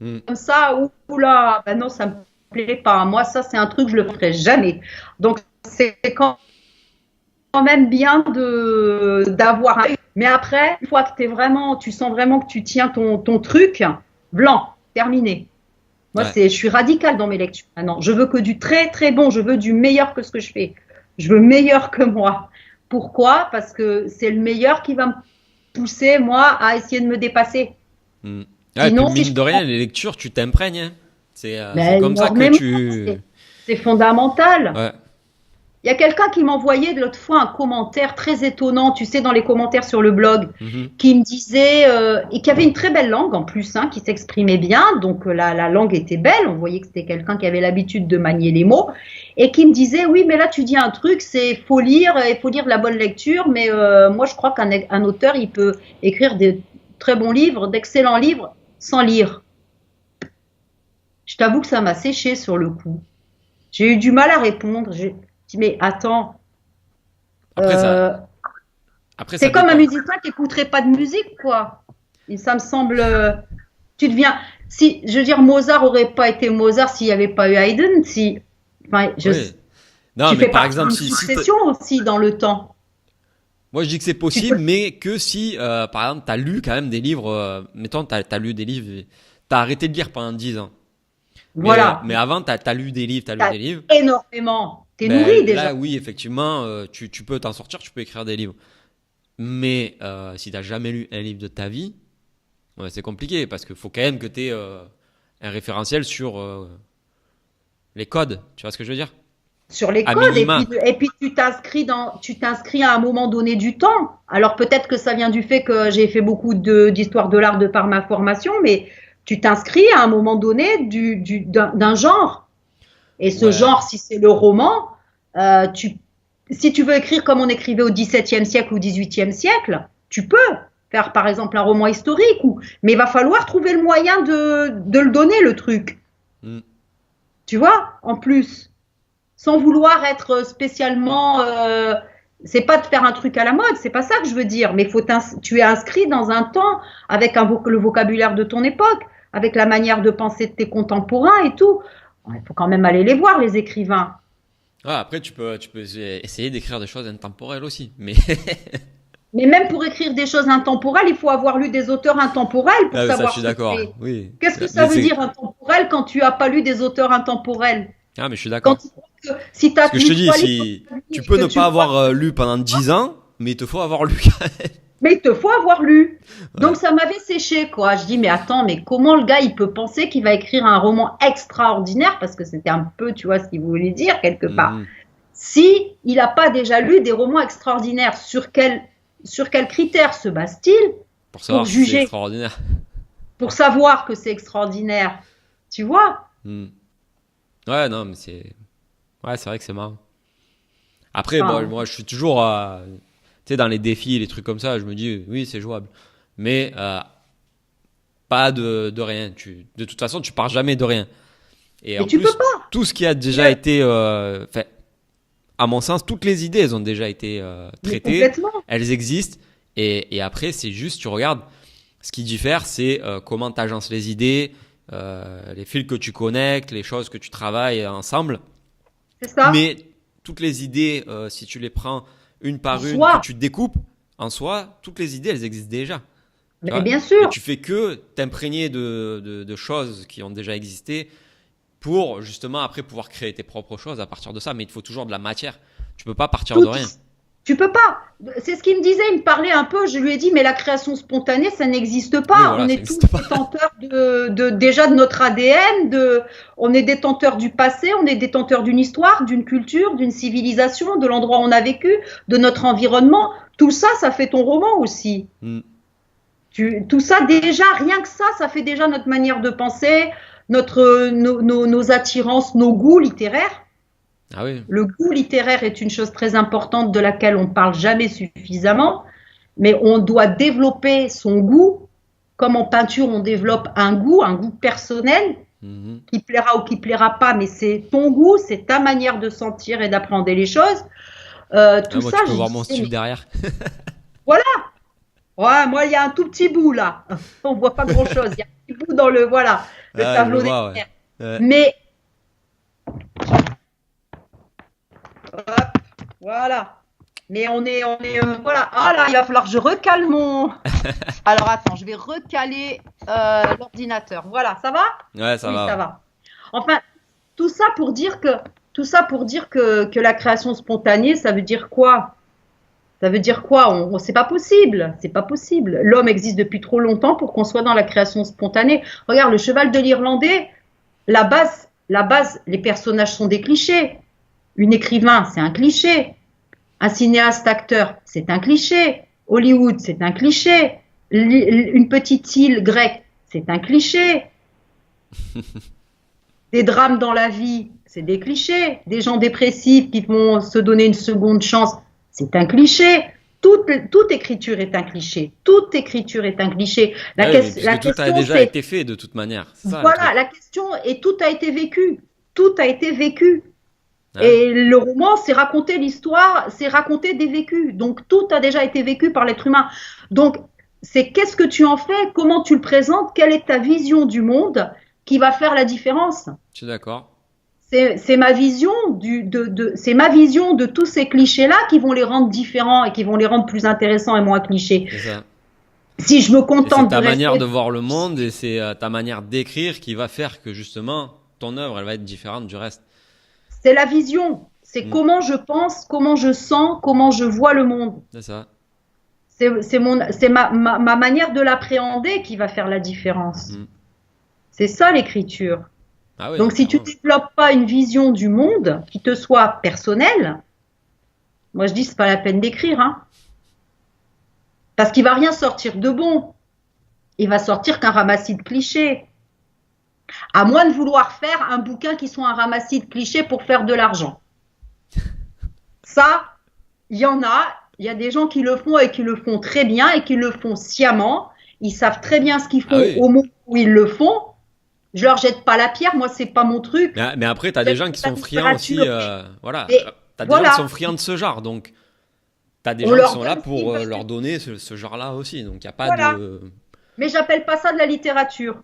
Hmm. Comme ça, oula, ben non, ça me plaît pas. Moi, ça, c'est un truc, je le ferai jamais. Donc, c'est quand même bien d'avoir un Mais après, une fois que tu sens vraiment que tu tiens ton truc, blanc, terminé. Moi, Ouais. je suis radicale dans mes lectures maintenant. Je veux que du très très bon, je veux du meilleur que ce que je fais. Je veux meilleur que moi. Pourquoi? Parce que c'est le meilleur qui va me pousser, moi, à essayer de me dépasser. Mm. Ouais, et puis Sinon, si mine je de rien, prends, les lectures, tu t'imprègnes, hein. C'est mais comme ça que énormément, tu. c'est fondamental. Ouais. Il y a quelqu'un qui m'envoyait de l'autre fois un commentaire très étonnant, tu sais, dans les commentaires sur le blog, Mhm. qui me disait, et qui avait une très belle langue en plus, hein, qui s'exprimait bien, donc la langue était belle, on voyait que c'était quelqu'un qui avait l'habitude de manier les mots, et qui me disait, oui, mais là tu dis un truc, c'est faut lire, il faut lire de la bonne lecture, mais moi je crois qu'un auteur, il peut écrire des très bons livres, d'excellents livres, sans lire. Je t'avoue que ça m'a séché sur le coup. J'ai eu du mal à répondre. J'ai dit, mais attends, Après, euh, ça c'est comme un dépend. musicien qui écouterait pas de musique, quoi. Et ça me semble, tu deviens, si, je veux dire, Mozart aurait pas été Mozart s'il n'y avait pas eu Haydn, si, enfin, Oui. Non, tu mais fais par partie exemple, d'une succession aussi dans le temps. moi je dis que c'est Tu possible, peux, mais que si, par exemple, t'as lu quand même des livres, mettons, t'as lu des livres, t'as arrêté de lire pendant 10 ans. voilà, Mais avant, t'as lu des livres, t'as lu t'as des livres. énormément, t'es nourri Ben déjà. là, oui, effectivement, tu peux t'en sortir, tu peux écrire des livres. Mais si t'as jamais lu un livre de ta vie, ouais, c'est compliqué parce qu'il faut quand même que t'aies un référentiel sur les codes. Tu vois ce que je veux dire? Sur les À codes minima. et puis tu t'inscris à un moment donné du temps. Alors peut-être que ça vient du fait que j'ai fait beaucoup d'histoire de l'art de par ma formation, mais tu t'inscris à un moment donné d'un genre. Et ce Ouais. genre, si c'est le roman, tu, si tu veux écrire comme on écrivait au XVIIe siècle ou XVIIIe siècle, tu peux faire par exemple un roman historique, mais il va falloir trouver le moyen de le donner le truc. Mm. Tu vois, en plus sans vouloir être spécialement c'est pas de faire un truc à la mode, c'est pas ça que je veux dire, mais tu es inscrit dans un temps avec le vocabulaire de ton époque, avec la manière de penser de tes contemporains et tout. Il faut quand même aller les voir les écrivains. Ouais, après, tu peux essayer d'écrire des choses intemporelles aussi. Mais Mais même pour écrire des choses intemporelles, il faut avoir lu des auteurs intemporels pour ah, mais ça, je savoir suis ce que d'accord. c'est. Oui. Qu'est-ce que ça Mais veut dire intemporel quand tu as pas lu des auteurs intemporels? ah, mais je suis Quand d'accord. si tu Ce as que je te lu dis, trois livres si dans ta vie tu et peux que ne tu pas crois. avoir lu pendant 10 ans, mais il te faut avoir lu. Mais il te faut avoir lu. Ouais. Donc ça m'avait séché, quoi. Je dis, mais attends, mais comment le gars, il peut penser qu'il va écrire un roman extraordinaire, parce que c'était un peu, tu vois, ce qu'il voulait dire quelque part, Mhm. si il n'a pas déjà lu des romans extraordinaires, sur quels critères se base-t-il Pour pour savoir si c'est juger, extraordinaire. pour savoir que c'est extraordinaire? Tu vois? Mhm. Ouais, non, mais c'est. Ouais, c'est vrai que c'est marrant. Après, bon, Enfin, moi, je suis toujours. Tu sais, dans les défis, les trucs comme ça, je me dis, oui, c'est jouable. Mais pas de rien. De toute façon, tu pars jamais de rien. Et mais en tu peux plus, pas. tout ce qui a déjà été. Fait, à mon sens, toutes les idées, elles ont déjà été Mais traitées. complètement. Elles existent. Et après, c'est juste, tu regardes. Ce qui diffère, c'est comment tu agences les idées, les fils que tu connectes, les choses que tu travailles ensemble. C'est ça. Mais toutes les idées, si tu les prends une En par une, que soi. tu découpes, en soi, toutes les idées, elles existent déjà. Tu Mais vois. bien Et sûr. tu fais que t'imprégner de choses qui ont déjà existé pour justement après pouvoir créer tes propres choses à partir de ça. Mais il te faut toujours de la matière. Tu peux pas partir de Tout, rien. tu peux pas. C'est ce qu'il me disait, il me parlait un peu, je lui ai dit, mais la création spontanée, ça n'existe Oui, pas. voilà, On ça est tous n'existe pas. détenteurs déjà de notre ADN, on est détenteurs du passé, on est détenteurs d'une histoire, d'une culture, d'une civilisation, de l'endroit où on a vécu, de notre environnement. Tout ça, ça fait ton roman aussi. Mm. Tout ça, déjà, rien que ça fait déjà notre manière de penser, nos attirances, nos goûts littéraires. Ah oui. Le goût littéraire est une chose très importante de laquelle on ne parle jamais suffisamment, mais on doit développer son goût, comme en peinture on développe un goût personnel, Mhm. qui plaira ou qui plaira pas, mais c'est ton goût, c'est ta manière de sentir et d'appréhender les choses. Ah, Tout moi, ça, tu peux je voir mon disais, style mais derrière. voilà, ouais, moi il y a un tout petit bout là, on voit pas grand-chose, il y a un petit bout dans le Ah, je tableau des vois, ouais. lumières. Ouais. Mais hop, voilà. Mais voilà. Ah là, il va falloir que je recale mon. Alors attends, je vais recaler l'ordinateur. Voilà, ça va? Ouais, ça Oui, va. ça Ouais. va. Enfin, tout ça pour dire que la création spontanée, ça veut dire quoi? Ça veut dire quoi? C'est pas possible. C'est pas possible. L'homme existe depuis trop longtemps pour qu'on soit dans la création spontanée. Regarde, le cheval de l'Irlandais, la base, les personnages sont des clichés. Une écrivain, c'est un cliché. Un cinéaste acteur, c'est un cliché. Hollywood, c'est un cliché. Une petite île grecque, c'est un cliché. Des drames dans la vie, c'est des clichés. Des gens dépressifs qui vont se donner une seconde chance, c'est un cliché. Toute écriture est un cliché. Toute écriture est un cliché. Ah oui, mais puisque tout a Question, déjà c'est, été fait de toute manière. C'est ça le voilà, truc. la question est tout a été vécu. Tout a été vécu. Ouais. Et le roman, c'est raconter l'histoire, c'est raconter des vécus. Donc tout a déjà été vécu par l'être humain. Donc c'est qu'est-ce que tu en fais, comment tu le présentes, quelle est ta vision du monde qui va faire la différence. Je suis d'accord. C'est ma vision c'est ma vision de tous ces clichés-là qui vont les rendre différents et qui vont les rendre plus intéressants et moins clichés. C'est ça. Si je me Et c'est contente de ta manière rester, de voir le monde et c'est ta manière d'écrire qui va faire que justement ton œuvre elle va être différente du reste. c'est la vision, c'est Mm. comment je pense, comment je sens, comment je vois le monde. C'est ça. C'est ma manière de l'appréhender qui va faire la différence. Mm. C'est ça l'écriture. Ah oui, Donc non, si tu clairement. développes pas une vision du monde qui te soit personnelle, moi je dis c'est pas la peine d'écrire, hein, parce qu'il va rien sortir de bon. Il va sortir qu'un ramassis de clichés. À moins de vouloir faire un bouquin qui soit un ramassis de clichés pour faire de l'argent. Ça, il y en a. Il y a des gens qui le font et qui le font très bien et qui le font sciemment. Ils savent très bien ce qu'ils Ah font oui. au moment où ils le font. Je leur jette pas la pierre. Moi, c'est pas mon truc. Mais après, t'as des J'aime gens qui la sont friands aussi. littérature. Voilà. Et T'as des gens qui voilà. sont friands de ce genre. Donc, t'as des On gens qui leur sont là donne ce qu'ils pour veulent. leur donner ce genre-là aussi. Donc, il n'y a pas Voilà. de. Mais j'appelle pas ça de la littérature.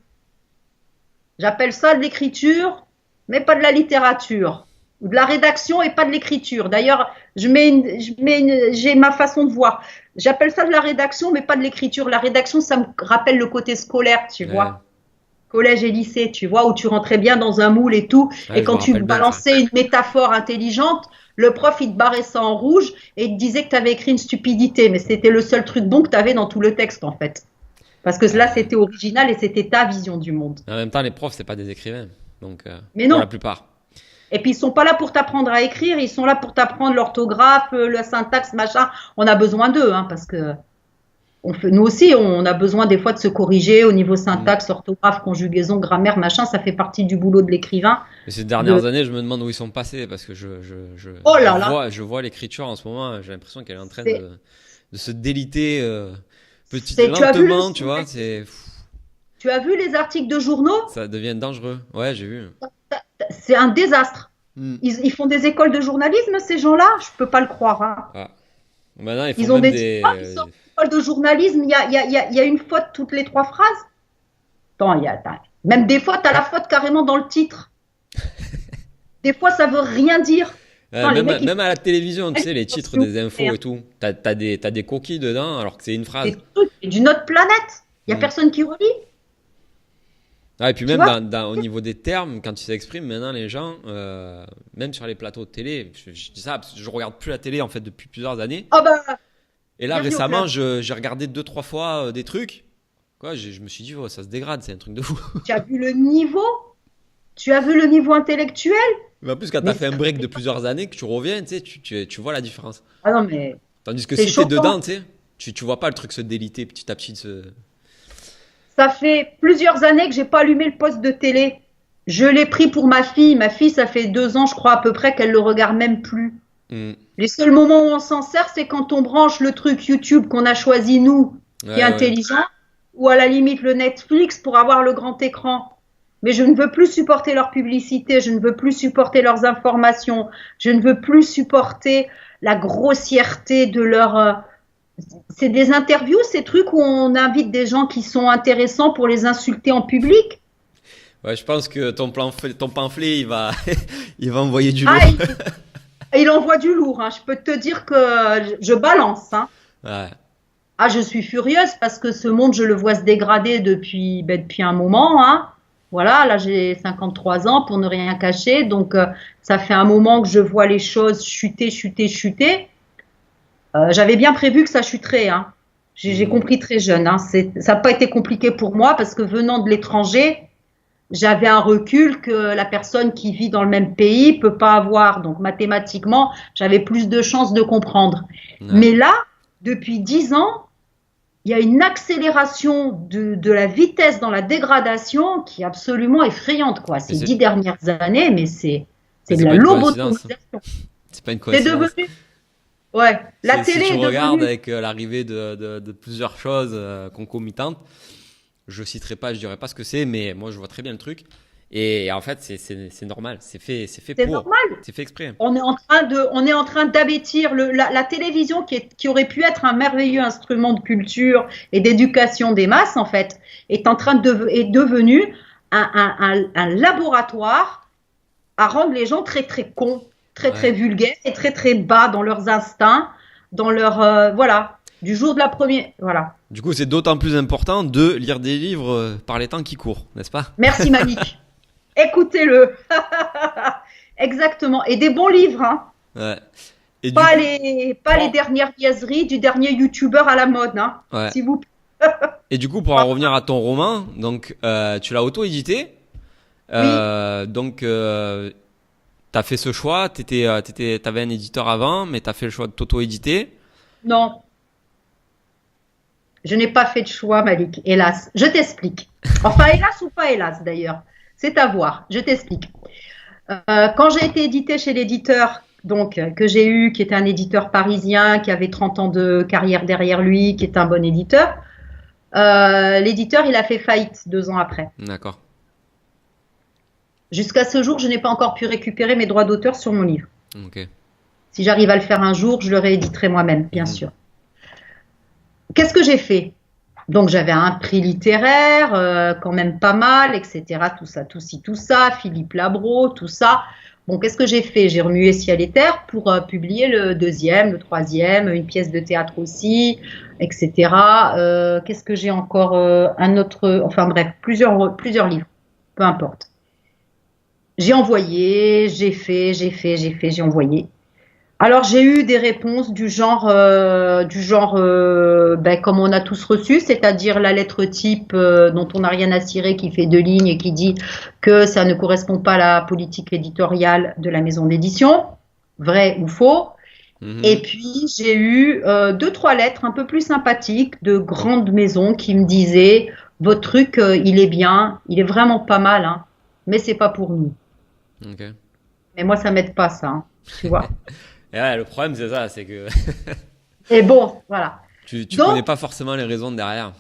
J'appelle ça de l'écriture, mais pas de la littérature. Ou de la rédaction et pas de l'écriture. D'ailleurs, j'ai ma façon de voir. J'appelle ça de la rédaction, mais pas de l'écriture. La rédaction, ça me rappelle le côté scolaire, tu Ouais, vois. Collège et lycée, tu vois, où tu rentrais bien dans un moule et tout. ouais, Et je me quand tu rappelle bien de ça. balançais une métaphore intelligente, le prof, il te barrait ça en rouge et il te disait que tu avais écrit une stupidité. Mais c'était le seul truc bon que tu avais dans tout le texte, en fait. Parce que là, c'était original et c'était ta vision du monde. En même temps, les profs, c'est pas des écrivains. Donc, Mais pour la non. plupart. Et puis, ils sont pas là pour t'apprendre à écrire, ils sont là pour t'apprendre l'orthographe, la syntaxe, machin. On a besoin d'eux, hein, parce que nous aussi, on a besoin des fois de se corriger au niveau Mm. syntaxe, orthographe, conjugaison, grammaire, machin. Ça fait partie du boulot de l'écrivain. Mais ces De... dernières années, je me demande où ils sont passés parce que Oh là là, je vois l'écriture en ce moment. J'ai l'impression qu'elle est en train c'est, de se déliter tu as vu, lentement, tu vois. tu as vu les articles de journaux? Ça devient dangereux. Ouais, j'ai vu. C'est un désastre. Mm. Ils font des écoles de journalisme, ces gens-là? Je peux pas le croire, hein. Ah. Maintenant, ils font Ils ont même des des. diplômes, ils sortent d'école de journalisme, il y a une faute toutes les 3 phrases. Attends, même des fois, tu as la faute carrément dans le titre. Des fois, ça veut rien dire. Attends, les mecs, Même à la télévision, tu sais, les titres des infos c'est et tout, t'as des coquilles dedans alors que c'est une phrase. des trucs d'une autre planète. Il n'y a Mm. personne qui relit. Ah, et puis Tu même vois? au niveau des termes, quand ils s'expriment, maintenant les gens, même sur les plateaux de télé, je dis ça parce que je regarde plus la télé en fait depuis plusieurs années. Ah bah, Et là bienvenue au récemment, club. j'ai regardé 2-3 fois des trucs. Quoi, je me suis dit, oh, ça se dégrade, c'est un truc de fou. Tu as vu le niveau? Tu as vu le niveau intellectuel? Mais en plus, quand Mais t'as fait un break de plusieurs années, que tu reviens, tu sais, tu vois la différence. ah non, mais Tandis que c'est si t'es choquant. dedans, tu sais, tu vois pas le truc se déliter petit à petit. Ça fait plusieurs années que j'ai pas allumé le poste de télé. Je l'ai pris pour ma fille. Ma fille, ça fait 2 ans, je crois à peu près, qu'elle le regarde même plus. Mm. Les seuls moments où on s'en sert, c'est quand on branche le truc YouTube qu'on a choisi nous, qui est Ouais, ouais. intelligent, ou à la limite le Netflix pour avoir le grand écran. Mais je ne veux plus supporter leur publicité, je ne veux plus supporter leurs informations, je ne veux plus supporter la grossièreté de leur... C'est des interviews, ces trucs où on invite des gens qui sont intéressants pour les insulter en public. Ouais, je pense que ton pamphlet, il va, il va envoyer du Ah, lourd. il envoie du lourd, hein. Je peux te dire que je balance, hein. Ouais. Ah, je suis furieuse parce que ce monde, je le vois se dégrader depuis un moment, hein. Voilà, là j'ai 53 ans pour ne rien cacher, donc ça fait un moment que je vois les choses chuter, chuter, chuter. J'avais bien prévu que ça chuterait, hein. J'ai compris très jeune, hein. Ça n'a pas été compliqué pour moi parce que venant de l'étranger, j'avais un recul que la personne qui vit dans le même pays peut pas avoir. Donc mathématiquement, j'avais plus de chances de comprendre. Ouais. Mais là, depuis 10 ans, il y a une accélération de la vitesse dans la dégradation qui est absolument effrayante, quoi. Ces 10 dernières années, mais c'est de la lobotomisation. C'est pas une C'est coïncidence. devenu. Ouais, la télé si tu est regardes devenue. avec l'arrivée de plusieurs choses concomitantes, je citerai pas, je dirais pas ce que c'est, mais moi je vois très bien le truc. Et en fait, c'est normal, c'est fait C'est pour, normal. c'est fait exprès. On est en train d'abêtir la télévision qui aurait pu être un merveilleux instrument de culture et d'éducation des masses, en fait, est devenue un laboratoire à rendre les gens très, très cons, très, Ouais. très vulgaires et très, très bas dans leurs instincts, dans leur, voilà, du jour de la première, voilà. Du coup, c'est d'autant plus important de lire des livres par les temps qui courent, n'est-ce pas? Merci, Malik. Écoutez-le. Exactement. Et des bons livres, hein. Ouais. Et du Pas coup, les dernières niaiseries du dernier youtubeur à la mode, hein. ouais. S'il vous plaît. Et du coup, pour en revenir à ton roman, donc tu l'as auto-édité. Donc, t'as fait ce choix. T'avais un éditeur avant, mais t'as fait le choix de t'auto-éditer. Non. Je n'ai pas fait de choix, Malik, hélas. Je t'explique. Enfin, hélas ou pas hélas, d'ailleurs. C'est à voir. Je t'explique. Quand j'ai été éditée chez l'éditeur donc que j'ai eu, qui était un éditeur parisien, qui avait 30 ans de carrière derrière lui, qui est un bon éditeur, l'éditeur, il a fait faillite 2 ans après. D'accord. Jusqu'à ce jour, je n'ai pas encore pu récupérer mes droits d'auteur sur mon livre. Ok. Si j'arrive à le faire un jour, je le rééditerai moi-même, bien sûr. Qu'est-ce que j'ai fait? Donc j'avais un prix littéraire, quand même pas mal, etc. Tout ça, tout ci, tout ça, Philippe Labro, tout ça. Bon, qu'est-ce que j'ai fait? J'ai remué ciel et terre pour publier le 2e, le 3e, une pièce de théâtre aussi, etc. Qu'est-ce que j'ai encore? Un autre, enfin bref, plusieurs livres, peu importe. J'ai envoyé, j'ai envoyé. Alors j'ai eu des réponses du genre, comme on a tous reçu, c'est-à-dire la lettre type dont on n'a rien à cirer, qui fait 2 lignes et qui dit que ça ne correspond pas à la politique éditoriale de la maison d'édition, vrai ou faux. Et puis j'ai eu 2-3 lettres un peu plus sympathiques de grandes maisons qui me disaient votre truc il est bien, il est vraiment pas mal, hein, mais c'est pas pour nous. Ok. Mais moi ça m'aide pas ça, hein, tu vois. Et ouais, le problème c'est ça, c'est que Et bon, voilà. tu Donc, connais pas forcément les raisons derrière.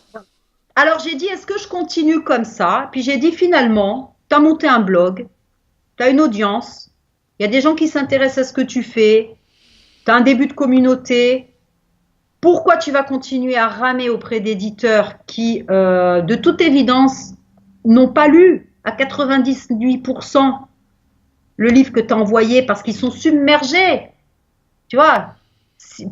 alors j'ai dit, est-ce que je continue comme ça? Puis j'ai dit finalement, tu as monté un blog, tu as une audience, il y a des gens qui s'intéressent à ce que tu fais, tu as un début de communauté. Pourquoi tu vas continuer à ramer auprès d'éditeurs qui, de toute évidence, n'ont pas lu à 98% le livre que tu as envoyé parce qu'ils sont submergés? Tu vois,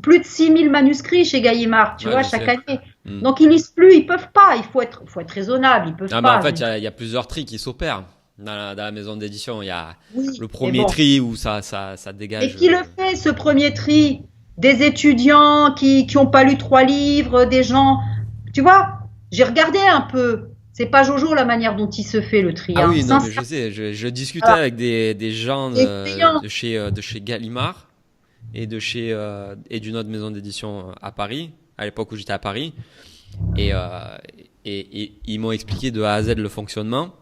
plus de 6000 manuscrits chez Gallimard, tu vois, chaque année. Donc, ils lisent plus, ils peuvent pas. Il faut être raisonnable, ils peuvent pas. Mais en fait, il y a plusieurs tris qui s'opèrent dans la maison d'édition. Il y a le premier tri où ça dégage. Et qui le fait, ce premier tri? Des étudiants qui ont pas lu 3 livres, des gens, tu vois, j'ai regardé un peu. C'est pas Jojo la manière dont il se fait le tri. Ah hein. oui, non, mais je sais, je discutais avec des gens de chez Gallimard et d'une autre maison d'édition à Paris, à l'époque où j'étais à Paris, et ils m'ont expliqué de A à Z le fonctionnement.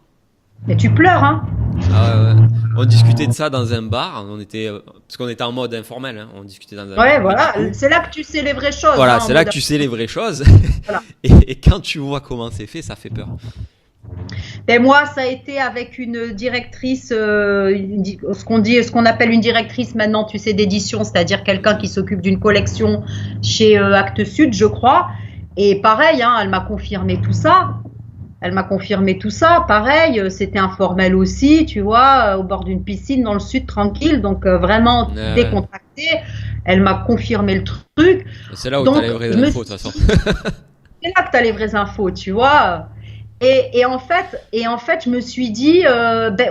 Mais tu pleures, hein? Ah ouais. On discutait de ça dans un bar, parce qu'on était en mode informel, hein. On discutait dans un bar. Ouais, voilà, c'est là que tu sais les vraies choses. Voilà, hein, c'est là que tu sais les vraies choses. Voilà. Et quand tu vois comment c'est fait, ça fait peur. Ben moi, ça a été avec une directrice, ce qu'on appelle une directrice maintenant, tu sais, d'édition, c'est-à-dire quelqu'un qui s'occupe d'une collection chez Actes Sud, je crois. Et pareil, hein, elle m'a confirmé tout ça. Elle m'a confirmé tout ça. Pareil, c'était informel aussi, tu vois, au bord d'une piscine dans le sud, tranquille. Donc, vraiment Ouais. décontracté. Elle m'a confirmé le truc. C'est là où tu as Donc, les vraies je me infos, de suis toute façon. dit, c'est là que tu as les vraies infos, tu vois. Et en fait, je me suis dit,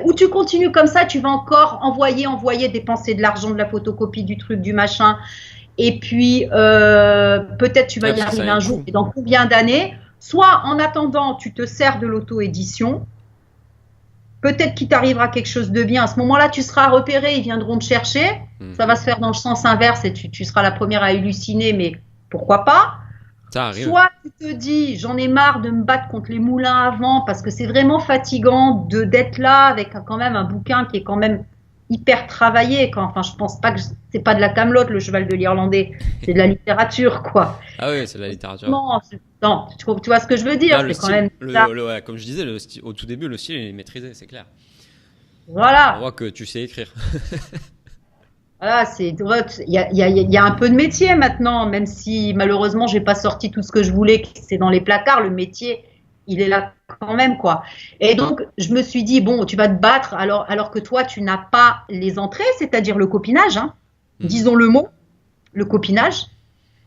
ou tu continues comme ça, tu vas encore envoyer, dépenser de l'argent, de la photocopie, du truc, du machin. Et puis, peut-être tu vas Ouais, y parce que ça arriver a un un jour, coût. et dans combien d'années? Soit en attendant, tu te sers de l'auto-édition. Peut-être qu'il t'arrivera quelque chose de bien. À ce moment-là, tu seras repéré, ils viendront te chercher. Ça va Mhm. se faire dans le sens inverse et tu seras la première à halluciner, mais pourquoi pas? Ça arrive. Soit tu te dis, j'en ai marre de me battre contre les moulins à vent parce que c'est vraiment fatigant d'être là avec quand même un bouquin qui est quand même hyper travaillé. Enfin, je pense pas que c'est pas de la camelote, le cheval de l'Irlandais, c'est de la littérature, quoi. Ah oui, c'est de la littérature. Non, non, tu vois ce que je veux dire, Non, le c'est quand style, même ça. ouais, comme je disais, au tout début, le style est maîtrisé, c'est clair. On Voilà. voit que tu sais écrire. Voilà, il y a un peu de métier maintenant, même si malheureusement j'ai pas sorti tout ce que je voulais, que c'est dans les placards, le métier, il est là quand même, quoi. Et donc, je me suis dit, bon, tu vas te battre alors que toi, tu n'as pas les entrées, c'est-à-dire le copinage, hein, Mhm. disons le mot, le copinage.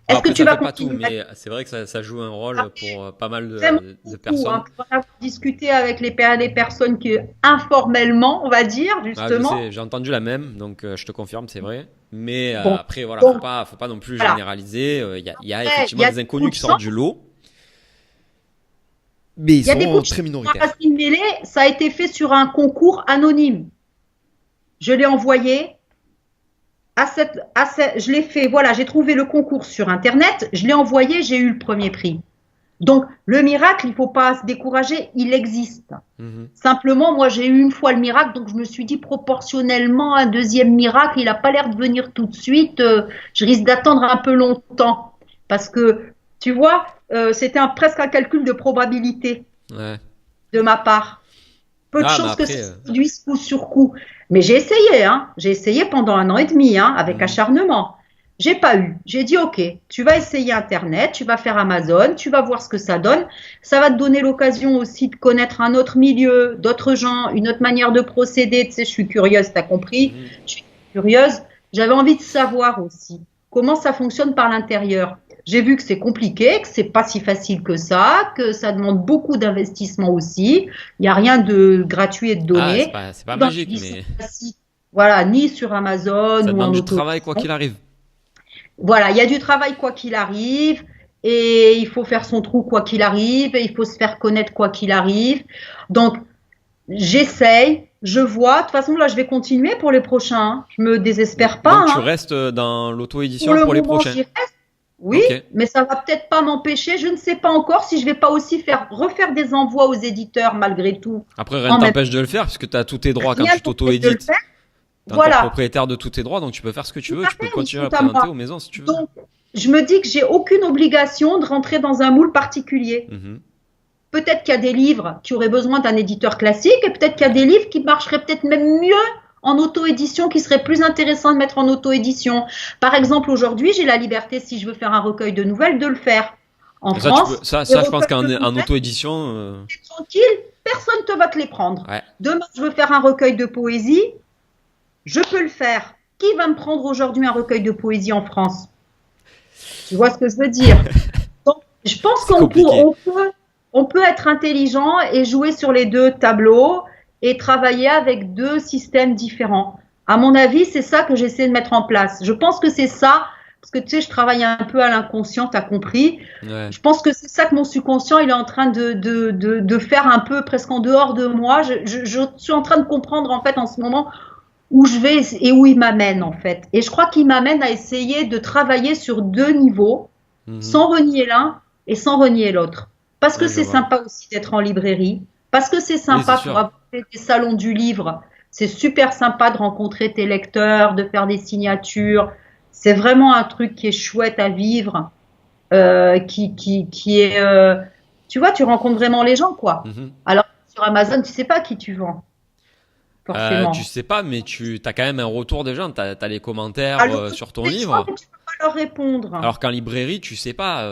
Bon, Est-ce que après, tu ça vas fait pas tout, continuer à mais c'est vrai que ça joue un rôle pour pas mal vraiment de beaucoup, personnes. hein, pour avoir discuté avec les personnes qui, informellement, on va dire, Ah, je justement, sais, j'ai entendu la même, donc je te confirme, c'est vrai. Mais bon, après, voilà, donc, faut pas non plus voilà. généraliser. Il y a Après, il effectivement y a des beaucoup inconnus de qui sortent chance. du lot, mais ils Il y a des sont bouquins très dans minoritaires. Racine Mêlée, ça a été fait sur un concours anonyme. Je l'ai envoyé je l'ai fait, voilà, j'ai trouvé le concours sur Internet, je l'ai envoyé, j'ai eu le premier prix. Donc, le miracle, il ne faut pas se décourager, il existe. Mhm. Simplement, moi, j'ai eu une fois le miracle, donc je me suis dit proportionnellement, un deuxième miracle, il n'a pas l'air de venir tout de suite, je risque d'attendre un peu longtemps. Parce que, tu vois, c'était presque un calcul de probabilité Ouais. de ma part. Peu de Ah, mais chances que après, ça se produise coup sur coup. Mais j'ai essayé, hein. J'ai essayé pendant 1 an et demi, hein, avec mhm. acharnement. J'ai pas eu. J'ai dit, OK, tu vas essayer Internet, tu vas faire Amazon, tu vas voir ce que ça donne. Ça va te donner l'occasion aussi de connaître un autre milieu, d'autres gens, une autre manière de procéder. Tu sais, je suis curieuse, t'as compris? Mhm. Je suis curieuse. J'avais envie de savoir aussi comment ça fonctionne par l'intérieur. J'ai vu que c'est compliqué, que c'est pas si facile que ça demande beaucoup d'investissement aussi. Il n'y a rien de gratuit et de Ah, donné. c'est pas Dans les magique, licences mais classiques, voilà, ni sur Amazon ça ou demande en du auto. travail quoi qu'il arrive. Voilà, il y a du travail quoi qu'il arrive, et il faut faire son trou quoi qu'il arrive, et il faut se faire connaître quoi qu'il arrive. Donc, j'essaye, je vois. De toute façon, là, je vais continuer pour les prochains, hein. Je me désespère pas, Donc tu hein. restes dans Pour l'auto-édition le pour les moment, prochains. j'y reste. Oui, Ok. mais ça va peut-être pas m'empêcher. Je ne sais pas encore si je vais pas aussi refaire des envois aux éditeurs malgré tout. Après, rien ne En même t'empêche de le faire puisque tu as tous tes droits quand rien tu ne m'empêche de le t'auto-édites. faire. T'es encore Voilà. propriétaire de tous tes droits, donc tu peux faire ce que tu Tout veux. à Tu peux fait, ils continuer à sont la à présenter moi. aux maisons si tu veux. Donc, je me dis que j'ai aucune obligation de rentrer dans un moule particulier. Mhm. Peut-être qu'il y a des livres qui auraient besoin d'un éditeur classique et peut-être qu'il y a des livres qui marcheraient peut-être même mieux en auto-édition, qui seraient plus intéressants de mettre en auto-édition. Par exemple, aujourd'hui, j'ai la liberté, si je veux faire un recueil de nouvelles, de le faire. En Et ça, tu peux, France, les je pense recueils qu'en de en nouvelles, auto-édition, c'est tranquille, personne ne te va te les prendre. ouais. Demain, je veux faire un recueil de poésie, je peux le faire. Qui va me prendre aujourd'hui un recueil de poésie en France? Tu vois ce que je veux dire? Donc, je pense C'est compliqué. on peut être intelligent et jouer sur les deux tableaux et travailler avec deux systèmes différents. À mon avis, c'est ça que j'essaie de mettre en place. Je pense que c'est ça, parce que tu sais, je travaille un peu à l'inconscient, tu as compris. Ouais. Je pense que c'est ça que mon subconscient, il est en train de faire un peu presque en dehors de moi. Je suis en train de comprendre en fait en ce moment où je vais et où il m'amène en fait. Et je crois qu'il m'amène à essayer de travailler sur deux niveaux, Mhm. sans renier l'un et sans renier l'autre. Parce que Ouais, je c'est vois. sympa aussi d'être en librairie, parce que c'est Oui, c'est sympa pour sûr. avoir fait des salons du livre, c'est super sympa de rencontrer tes lecteurs, de faire des signatures. C'est vraiment un truc qui est chouette à vivre, qui est, tu vois, tu rencontres vraiment les gens, quoi. Mhm. Alors sur Amazon, tu sais pas qui tu vends, Tu forcément. sais pas, mais tu as quand même un retour des gens. Tu as les commentaires Ah, le retour sur ton des gens, livre. mais tu peux pas leur répondre. Alors qu'en librairie, tu sais pas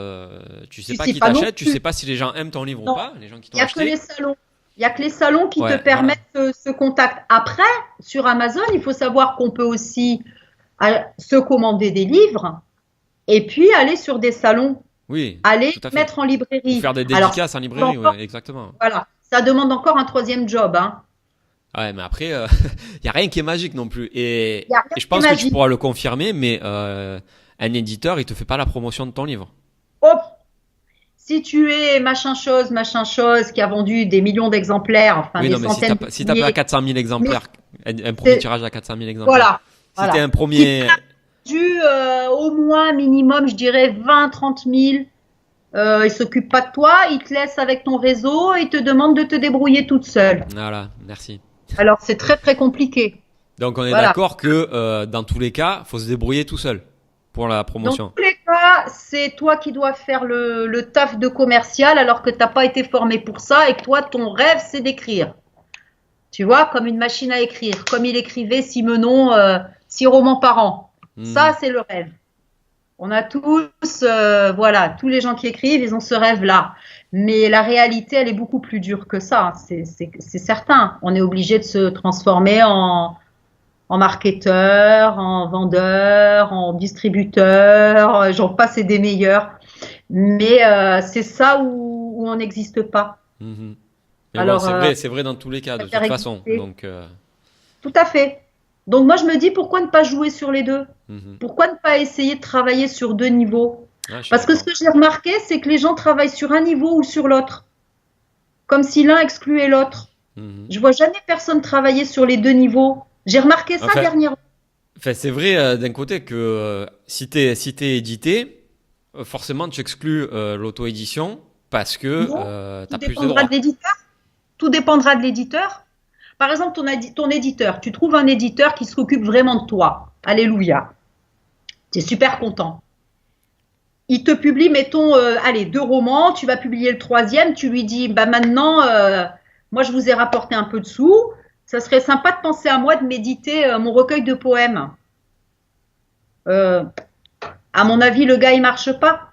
Tu qui sais pas non t'achète, tu plus. sais pas si les gens aiment ton livre ou Non, pas, les gens qui il t'ont y a que les acheté. salons. Il y a que les salons qui te Ouais, voilà. permettent ce contact. Après, sur Amazon, il faut savoir qu'on peut aussi se commander des livres et puis aller sur des salons, Oui, aller tout à fait. mettre en Ou librairie. faire des Alors, dédicaces en librairie, encore, ouais, exactement. voilà, ça demande encore un troisième job, hein. Ouais, mais après, il y a rien qui est magique non plus. Il n'y a rien Et je qui est pense que tu magique. pourras le confirmer, mais un éditeur, il te fait pas la promotion de ton livre. Hop, si tu es machin chose, qui a vendu des millions d'exemplaires, enfin Oui, des non, mais centaines de si t'as pas milliers, 400 000 mais exemplaires, un premier c'est, tirage à 400 000 exemplaires. voilà, Si t'es voilà. un Qui t'a premier, vendu au moins minimum, je dirais 20, 30 000. Il s'occupe pas de toi, il te laisse avec ton réseau et il te demande de te débrouiller toute seule. voilà, merci. Alors c'est très très compliqué. Donc on est Voilà. d'accord que dans tous les cas, faut se débrouiller tout seul pour la Dans promotion. tous les cas, c'est toi qui dois faire le taf de commercial alors que t'as pas été formé pour ça et que toi ton rêve c'est d'écrire. Tu vois, comme une machine à écrire, comme il écrivait Simenon, 6 romans par an. Ça Mhm. c'est le rêve. On a tous, voilà, tous les gens qui écrivent, ils ont ce rêve-là. Mais la réalité, elle est beaucoup plus dure que ça. C'est certain. On est obligé de se transformer en marketeur, en vendeur, en distributeur, j'en passe et des meilleurs. Mais c'est ça où on n'existe pas. Mhm. Mais bon, Alors, c'est vrai dans tous les cas, je de préfère toute façon. exister. Donc, Tout à fait. Donc moi, je me dis, pourquoi ne pas jouer sur les deux? mhm. Pourquoi ne pas essayer de travailler sur deux niveaux? Ouais, je suis Parce que ce d'accord. que j'ai remarqué, c'est que les gens travaillent sur un niveau ou sur l'autre, comme si l'un excluait l'autre. Mhm. Je vois jamais personne travailler sur les deux niveaux. J'ai remarqué ça Enfin, dernièrement. enfin, c'est vrai d'un côté que si t'es édité, forcément tu exclus l'auto-édition parce que Non, tout t'as plus de dépendra de droits. l'éditeur. Tout dépendra de l'éditeur. Par exemple, ton éditeur, tu trouves un éditeur qui s'occupe vraiment de toi. Alléluia. Tu es super content. Il te publie, mettons, allez, 2 romans, tu vas publier le troisième, tu lui dis, bah maintenant, moi je vous ai rapporté un peu de sous, ça serait sympa de penser à moi de méditer mon recueil de poèmes. Euh, à mon avis, le gars, il marche pas.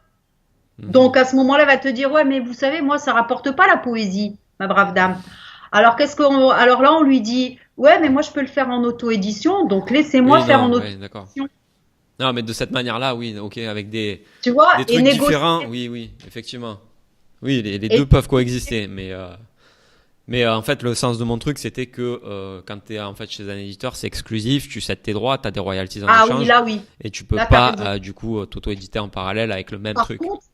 Mhm. Donc à ce moment-là, il va te dire, ouais, mais vous savez, moi, ça rapporte pas la poésie, ma brave dame. Alors là, on lui dit, ouais, mais moi, je peux le faire en auto-édition, donc laissez-moi Oui, faire en non, ouais, d'accord. auto-édition. Non, mais de cette manière-là, oui, ok, avec Tu vois, des et trucs négocier. différents, oui, oui, effectivement. Oui, les Et deux peuvent coexister, mais en fait, le sens de mon truc, c'était que quand tu es en fait chez un éditeur, c'est exclusif, tu cèdes tes droits, tu as des royalties en ah oui, échange, là oui, et tu peux là t'as pas raison. du coup t'auto-éditer en parallèle avec le même Par truc. contre,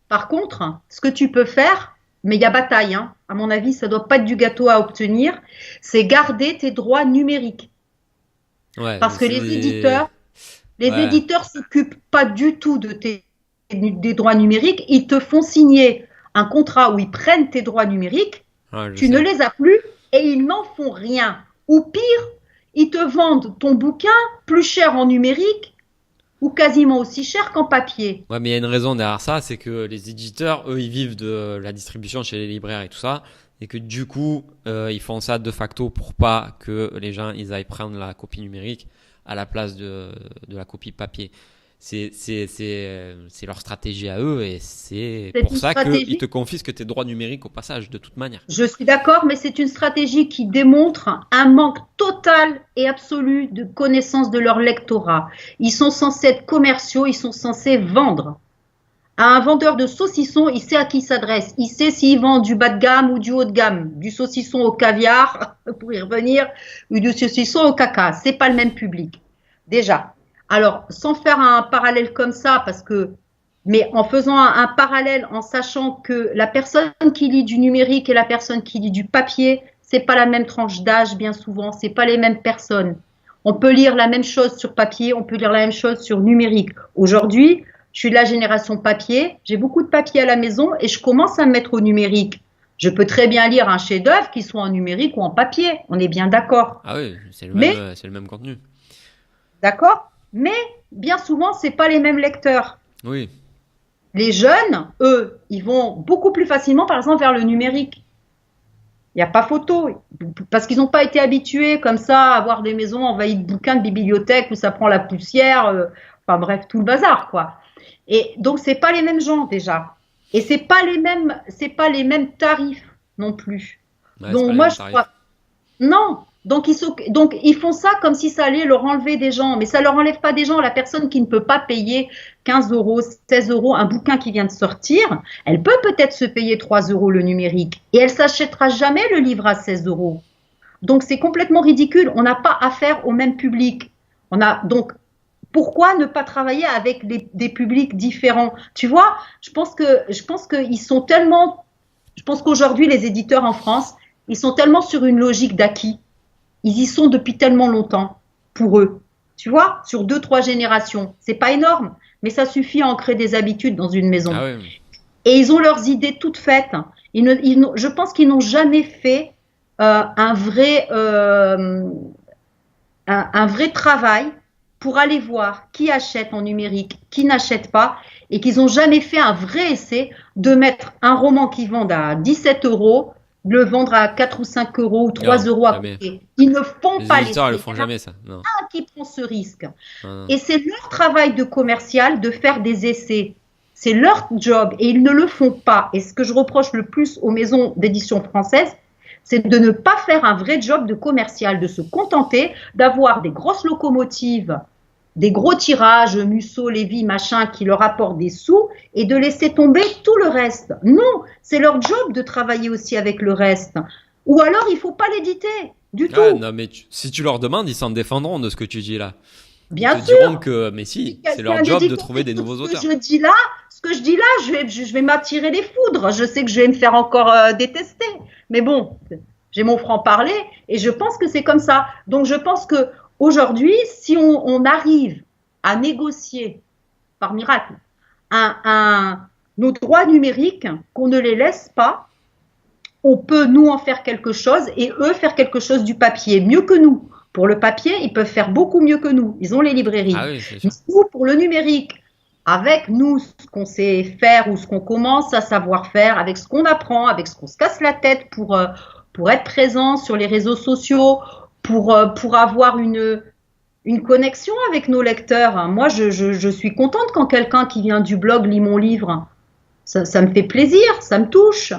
Par contre, ce que tu peux faire, mais il y a bataille, hein, à mon avis, ça doit pas être du gâteau à obtenir, c'est garder tes droits numériques. Ouais, Parce que c'est les ouais, éditeurs s'occupent pas du tout des droits numériques. Ils te font signer un contrat où ils prennent tes droits numériques, ouais, je tu ne sais. les as plus et ils n'en font rien. Ou pire, ils te vendent ton bouquin plus cher en numérique ou quasiment aussi cher qu'en papier. Ouais, mais il y a une raison derrière ça, c'est que les éditeurs, eux, ils vivent de la distribution chez les libraires et tout ça, et que du coup, ils font ça de facto pour pas que les gens ils aillent prendre la copie numérique à la place de la copie papier. C'est leur stratégie à eux et c'est C'est pour une ça qu'ils stratégie. te confisquent tes droits numériques au passage, de toute manière. Je suis d'accord, mais c'est une stratégie qui démontre un manque total et absolu de connaissance de leur lectorat. Ils sont censés être commerciaux, ils sont censés vendre. À un vendeur de saucissons, il sait à qui il s'adresse. Il sait s'il vend du bas de gamme ou du haut de gamme, du saucisson au caviar, pour y revenir, ou du saucisson au caca. C'est pas le même public. Déjà. Alors, sans faire un parallèle comme ça, mais en faisant un parallèle, en sachant que la personne qui lit du numérique et la personne qui lit du papier, c'est pas la même tranche d'âge, bien souvent. C'est pas les mêmes personnes. On peut lire la même chose sur papier, on peut lire la même chose sur numérique. Aujourd'hui, je suis de la génération papier, j'ai beaucoup de papier à la maison et je commence à me mettre au numérique. Je peux très bien lire un chef-d'œuvre qui soit en numérique ou en papier, on est bien d'accord. Ah oui, Mais, c'est le même contenu. d'accord, mais bien souvent, c'est pas les mêmes lecteurs. Oui, Les jeunes, eux, ils vont beaucoup plus facilement, par exemple, vers le numérique. Il n'y a pas photo, parce qu'ils n'ont pas été habitués comme ça à avoir des maisons envahies de bouquins de bibliothèques où ça prend la poussière. enfin bref, tout le bazar, quoi. Et donc, c'est pas les mêmes gens déjà. Et c'est pas les mêmes tarifs non plus. Ouais, c'est Donc, pas les moi, mêmes je tarifs. crois, non. Donc, ils font ça comme si ça allait leur enlever des gens. Mais ça leur enlève pas des gens. La personne qui ne peut pas payer 15 euros, 16 euros un bouquin qui vient de sortir, elle peut peut-être se payer 3 euros le numérique. Et elle s'achètera jamais le livre à 16 euros. Donc, c'est complètement ridicule. On n'a pas affaire au même public. Donc, pourquoi ne pas travailler avec des publics différents? Tu vois, je pense qu'ils sont tellement, je pense qu'aujourd'hui, les éditeurs en France, ils sont tellement sur une logique d'acquis. Ils y sont depuis tellement longtemps pour eux. Tu vois, sur 2, 3 générations. C'est pas énorme, mais ça suffit à ancrer des habitudes dans une maison. Ah ouais. Et ils ont leurs idées toutes faites. Je pense qu'ils n'ont jamais fait un vrai travail pour aller voir qui achète en numérique, qui n'achète pas, et qu'ils n'ont jamais fait un vrai essai de mettre un roman qui vend à 17 euros, de le vendre à 4 ou 5 euros ou 3 Non, euros à jamais. côté. Ils ne font Les pas éditeurs, ils le l'essai. font Il y en a jamais, ça. Non. un qui prend ce risque. Non. Et c'est leur travail de commercial de faire des essais. C'est leur job et ils ne le font pas. Et ce que je reproche le plus aux maisons d'édition françaises, c'est de ne pas faire un vrai job de commercial, de se contenter d'avoir des grosses locomotives, des gros tirages, Musso, Lévy, machin, qui leur apportent des sous et de laisser tomber tout le reste. Non, c'est leur job de travailler aussi avec le reste. Ou alors, il ne faut pas l'éditer du Ah, tout. non, mais si tu leur demandes, ils s'en défendront de ce que tu dis là. Bien Ils te sûr. diront que, mais si, c'est leur job de trouver des nouveaux auteurs. Ce que je dis là, je vais m'attirer les foudres. Je sais que je vais me faire encore détester. Mais bon, j'ai mon franc-parler et je pense que c'est comme ça. Donc, je pense que aujourd'hui, si on arrive à négocier, par miracle, nos droits numériques, qu'on ne les laisse pas, on peut, nous, en faire quelque chose et eux faire quelque chose du papier, mieux que nous. Pour le papier, ils peuvent faire beaucoup mieux que nous. Ils ont les librairies. Ah oui, c'est sûr. Nous, pour le numérique, avec nous, ce qu'on sait faire ou ce qu'on commence à savoir faire, avec ce qu'on apprend, avec ce qu'on se casse la tête pour être présent sur les réseaux sociaux, pour avoir une connexion avec nos lecteurs. Moi, je suis contente quand quelqu'un qui vient du blog lit mon livre. Ça me fait plaisir, ça me touche.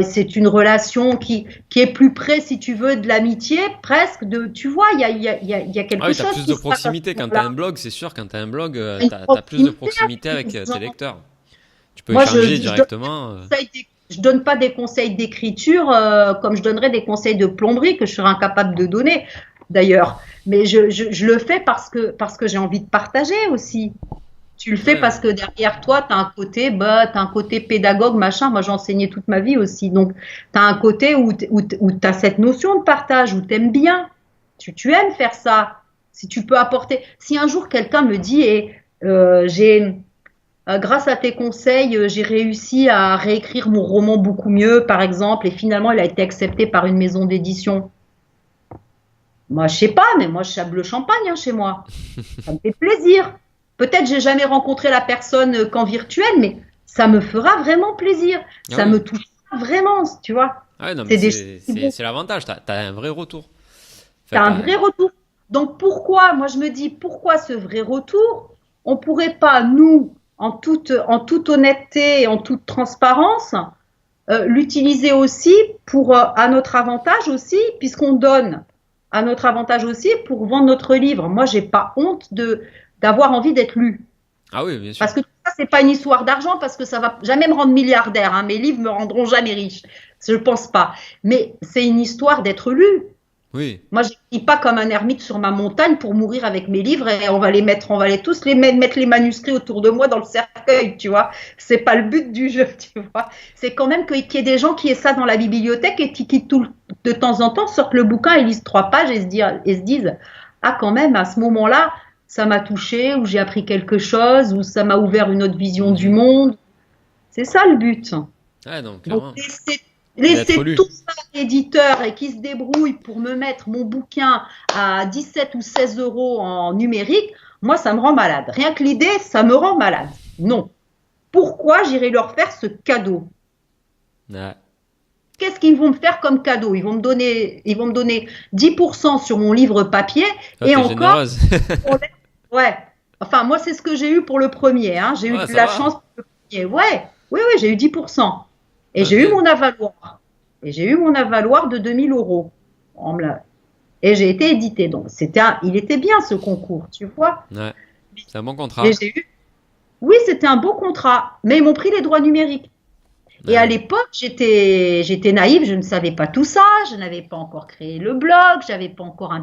C'est une relation qui est plus près, si tu veux, de l'amitié, presque. Tu vois, il y a quelque Ah oui, chose. t'as plus qui de se passe proximité. à ce Quand moment-là. t'as un blog, c'est sûr, quand t'as un blog, Une t'as plus de proximité proximité avec les tes gens. lecteurs. Tu peux Moi, échanger directement. je donne pas des conseils d'écriture comme je donnerais des conseils de plomberie que je serais incapable de donner, d'ailleurs. Mais je le fais parce que j'ai envie de partager aussi. Tu le fais Ouais. parce que derrière toi, tu as un côté pédagogue, machin. Moi, j'ai enseigné toute ma vie aussi. Donc, tu as un côté où tu as cette notion de partage, où tu aimes bien. Tu aimes faire ça. Si tu peux apporter. Si un jour quelqu'un me dit, grâce à tes conseils, j'ai réussi à réécrire mon roman beaucoup mieux, par exemple, et finalement, il a été accepté par une maison d'édition. Moi, je sais pas, mais moi, je sable le champagne hein, chez moi. Ça me fait plaisir. Peut-être j'ai jamais rencontré la personne qu'en virtuel, mais ça me fera vraiment plaisir. Ah Ça oui. me touchera vraiment, tu vois. Ah ouais, non, mais C'est bon. c'est l'avantage. T'as un vrai retour. En fait, T'as un vrai retour. Donc moi je me dis, pourquoi ce vrai retour? On pourrait pas, nous, en toute honnêteté et en toute transparence, l'utiliser aussi à notre avantage aussi, puisqu'on donne à notre avantage aussi pour vendre notre livre. Moi, j'ai pas honte d'avoir envie d'être lu. Ah oui, bien sûr. Parce que tout ça, c'est pas une histoire d'argent, parce que ça va jamais me rendre milliardaire. Hein. Mes livres me rendront jamais riche. Je pense pas. Mais c'est une histoire d'être lu. Oui. Moi, je n'écris pas comme un ermite sur ma montagne pour mourir avec mes livres et on va tous mettre les manuscrits autour de moi dans le cercueil, tu vois. C'est pas le but du jeu, tu vois. C'est quand même qu'il y ait des gens qui aient ça dans la bibliothèque et qui de temps en temps sortent le bouquin et lisent 3 pages et se disent, ah, quand même, à ce moment-là, ça m'a touché ou j'ai appris quelque chose ou ça m'a ouvert une autre vision du monde. C'est ça le but. Ah non, clairement. Donc, laisser D'être lu. tout ça à l'éditeur et qui se débrouille pour me mettre mon bouquin à 17 ou 16 euros en numérique, moi, ça me rend malade. Rien que l'idée, ça me rend malade. Non. Pourquoi j'irai leur faire ce cadeau? Ouais. Qu'est-ce qu'ils vont me faire comme cadeau? Ils vont me donner 10% sur mon livre papier Ah, et t'es encore, généreuse. ouais. Enfin, moi, c'est ce que j'ai eu pour le premier. Hein. J'ai eu Ouais, de ça la va. chance pour le premier. Ouais, oui, oui, j'ai eu 10%. Et Ouais, j'ai eu bien. mon avaloir. Et j'ai eu mon avaloir de 2 000 euros. Et j'ai été édité. Donc, il était bien ce concours, tu vois. Ouais, c'est un bon Et contrat. j'ai eu, oui, c'était un beau contrat. Mais ils m'ont pris les droits numériques. Et à Ouais. l'époque, j'étais naïve, je ne savais pas tout ça, je n'avais pas encore créé le blog, j'avais pas encore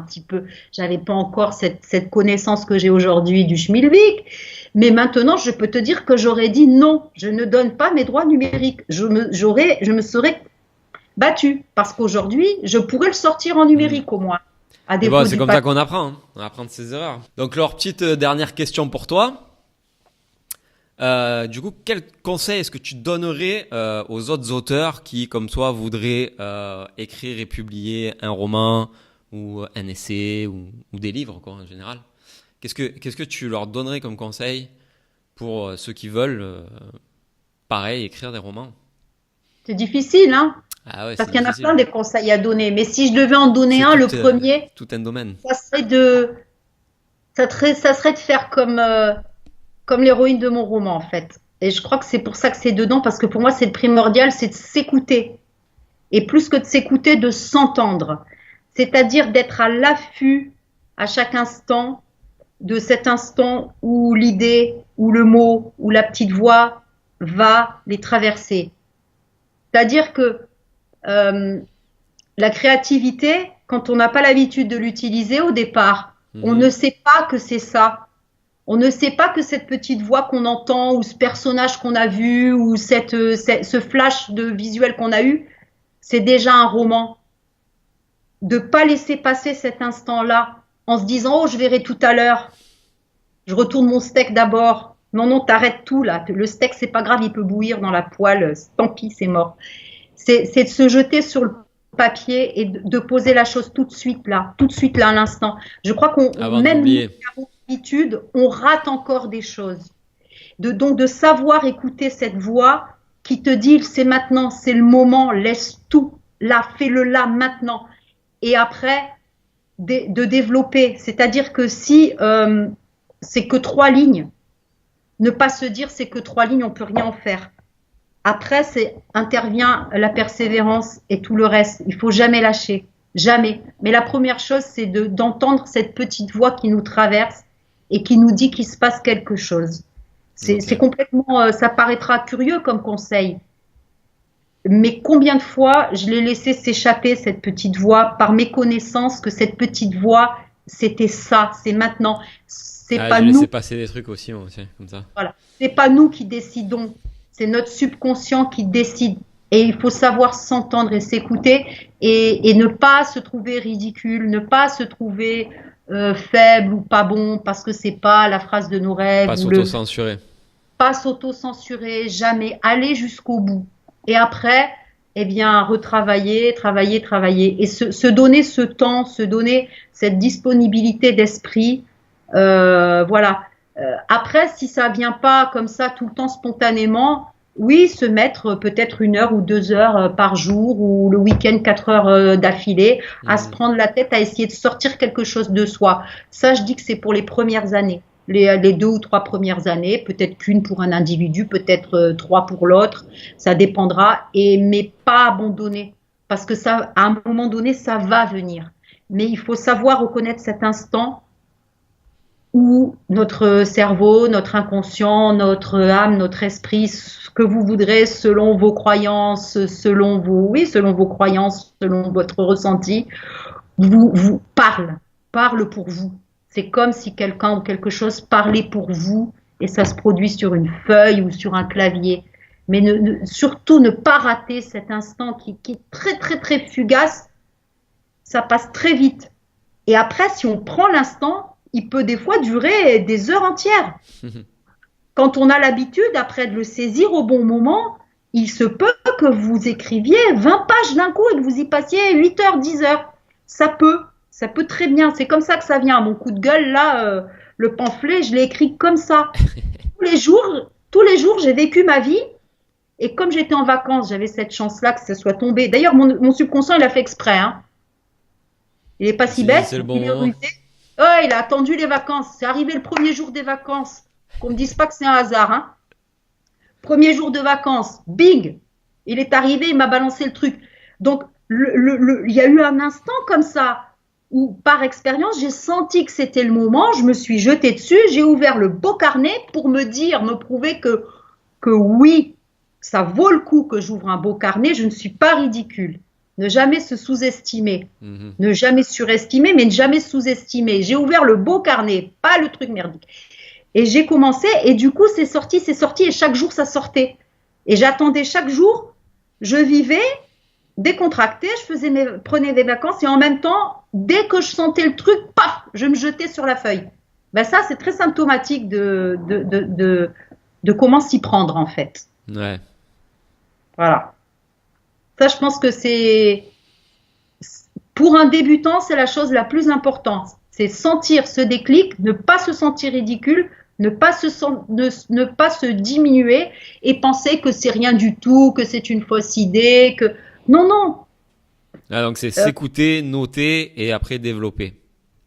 cette connaissance que j'ai aujourd'hui du schmilblick. Mais maintenant, je peux te dire que j'aurais dit non, je ne donne pas mes droits numériques. Je me serais battue parce qu'aujourd'hui, je pourrais le sortir en Hmm. numérique au moins, à Mais bon, défaut c'est du comme ça papier. qu'on apprend, hein. On apprend de ses erreurs. Donc, leur petite dernière question pour toi. Du coup, quel conseil est-ce que tu donnerais aux autres auteurs qui, comme toi, voudraient écrire et publier un roman ou un essai ou des livres, quoi, en général? Qu'est-ce que tu leur donnerais comme conseil pour ceux qui veulent, pareil, écrire des romans? C'est difficile, hein, Ah ouais, parce c'est qu'il y en a plein difficile. des conseils à donner. Mais si je devais en donner C'est un, tout, le premier, tout un domaine. ça serait de, ça serait de faire comme l'héroïne de mon roman en fait. Et je crois que c'est pour ça que c'est dedans, parce que pour moi c'est le primordial, c'est de s'écouter. Et plus que de s'écouter, de s'entendre. C'est-à-dire d'être à l'affût à chaque instant de cet instant où l'idée, où le mot, où la petite voix va les traverser. C'est-à-dire que euh, la créativité, quand on n'a pas l'habitude de l'utiliser au départ, on ne Mhm. sait pas que c'est ça. On ne sait pas que cette petite voix qu'on entend ou ce personnage qu'on a vu ou ce flash de visuel qu'on a eu, c'est déjà un roman. De pas laisser passer cet instant-là en se disant oh je verrai tout à l'heure, je retourne mon steak d'abord. Non non t'arrêtes tout là. Le steak c'est pas grave, il peut bouillir dans la poêle, tant pis c'est mort. C'est de se jeter sur le papier et de poser la chose tout de suite là à l'instant. Je crois Avant de même nous l'oublier. qui avons l'habitude, on rate encore des choses. Donc de savoir écouter cette voix qui te dit c'est maintenant, c'est le moment, laisse tout là, fais-le là maintenant. Et après, de développer. C'est-à-dire que si c'est que 3 lignes, ne pas se dire c'est que 3 lignes, on peut rien en faire. Après, intervient la persévérance et tout le reste. Il faut jamais lâcher, jamais. Mais la première chose, c'est d'entendre cette petite voix qui nous traverse et qui nous dit qu'il se passe quelque chose. C'est Ok. complètement, ça paraîtra curieux comme conseil, mais combien de fois je l'ai laissé s'échapper cette petite voix par méconnaissance que cette petite voix c'était ça, c'est maintenant. C'est Ah, pas j'ai nous, laissé passer des trucs aussi, moi aussi, comme ça. voilà, c'est pas nous qui décidons, c'est notre subconscient qui décide. Et il faut savoir s'entendre et s'écouter et ne pas se trouver ridicule, ne pas se trouver faible ou pas bon parce que c'est pas la phrase de nos rêves Pas ou le s'auto-censurer. pas s'auto-censurer, jamais aller jusqu'au bout. Et après, eh bien, retravailler, travailler, travailler. Et se donner ce temps, se donner cette disponibilité d'esprit. Voilà. Après, si ça vient pas comme ça tout le temps spontanément, oui, se mettre peut-être 1 heure ou 2 heures par jour ou le week-end 4 heures d'affilée à se Mhm. prendre la tête à essayer de sortir quelque chose de soi. Ça, je dis que c'est pour les premières années. Les 2 ou 3 premières années, peut-être qu'une pour un individu, peut-être 3 pour l'autre, ça dépendra, mais pas abandonner, parce que ça, à un moment donné, ça va venir. Mais il faut savoir reconnaître cet instant où notre cerveau, notre inconscient, notre âme, notre esprit, ce que vous voudrez selon vos croyances, selon vos croyances, selon votre ressenti, vous parle pour vous. C'est comme si quelqu'un ou quelque chose parlait pour vous et ça se produit sur une feuille ou sur un clavier. Mais surtout ne pas rater cet instant qui est très très très fugace, ça passe très vite. Et après, si on prend l'instant, il peut des fois durer des heures entières. Quand on a l'habitude, après, de le saisir au bon moment, il se peut que vous écriviez 20 pages d'un coup et que vous y passiez 8 heures, 10 heures. Ça peut très bien. C'est comme ça que ça vient. Mon coup de gueule, là, le pamphlet, je l'ai écrit comme ça. Tous les jours, j'ai vécu ma vie. Et comme j'étais en vacances, j'avais cette chance-là que ça soit tombé. D'ailleurs, mon subconscient, il a fait exprès. Hein. Il n'est pas Il si s'est dit, bête. c'est le bon Il est moment. rusé. Oh, il a attendu les vacances. C'est arrivé le premier jour des vacances. Qu'on me dise pas que c'est un hasard, hein. Premier jour de vacances, bing, il est arrivé, il m'a balancé le truc. Donc, il y a eu un instant comme ça où, par expérience, j'ai senti que c'était le moment. Je me suis jetée dessus, j'ai ouvert le beau carnet pour me prouver que oui, ça vaut le coup que j'ouvre un beau carnet. Je ne suis pas ridicule. Ne jamais se sous-estimer, ne jamais surestimer, mais ne jamais sous-estimer. J'ai ouvert le beau carnet, pas le truc merdique. Et j'ai commencé, et du coup, c'est sorti, et chaque jour, ça sortait. Et j'attendais chaque jour, je vivais décontractée, prenais des vacances, et en même temps, dès que je sentais le truc, paf, je me jetais sur la feuille. Ben ça, c'est très symptomatique de comment s'y prendre, en fait. Ouais. Voilà. Ça, je pense que pour un débutant, c'est la chose la plus importante. C'est sentir ce déclic, ne pas se sentir ridicule, ne pas se diminuer et penser que c'est rien du tout, que c'est une fausse idée, que non, non. Ah, donc c'est s'écouter, noter et après développer.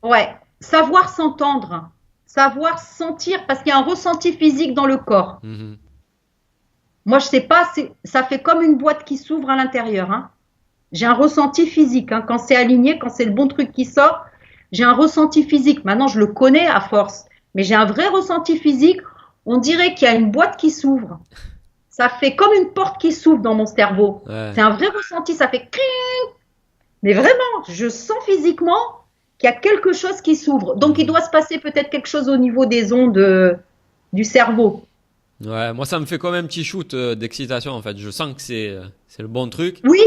Ouais, savoir s'entendre, savoir sentir, parce qu'il y a un ressenti physique dans le corps. Moi, je sais pas, ça fait comme une boîte qui s'ouvre à l'intérieur, hein. J'ai un ressenti physique, hein. Quand c'est aligné, quand c'est le bon truc qui sort, j'ai un ressenti physique. Maintenant, je le connais à force, mais j'ai un vrai ressenti physique. On dirait qu'il y a une boîte qui s'ouvre. Ça fait comme une porte qui s'ouvre dans mon cerveau. Ouais. C'est un vrai ressenti, ça fait cring. Mais vraiment, je sens physiquement qu'il y a quelque chose qui s'ouvre. Donc, il doit se passer peut-être quelque chose au niveau des ondes du cerveau. Ouais, moi ça me fait comme un petit shoot d'excitation en fait. Je sens que c'est le bon truc. Oui,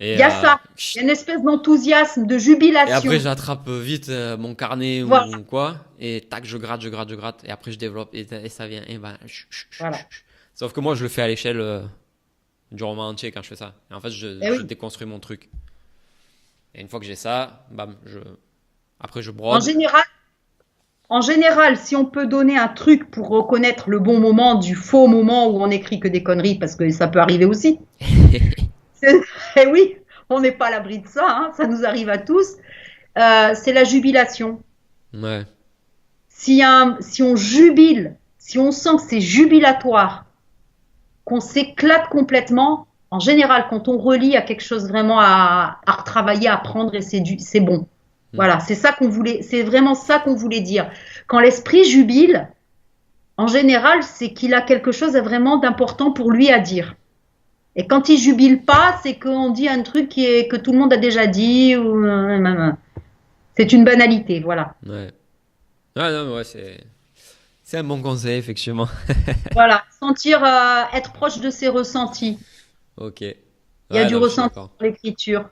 Et, il y a ça. Il y a une espèce d'enthousiasme, de jubilation. et après j'attrape vite mon carnet Voilà. ou quoi. Et tac, je gratte. Et après je développe et ça vient. Et ben, Voilà. Sauf que moi je le fais à l'échelle du roman entier quand je fais ça. Et en fait je déconstruis mon truc. Et une fois que j'ai ça, bam, après je brode. En général, si on peut donner un truc pour reconnaître le bon moment du faux moment où on écrit que des conneries, parce que ça peut arriver aussi. Eh oui, on n'est pas à l'abri de ça, hein, ça nous arrive à tous. C'est la jubilation. Ouais. Si on jubile, si on sent que c'est jubilatoire, qu'on s'éclate complètement, en général, quand on relie à quelque chose vraiment à retravailler, à apprendre, et c'est bon. Voilà, c'est vraiment ça qu'on voulait dire. Quand l'esprit jubile, en général, c'est qu'il a quelque chose vraiment d'important pour lui à dire. Et quand il jubile pas, c'est qu'on dit un truc que tout le monde a déjà dit, ou c'est une banalité, voilà. Ouais. Ah non, mais ouais, c'est un bon conseil effectivement. Voilà, sentir, être proche de ses ressentis. Ok. Il y a Ouais, du non, je suis ressenti d'accord. dans l'écriture.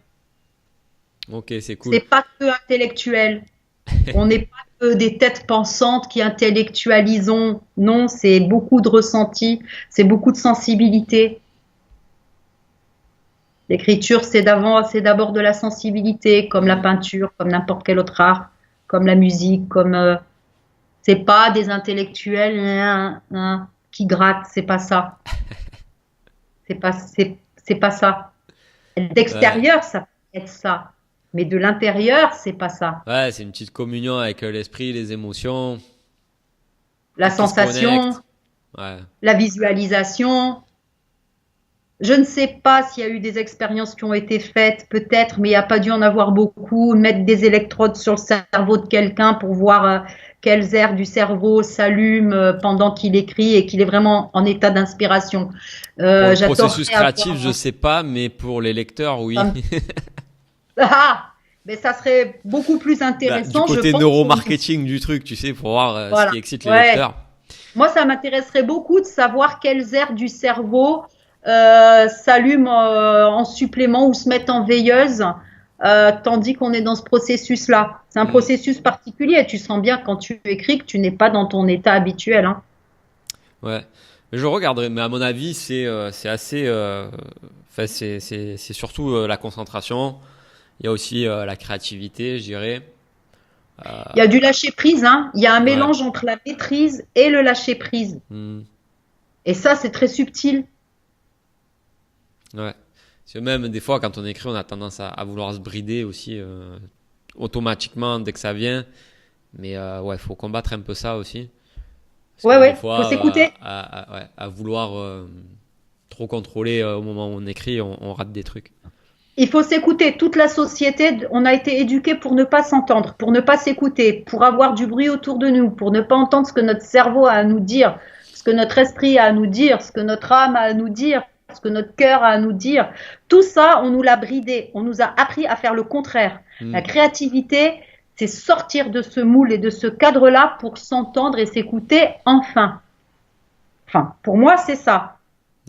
Ok, c'est cool. C'est pas que intellectuel. On n'est pas que des têtes pensantes qui intellectualisons. Non, c'est beaucoup de ressenti, c'est beaucoup de sensibilité. L'écriture, c'est d'abord de la sensibilité, comme la peinture, comme n'importe quel autre art, comme la musique, c'est pas des intellectuels qui grattent, c'est pas ça. C'est pas ça. Ouais. D'extérieur, ça peut être ça. Mais de l'intérieur, c'est pas ça. Ouais, c'est une petite communion avec l'esprit, les émotions, La tout qui se sensation, connecte. Ouais. la visualisation. Je ne sais pas s'il y a eu des expériences qui ont été faites, peut-être, mais il n'y a pas dû en avoir beaucoup. Mettre des électrodes sur le cerveau de quelqu'un pour voir quelles aires du cerveau s'allument pendant qu'il écrit et qu'il est vraiment en état d'inspiration. Pour le J'adorerais processus créatif, avoir je sais pas, mais pour les lecteurs, oui. mais ça serait beaucoup plus Bah, du intéressant, je côté pense. neuromarketing du truc, tu sais, pour voir ce Voilà. qui excite les Ouais. lecteurs. Moi, ça m'intéresserait beaucoup de savoir quelles aires du cerveau s'allument en supplément ou se mettent en veilleuse tandis qu'on est dans ce processus-là. C'est un processus particulier. Tu sens bien quand tu écris que tu n'es pas dans ton état habituel, hein. Ouais. Mais je regarderai, mais à mon avis, c'est assez. Enfin, c'est surtout la concentration. Il y a aussi la créativité, je dirais. Il y a du lâcher prise, hein. Il y a un Ouais. mélange entre la maîtrise et le lâcher prise. Hmm. Et ça, c'est très subtil. Ouais. Parce que même des fois, quand on écrit, on a tendance à vouloir se brider aussi automatiquement dès que ça vient. Mais ouais, faut combattre un peu ça aussi. Parce Ouais, que des ouais, faut fois, s'écouter. ouais, à vouloir trop contrôler au moment où on écrit, on rate des trucs. Il faut s'écouter. Toute la société, on a été éduqué pour ne pas s'entendre, pour ne pas s'écouter, pour avoir du bruit autour de nous, pour ne pas entendre ce que notre cerveau a à nous dire, ce que notre esprit a à nous dire, ce que notre âme a à nous dire, ce que notre cœur a à nous dire. Tout ça, on nous l'a bridé. On nous a appris à faire le contraire. Hmm. La créativité, c'est sortir de ce moule et de ce cadre-là pour s'entendre et s'écouter enfin. Enfin, pour moi, c'est ça.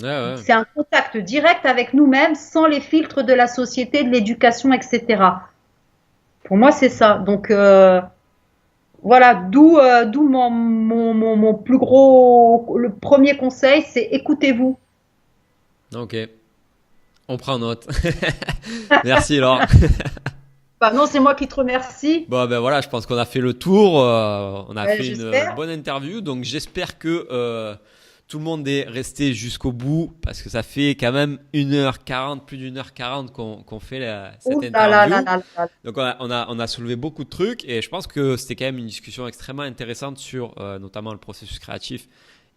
Ouais, ouais. C'est un contact direct avec nous-mêmes sans les filtres de la société, de l'éducation, etc. Pour moi, c'est ça. Donc, voilà, d'où mon plus gros, le premier conseil, c'est écoutez-vous. Ok, on prend note. Merci Laure. Bah, non, c'est moi qui te remercie. Bon, ben voilà, je pense qu'on a fait le tour. On a fait une J'espère. bonne interview. Donc, j'espère que tout le monde est resté jusqu'au bout parce que ça fait quand même 1h40, plus d'1h40 qu'on fait cette Ouh là là là interview. là là. Donc, on a soulevé beaucoup de trucs et je pense que c'était quand même une discussion extrêmement intéressante sur notamment le processus créatif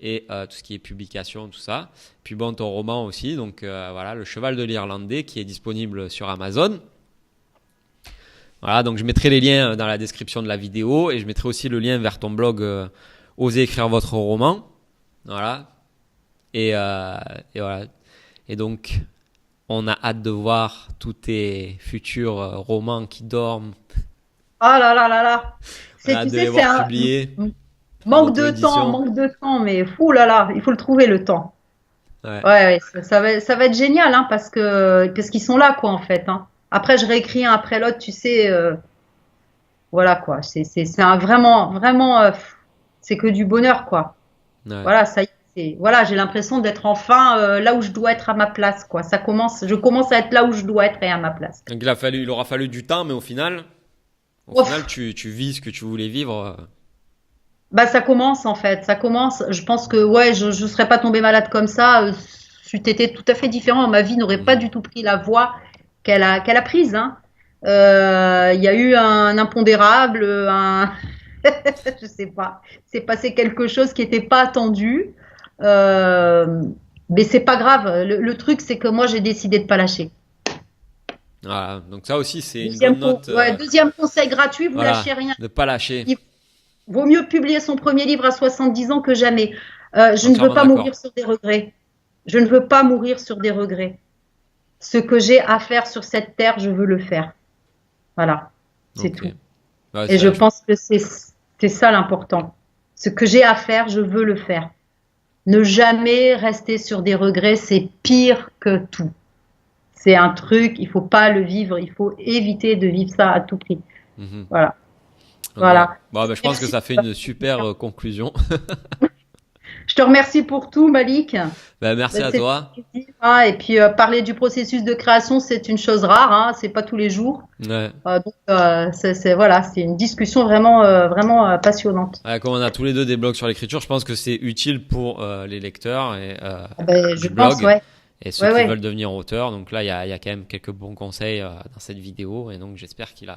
et tout ce qui est publication, tout ça. Puis bon, ton roman aussi. Donc, voilà, Le Cheval de l'Irlandais qui est disponible sur Amazon. Voilà, donc je mettrai les liens dans la description de la vidéo et je mettrai aussi le lien vers ton blog Osez écrire votre roman. Voilà. Et voilà. Et donc, on a hâte de voir tous tes futurs romans qui dorment. Ah là là là là. On a C'est, hâte tu de sais, les c'est voir un publiés en auto-édition. manque de temps, mais fou là là, il faut le trouver le temps. Ouais. Ouais, ouais, ça va être génial, hein, parce qu'ils sont là, quoi, en fait, hein. Après, je réécris un après l'autre, tu sais, voilà, quoi. C'est un vraiment, c'est que du bonheur, quoi. Ouais. Voilà, ça y est, voilà, j'ai l'impression d'être enfin là où je dois être à ma place, quoi. Je commence à être là où je dois être et à ma place. Donc il aura fallu du temps, mais au final, Ouf, tu vis ce que tu voulais vivre. bah, ça commence, en fait, ça commence. Je pense que, ouais, je serais pas tombée malade comme ça, c'eût été tout à fait différent. Ma vie n'aurait pas Mhm. du tout pris la voie qu'elle a prise, hein. Il y a eu un impondérable, je sais pas, c'est passé quelque chose qui n'était pas attendu, euh, mais c'est pas grave. Le truc, c'est que moi, j'ai décidé de pas lâcher. Voilà. Donc ça aussi, c'est une bonne note. Deuxième conseil gratuit, vous Voilà. lâchez rien. Ne pas lâcher. Il vaut mieux publier son premier livre à 70 ans que jamais. Je ne veux Entièrement pas mourir d'accord. sur des regrets. Je ne veux pas mourir sur des regrets. Ce que j'ai à faire sur cette terre, je veux le faire. Voilà, c'est Ok. tout. Ouais, Et je ça, pense que c'est ça l'important. Ce que j'ai à faire, je veux le faire. Ne jamais rester sur des regrets, c'est pire que tout. C'est un truc, il faut pas le vivre, il faut éviter de vivre ça à tout prix. mhm. Voilà, Donc voilà. voilà. Bon, ben, je pense que Merci. ça fait une super conclusion. Je te remercie pour tout, Malik. Ben, merci à C'est toi. un plaisir, hein. Et puis parler du processus de création, c'est une chose rare, hein. C'est pas tous les jours. Ouais. Donc voilà, c'est une discussion vraiment passionnante. Ouais, comme on a tous les deux des blogs sur l'écriture, je pense que c'est utile pour les lecteurs et, Ah ben, je du pense, blog ouais. et ceux Ouais, qui ouais. veulent devenir auteurs. Donc là, il y a quand même quelques bons conseils dans cette vidéo et donc j'espère qu'ils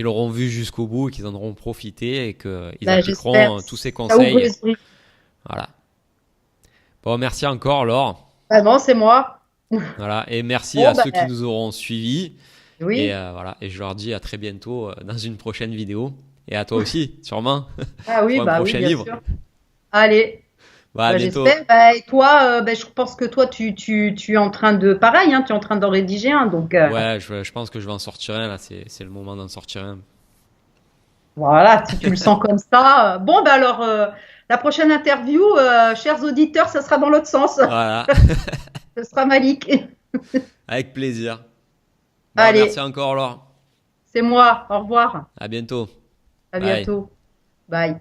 l'auront vu jusqu'au bout et qu'ils en auront profité et qu'ils Ben, j'espère. appliqueront tous ces Ça ouvre conseils. les esprits. Voilà. Bon, merci encore Laure. Ben non, c'est moi. Voilà. Et merci Bon, à ceux qui ben, nous auront suivis. Et oui. voilà. Et je leur dis à très bientôt dans une prochaine vidéo. Et à toi aussi, sûrement, Ah oui, pour un bah oui, prochain bien livre. sûr. Allez, Bon, à bah, bientôt. j'espère. Bah, et toi, je pense que toi, tu es en train de, pareil, hein, tu es en train d'en rédiger un. Donc, Ouais, je pense que je vais en sortir un là. C'est le moment d'en sortir un. voilà, si tu le sens comme ça. Bon, bah alors, la prochaine interview, chers auditeurs, ça sera dans l'autre sens. Voilà. Ce sera Malik. Avec plaisir. Bon, merci Allez, encore Laure. c'est moi. Au revoir. À bientôt. À Bye. bientôt. Bye.